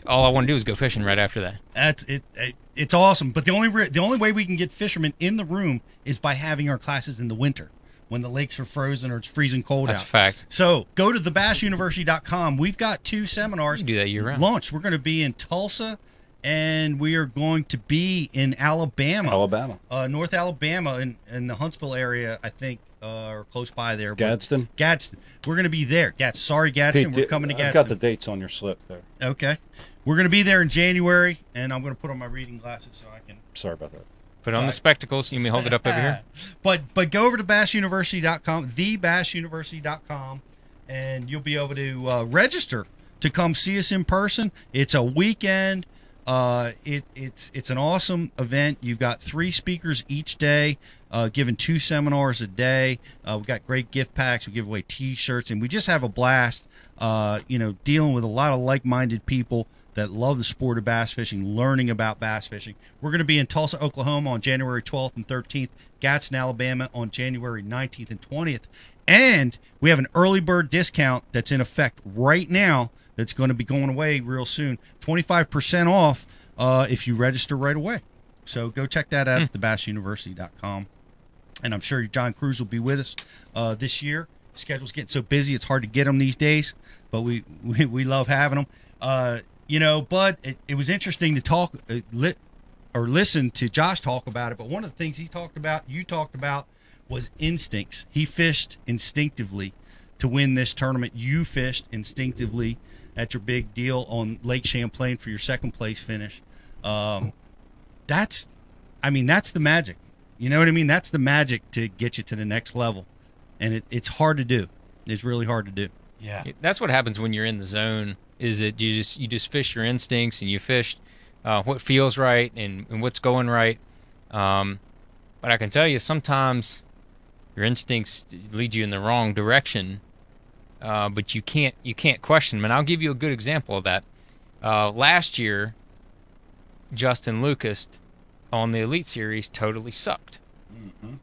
all I want to do is go fishing right after that. That's it. It's awesome. But the only way we can get fishermen in the room is by having our classes in the winter when the lakes are frozen or it's freezing cold That's out. a fact. So go to thebassuniversity.com. We've got 2 seminars. You do that year-round. Launched. We're going to be in Tulsa, and we are going to be in Alabama. North Alabama, in the Huntsville area, I think, or close by there. Gadsden. We're going to be there. Sorry, Gadsden. We're coming to Gadsden. I've got the dates on your slip there. Okay. We're going to be there in January, and I'm going to put on my reading glasses so I can. Sorry about that. Put on the spectacles. You may hold it up over here. But go over to bassuniversity.com, thebassuniversity.com, and you'll be able to register to come see us in person. It's a weekend. It's an awesome event. You've got 3 speakers each day, giving 2 seminars a day. We've got great gift packs. We give away T-shirts, and we just have a blast. Dealing with a lot of like-minded people that love the sport of bass fishing, learning about bass fishing. We're going to be in Tulsa, Oklahoma on January 12th and 13th, Gadsden, Alabama on January 19th and 20th. And we have an early bird discount that's in effect right now that's going to be going away real soon. 25% off if you register right away. So go check that out at thebassuniversity.com. And I'm sure John Cruz will be with us this year. Schedule's getting so busy, it's hard to get them these days, but we love having them. But it was interesting to talk listen to Josh talk about it. But one of the things you talked about, was instincts. He fished instinctively to win this tournament. You fished instinctively at your big deal on Lake Champlain for your second place finish. That's the magic. You know what I mean? That's the magic to get you to the next level. And it's hard to do. It's really hard to do. Yeah. That's what happens when you're in the zone, is that you just fish your instincts, and you fish what feels right and what's going right. But I can tell you, sometimes your instincts lead you in the wrong direction, but you can't question them. And I'll give you a good example of that. Last year, Justin Lucas on the Elite Series totally sucked. Mm-hmm.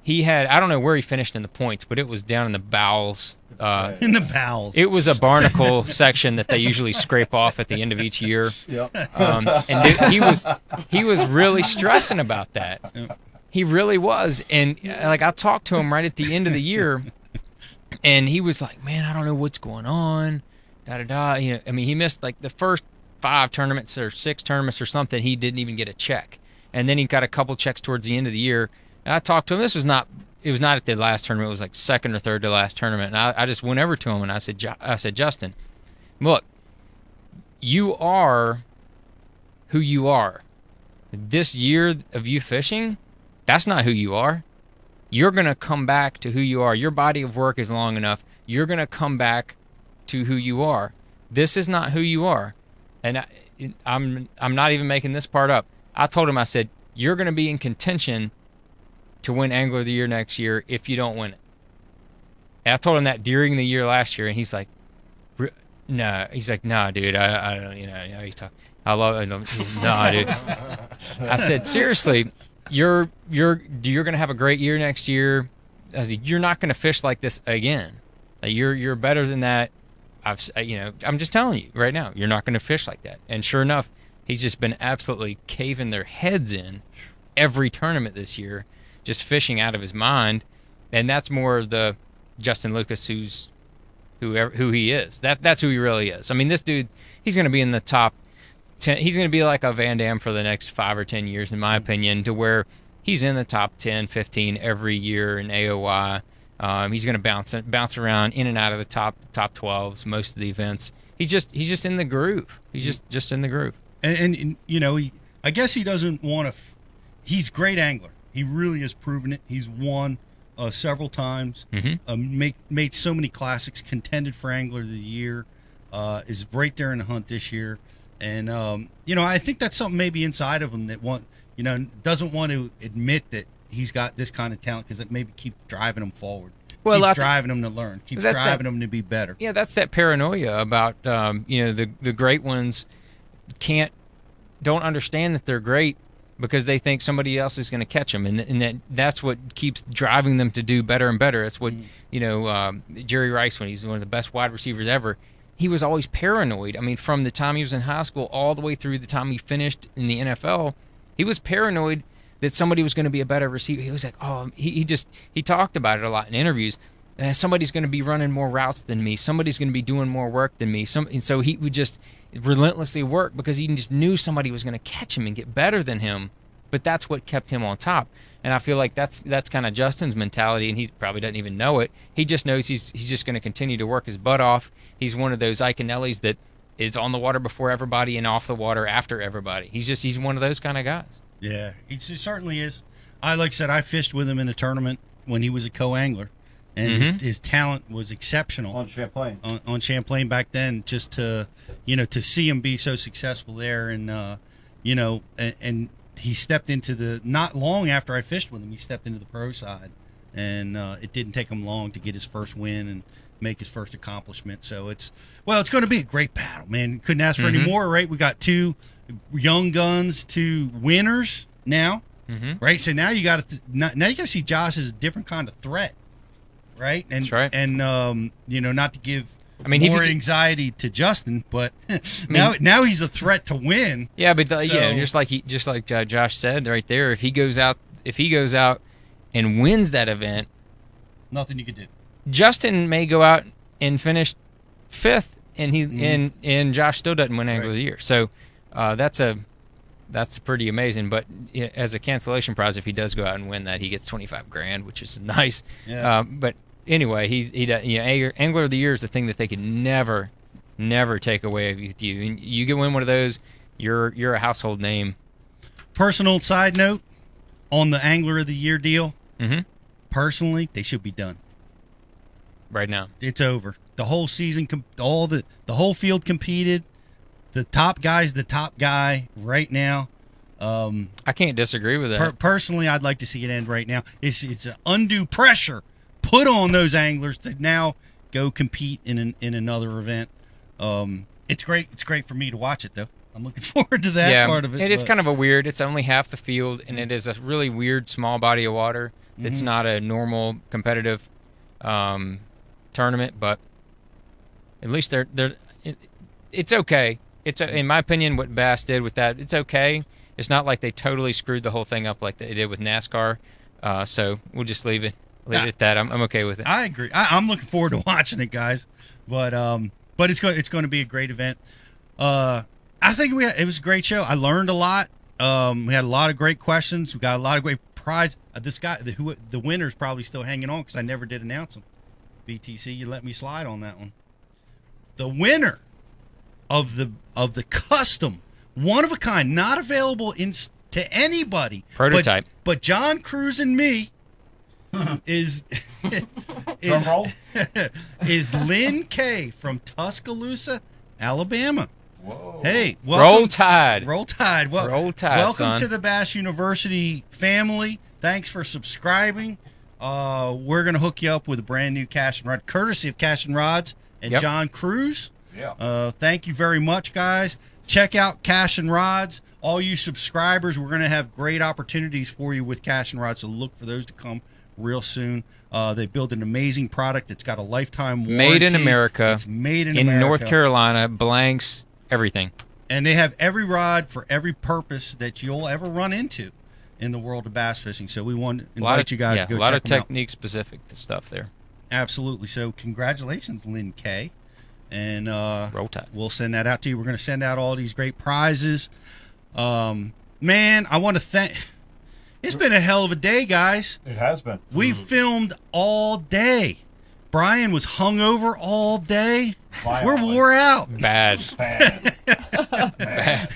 He had, I don't know where he finished in the points, but it was down in the bowels. In the bowels. It was a barnacle section that they usually scrape off at the end of each year. Yep. And he was really stressing about that. Yep. He really was. And I talked to him right at the end of the year, and he was like, "Man, I don't know what's going on." He missed the first 5 tournaments or 6 tournaments or something. He didn't even get a check, and then he got a couple checks towards the end of the year. And I talked to him. It was not at the last tournament. It was like second or third to last tournament. And I just went over to him and I said, Justin, look, you are who you are. This year of you fishing, that's not who you are. You're going to come back to who you are. Your body of work is long enough. You're going to come back to who you are. This is not who you are. And I'm not even making this part up. I told him, I said, you're going to be in contention to win Angler of the Year next year if you don't win it. And I told him that during the year last year, and he's like, no. He's like, no, dude, I don't, you talk. I love it. No, dude. I said, seriously, you're going to have a great year next year. I said, you're not going to fish like this again. You're better than that. I'm just telling you right now, you're not going to fish like that. And sure enough, he's just been absolutely caving their heads in every tournament this year, just fishing out of his mind. And that's more of the Justin Lucas who he is. That's who he really is. I mean, this dude, he's going to be in the top 10. He's going to be like a Van Dam for the next 5 or 10 years, in my opinion, to where he's in the top 10, 15 every year in AOY. He's going to bounce around in and out of the top 12s most of the events. He's just in the groove. He's just in the groove. And I guess he doesn't want to. He's a great angler. He really has proven it. He's won several times. Mm-hmm. Made so many classics. Contended for Angler of the Year. Is right there in the hunt this year. And I think that's something maybe inside of him that doesn't want to admit that he's got this kind of talent, because it maybe keeps driving him forward. Keeps driving him to learn. Keeps driving him to be better. Yeah, that's that paranoia about the great ones don't understand that they're great, because they think somebody else is going to catch them, and that's what keeps driving them to do better and better. That's what Jerry Rice, when he's one of the best wide receivers ever, he was always paranoid. I mean, from the time he was in high school all the way through the time he finished in the NFL, he was paranoid that somebody was going to be a better receiver. He was like, oh, he talked about it a lot in interviews. Somebody's going to be running more routes than me. Somebody's going to be doing more work than me. And so he would just relentlessly work because he just knew somebody was going to catch him and get better than him. But that's what kept him on top. And I feel like that's kind of Justin's mentality, and he probably doesn't even know it. He just knows he's just going to continue to work his butt off. He's one of those Iconellis that is on the water before everybody and off the water after everybody. He's one of those kind of guys. Yeah, he certainly is. Like I said, I fished with him in a tournament when he was a co-angler. And his talent was exceptional on Champlain. On Champlain back then, just to see him be so successful there, and and he stepped into not long after I fished with him, he stepped into the pro side, and it didn't take him long to get his first win and make his first accomplishment. So it's going to be a great battle, man. Couldn't ask for any more, right? We got two young guns, two winners now, right? So now you got to see Josh as a different kind of threat. Right, and that's right. And not to give more anxiety to Justin, but now he's a threat to win. Yeah, but just like Josh said right there, if he goes out and wins that event, nothing you can do. Justin may go out and finish 5th, and and Josh still doesn't win Angler of the Year. So that's pretty amazing. But as a cancellation prize, if he does go out and win that, he gets $25,000, which is nice. Yeah. But anyway, he does. Angler of the Year is the thing that they could never take away with you. And you get win one of those, you're a household name. Personal side note on the Angler of the Year deal. Personally, they should be done right now. It's over. The whole season, the whole field competed. The top guy's the top guy right now. I can't disagree with that. Personally, I'd like to see it end right now. It's an undue pressure put on those anglers to now go compete in another event. It's great. It's great for me to watch it, though. I'm looking forward to that part of it. It is kind of a weird. It's only half the field, and it is a really weird small body of water. That's not a normal competitive tournament, but at least it's okay. It's in my opinion, what Bass did with that, it's okay. It's not like they totally screwed the whole thing up like they did with NASCAR. So we'll just leave it at that. I'm okay with it. I agree. I'm looking forward to watching it, guys. But it's going to be a great event. I think it was a great show. I learned a lot. We had a lot of great questions. We got a lot of great prize. This guy, the winner's probably still hanging on because I never did announce him. BTC, you let me slide on that one. The winner of the custom, one of a kind, not available to anybody. Prototype. But John Cruz and me is Lynn K from Tuscaloosa, Alabama. Whoa. Hey, welcome. Roll Tide. Roll Tide. Roll Tide, welcome son. to the Bass University family. Thanks for subscribing. We're going to hook you up with a brand new Cash and Rod, courtesy of Cash and Rods and John Cruz. Yeah. Thank you very much, guys. Check out Cash and Rods. All you subscribers, we're going to have great opportunities for you with Cash and Rods, so look for those to come real soon. They build an amazing product. It's got a lifetime warranty. Made in America. It's made in America. In North Carolina, blanks, everything. And they have every rod for every purpose that you'll ever run into in the world of bass fishing. So we want to invite you guys to go check them out. A lot of technique-specific stuff there. Absolutely. So congratulations, Lynn K. And Roll Tide. We'll send that out to you. We're going to send out all these great prizes. Man, I want to thank... It's been a hell of a day, guys. It has been. We filmed all day. Brian was hungover all day. We're wore out. Bad. Bad.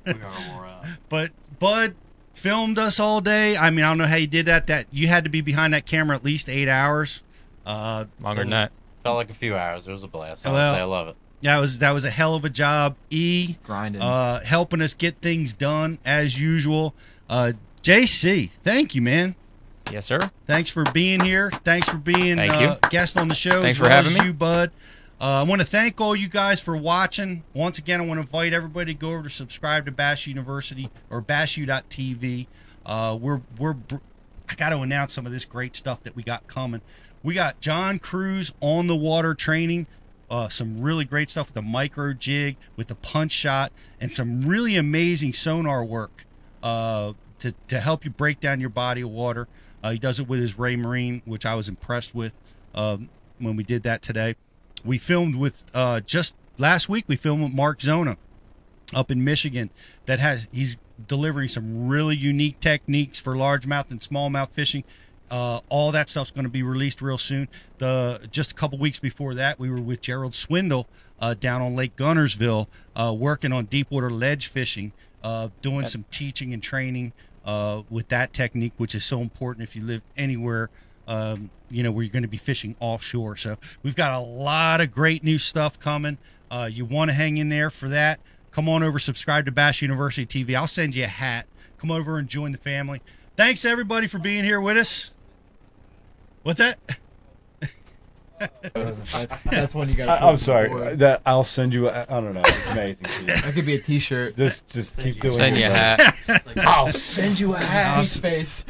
We are wore out. But Bud filmed us all day. I mean, I don't know how you did that. That you had to be behind that camera at least 8 hours. Longer than that. Felt like a few hours. It was a blast. Well, I love it. That was a hell of a job. Grinding. Helping us get things done as usual. JC, thank you, man. Yes, sir. Thanks for being here. Thanks for being guest on the show. Thanks as well for having as me. you, Bud. I want to thank all you guys for watching. Once again, I want to invite everybody to go over to subscribe to Bass University or bassu.tv. I got to announce some of this great stuff that we got coming. We got John Cruz on the water training. some really great stuff with the micro jig, with the punch shot, and some really amazing sonar work to help you break down your body of water. He does it with his Ray Marine, which I was impressed with when we did that today. We filmed with just last week. We filmed with Mark Zona up in Michigan. He's delivering some really unique techniques for largemouth and smallmouth fishing. All that stuff's going to be released real soon. Just a couple weeks before that, we were with Gerald Swindle down on Lake Gunnersville, working on deep water ledge fishing, doing some teaching and training with that technique, which is so important if you live anywhere, where you're going to be fishing offshore. So we've got a lot of great new stuff coming. You want to hang in there for that. Come on over, subscribe to Bass University TV. I'll send you a hat. Come over and join the family. Thanks, everybody, for being here with us. What's that? That's one you got. I'm sorry. That I'll send you. I don't know. It's amazing. That could be a T-shirt. Just keep doing. Send you a hat. I'll send you a hat. Space.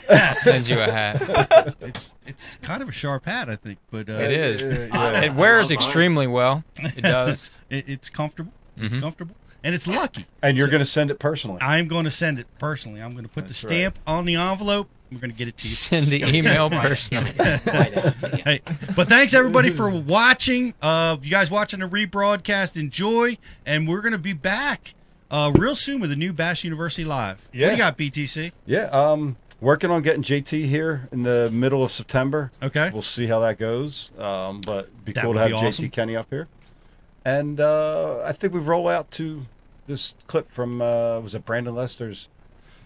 I'll send you a hat. It's kind of a sharp hat, I think, but It is. It wears extremely well. It does. It's comfortable. It's comfortable, and it's lucky. And you're going to send it personally. I'm going to send it personally. I'm going to put the stamp on the envelope. We're going to get it to you. Send the email personally. Hey, but thanks everybody for watching. You guys watching the rebroadcast, enjoy, and we're going to be back real soon with a new Bass University Live. Yeah. What do you got, BTC? Yeah, working on getting JT here in the middle of September. Okay. We'll see how that goes. But it'd be That cool to would have be JT awesome. Kenny up here. And I think we've rolled out to this clip from was it Brandon Lester's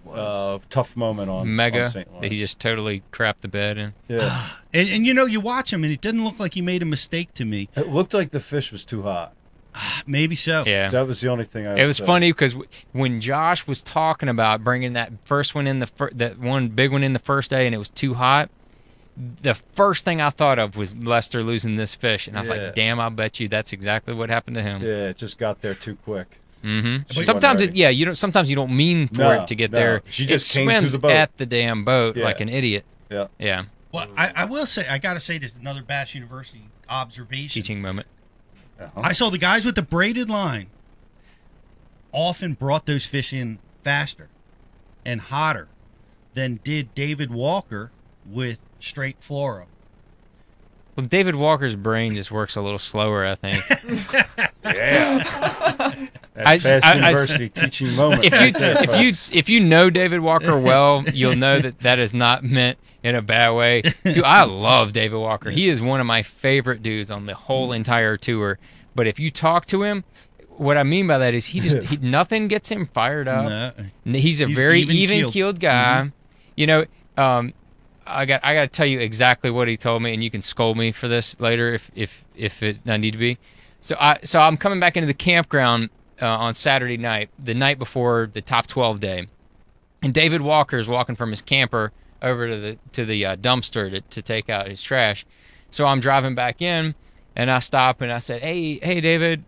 tough moment on Mega on St. that Lawrence. he just totally crapped the bed in. Yeah. And you watch him, and it didn't look like he made a mistake to me. It looked like the fish was too hot. Maybe so. Yeah. That was the only thing I It was said. funny because when Josh was talking about bringing that first one in that one big one in the first day and it was too hot, the first thing I thought of was Lester losing this fish, and I was Yeah. like, "Damn, I bet you that's exactly what happened to him." Yeah, it just got there too quick. Mm-hmm. She Sometimes wasn't you don't. Sometimes you don't mean for No, it to get no. there. She just it came through swims the boat. at the damn boat Yeah. like an idiot. Yeah. Yeah. Well, I will say, I got to say, this another Bass University observation. Teaching moment. I saw the guys with the braided line often brought those fish in faster and hotter than did David Walker with straight fluoro. Well, David Walker's brain just works a little slower, I think. Yeah. That Bass University teaching moment. If you know David Walker well, you'll know that is not meant in a bad way. Dude, I love David Walker. He is one of my favorite dudes on the whole entire tour. But if you talk to him, what I mean by that is nothing gets him fired up. No. He's a very even-keeled. even-keeled guy. You know, I got to tell you exactly what he told me, and you can scold me for this later if I need to be. So I'm coming back into the campground on Saturday night, the night before the top 12 day, and David Walker is walking from his camper over to the dumpster to take out his trash. So I'm driving back in, and I stop and I said, "Hey, David,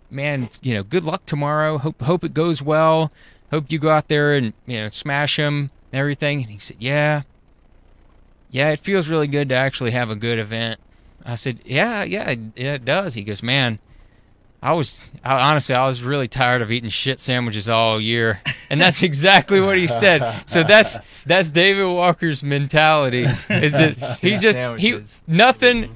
man, good luck tomorrow. Hope it goes well. Hope you go out there and smash him and everything." And he said, "Yeah, it feels really good to actually have a good event." I said, yeah, it does. He goes, "Man, honestly, I was really tired of eating shit sandwiches all year." And that's exactly what he said. So that's David Walker's mentality. Is that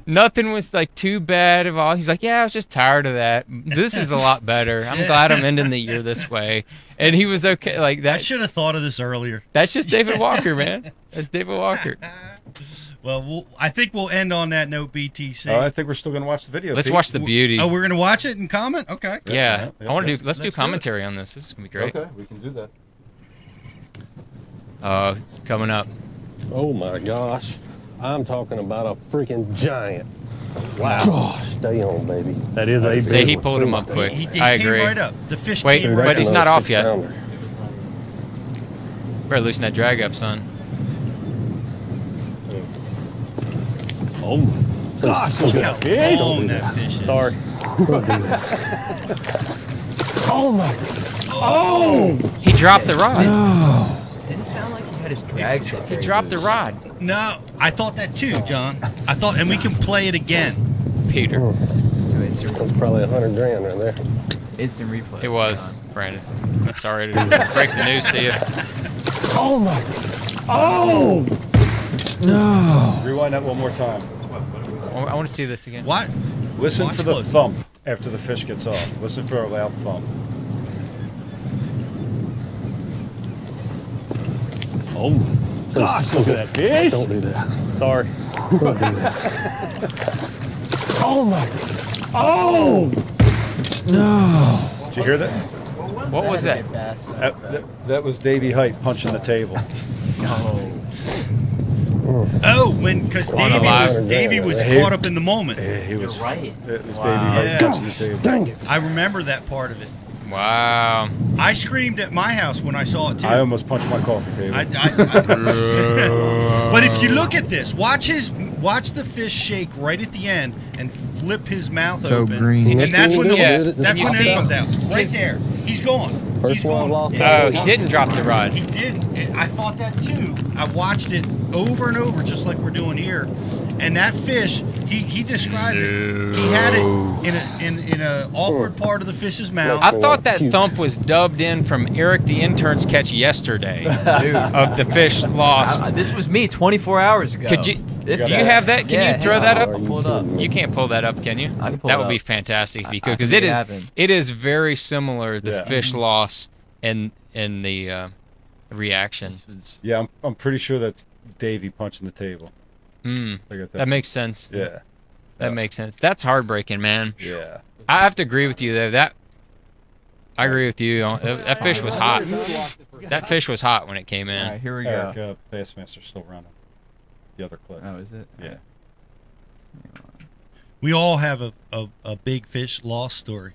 nothing was like too bad of all. He's like, "Yeah, I was just tired of that. This is a lot better. I'm glad I'm ending the year this way." And he was okay like that. I should have thought of this earlier. That's just David Walker, man. That's David Walker. Well, I think we'll end on that note, BTC. I think we're still going to watch the video. Let's watch the beauty. Oh, we're going to watch it and comment? Okay. Yeah. I want to let's do do commentary on this. This is going to be great. Okay, we can do that. It's coming up. Oh my gosh. I'm talking about a freaking giant. Wow. Gosh, stay on, baby. That is a Say big he one. pulled him up Stay. quick. He I came agree. right up. The fish Wait, came Dude, right but that's up. he's another not off yet. 6-pounder. Better loosen that drag up, son. Oh Gosh, look how Yeah, don't long do that fish is. Sorry. Oh my God. Oh! He dropped the rod. Didn't sound like he had his drag set. He dropped the rod. No, I thought that too, John. And we can play it again. Peter. insert. That's probably 100 grand right there. Instant replay. It was, Brandon. Sorry to break the news to you. Oh my! Oh no! Rewind that one more time. I want to see this again. What? Listen Watch for the close. thump after the fish gets off. Listen for a loud thump. Oh gosh! Look at that fish! Don't do that. Sorry. Don't do that. Oh my! Oh no! Did you hear that? What was that? That was Davey Height punching the table. Oh, because Davey was Yeah, caught up in the moment. Yeah, he was right. It was Wow. Davey Height Yeah. punching the table. Dang it! I remember that part of it. Wow. I screamed at my house when I saw it too. I almost punched my coffee table. But if you look at this, watch the fish shake right at the end and flip his mouth open. green. And that's when Yeah. that's You when see- it comes out. Right there. He's gone. First He's one gone. I've lost. Oh, he didn't drop the rod. He didn't. I thought that too. I watched it over and over, just like we're doing here. And that fish, he describes it. He had it in a awkward part of the fish's mouth. I thought that thump was dubbed in from Eric the intern's catch yesterday Dude, of the fish lost. this was me 24 hours ago. Could you? If Do you have that? Can Yeah, you throw hang that on, up? I'll pull it up. You can't pull that up, can you? I can pull that it would be up. fantastic if you I could, because can it make it is happen. it is very similar, the Yeah. fish loss and the reaction. This was- Yeah, I'm pretty sure that's Davey punching the table. Mm, I got that makes sense. Yeah. That makes sense. That's heartbreaking, man. Yeah. I have to agree with you though. I agree with you. That fish was hot. That fish was hot when it came in. All right, here we Eric, go. Bassmaster's still running. The other clip. Oh, is it? Yeah. We all have a big fish loss story.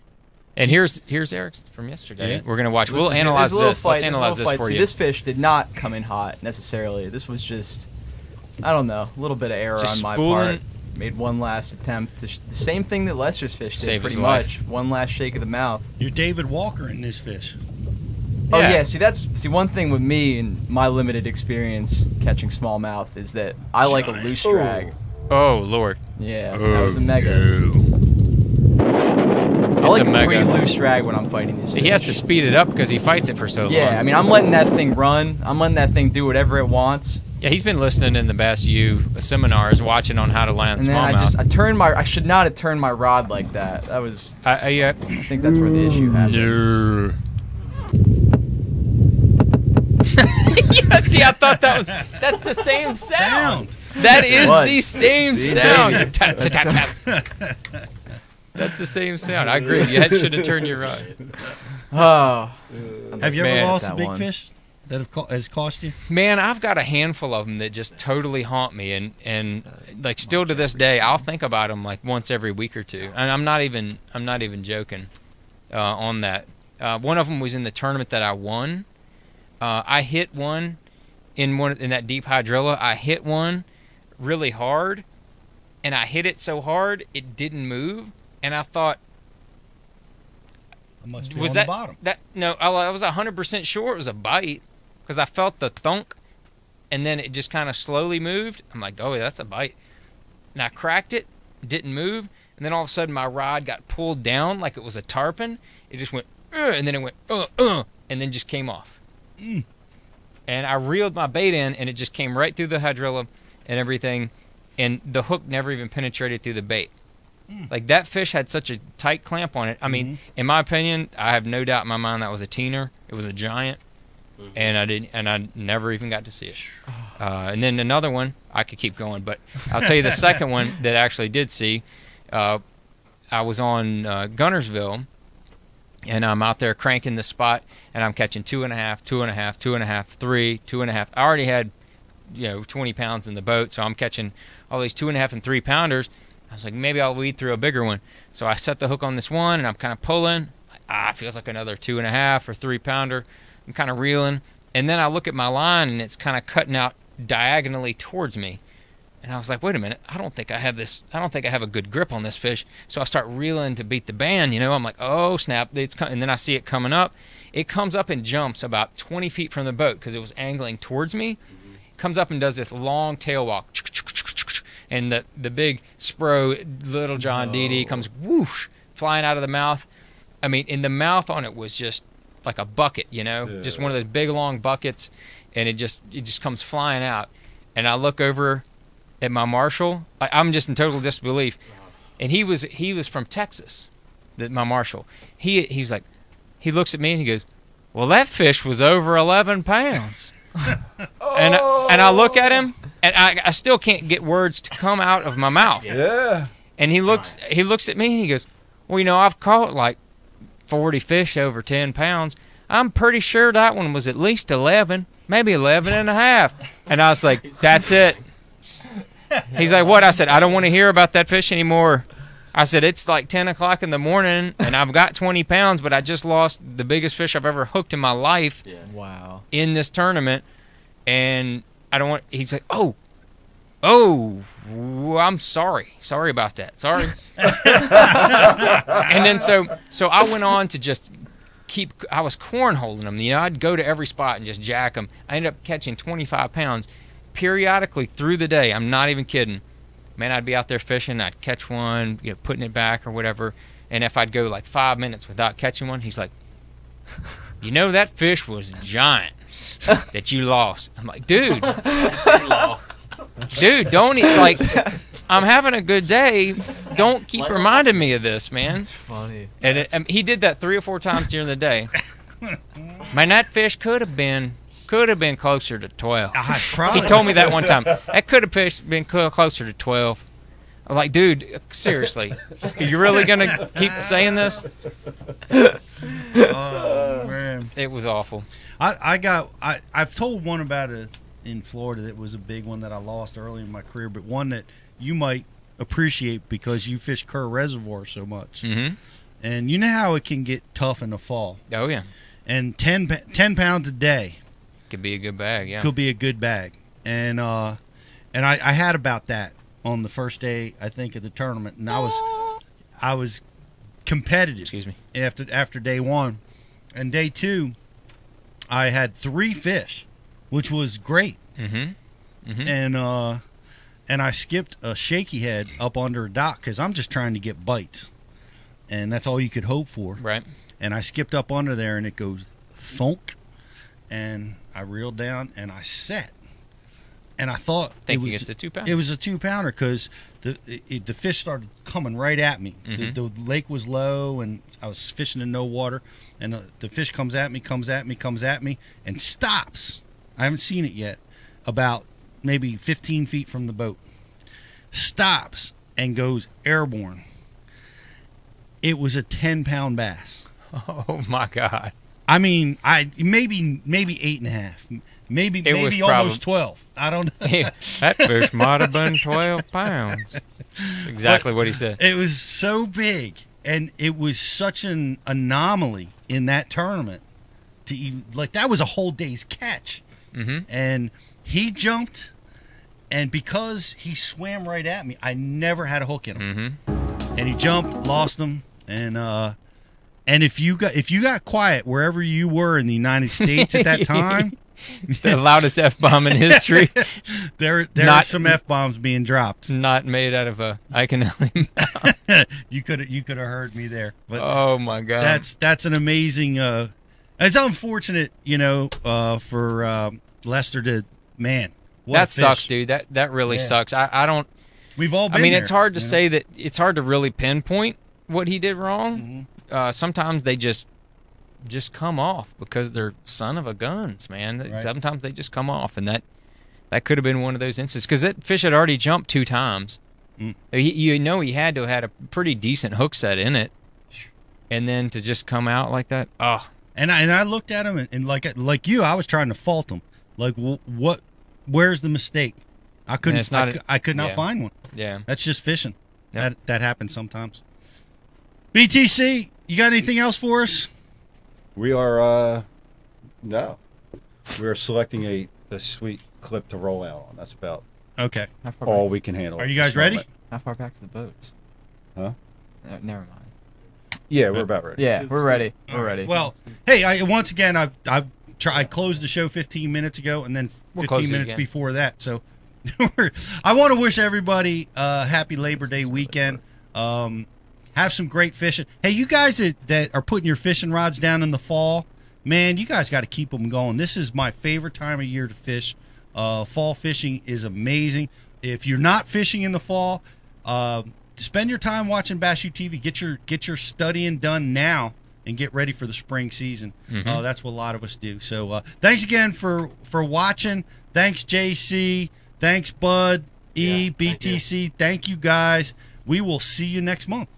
And here's Eric's from yesterday. Yeah. We're gonna watch. We'll There's a analyze little this. fight, Let's there's a analyze little this fight. for See, you. This fish did not come in hot necessarily. This was just, I don't know, a little bit of error Just on my spooling. part. Made one last attempt. The same thing that Lester's fish did, Save his pretty life. much. One last shake of the mouth. You're David Walker in this fish. Oh Yeah. yeah, see one thing with me and my limited experience catching smallmouth is that I like a loose drag. Oh Lord. Yeah, that was a mega. I It's like a a pretty mega. loose drag when I'm fighting these fish. He has to speed it up because he fights it for so long. Yeah, I mean I'm letting that thing run. I'm letting that thing do whatever it wants. Yeah, he's been listening in the Bass U seminars, watching on how to land And then smallmouth. I should not have turned my rod like that. That was I I think that's where the issue happened. Yeah, see, I thought that's the same sound. Sound. That is What? the same See, sound. baby. Tap, tap, tap, tap. That's the same sound. I agree. You should have turned your rod. Oh, Have you Man, ever lost a that big one. fish that has cost you? Man, I've got a handful of them that just totally haunt me, and like still to this day, I'll think about them like once every week or two. And I'm not even joking on that. One of them was in the tournament that I won. I hit one in that deep hydrilla. I hit one really hard, and I hit it so hard it didn't move. And I thought, I must be was on that the bottom. no? I was 100% sure it was a bite because I felt the thunk, and then it just kind of slowly moved. I'm like, oh, that's a bite. And I cracked it, didn't move, and then all of a sudden my rod got pulled down like it was a tarpon. It just went, and then it went, and then just came off. And I reeled my bait in, and it just came right through the hydrilla and everything, and the hook never even penetrated through the bait. Like that fish had such a tight clamp on it. I mean, in my opinion, I have no doubt in my mind that was a teener. It was a giant, and I never even got to see it. And then another one, I could keep going, but I'll tell you the second one that I actually did see. I was on Gunnersville, and I'm out there cranking the spot, and I'm catching 2.5, 2.5, 2.5, 3, 2.5. I already had 20 pounds in the boat, so I'm catching all these 2.5 and 3 pounders. I was like, maybe I'll weed through a bigger one. So I set the hook on this one, and I'm kind of pulling. Feels like another 2.5 or 3 pounder. I'm kind of reeling, and then I look at my line, and it's kind of cutting out diagonally towards me. And I was like, wait a minute, I don't think I have a good grip on this fish. So I start reeling to beat the band. I'm like, oh snap! And then I see it coming up. It comes up and jumps about 20 feet from the boat because it was angling towards me. Comes up and does this long tail walk. and the big Spro Little John DD comes whoosh flying out of the mouth. I mean, and the mouth on it was just like a bucket, you know, just one of those big long buckets, and it just comes flying out. And I look over at my marshal. I'm just in total disbelief. And he was from Texas, my marshal. He's like, he looks at me and he goes, "Well, that fish was over 11 pounds." And I look at him, and I still can't get words to come out of my mouth. Yeah. And he looks at me and he goes, "Well, you know, I've caught like 40 fish over 10 pounds. I'm pretty sure that one was at least 11, maybe 11 and a half." And I was like, "That's it." He's like, "What?" I said, "I don't want to hear about that fish anymore." I said, "It's like 10 o'clock in the morning, and I've got 20 pounds, but I just lost the biggest fish I've ever hooked in my life Wow. in this tournament, and I don't want." He's like, "Oh, I'm sorry. Sorry about that. Sorry." And then so I went on to just I was cornholing them. You know, I'd go to every spot and just jack them. I ended up catching 25 pounds periodically through the day. I'm not even kidding. Man, I'd be out there fishing. I'd catch one, you know, putting it back or whatever. And if I'd go like 5 minutes without catching one, he's like, "You know, that fish was giant that you lost." I'm like, "Dude, dude, don't like. I'm having a good day. Don't keep reminding me of this, man." That's funny. And he did that 3 or 4 times during the day. Man, that fish could have been closer to 12. He told me that one time. That could have been closer to 12. I'm like, "Dude, seriously, are you really gonna keep saying this?" Oh man, It was awful. I've told one about it in Florida that was a big one that I lost early in my career, but one that you might appreciate because you fish Kerr Reservoir so much. Mm-hmm. And you know how it can get tough in the fall. Oh yeah, And 10 pounds a day could be a good bag. Yeah, could be a good bag. And I had about that on the first day, I think, of the tournament, and I was competitive. Excuse me. After day one, and day two, I had 3 fish, which was great. Mm-hmm. Mm-hmm. And I skipped a shaky head up under a dock because I'm just trying to get bites, and that's all you could hope for. Right. And I skipped up under there, and it goes thunk, and I reeled down and I set. And I thought thinking it's a 2-pounder. It was a 2-pounder because the fish started coming right at me. Mm-hmm. The lake was low, and I was fishing in no water. And the fish comes at me, and stops. I haven't seen it yet. About maybe 15 feet from the boat. Stops and goes airborne. It was a 10-pound bass. Oh my God. I mean, maybe 8.5. Maybe almost 12. I don't know. That fish might have been 12 pounds. Exactly what he said. It was so big, and it was such an anomaly in that tournament. To even, like, that was a whole day's catch. Mm-hmm. And he jumped, and because he swam right at me, I never had a hook in him. Mm-hmm. And he jumped, lost him, and if you got quiet wherever you were in the United States at that time. The loudest F-bomb in history. There are some F-bombs being dropped. Not made out of a Iconelli. You could have heard me there. But oh my God. That's an amazing. It's unfortunate, for Lester to man. That sucks, dude. That really sucks. I don't. We've all been. I mean, there, it's hard to say that. It's hard to really pinpoint what he did wrong. Mm-hmm. Sometimes they just come off because they're son of a guns, man. Right. Sometimes they just come off, and that could have been one of those instances because that fish had already jumped 2 times. He had to have had a pretty decent hook set in it, and then to just come out like that. Oh. And I looked at him and like you, I was trying to fault him. Like, what? Where's the mistake? I couldn't. I could not find one. Yeah. That's just fishing. Yep. That happens sometimes. BTC, you got anything else for us? We are no. We are selecting a sweet clip to roll out on. That's about okay. All we can handle. Are you guys ready? How far back's the boats? Huh? Never mind. Yeah, we're about ready. Yeah, we're ready. We're ready. Well, hey, once again, I closed the show 15 minutes ago, and then 15 minutes before that. So I want to wish everybody happy Labor Day weekend. Have some great fishing. Hey, you guys that are putting your fishing rods down in the fall, man, you guys got to keep them going. This is my favorite time of year to fish. Fall fishing is amazing. If you're not fishing in the fall, spend your time watching Bass U TV. Get your studying done now and get ready for the spring season. That's what a lot of us do. So thanks again for watching. Thanks, JC. Thanks, Bud, BTC. Thank you, guys. We will see you next month.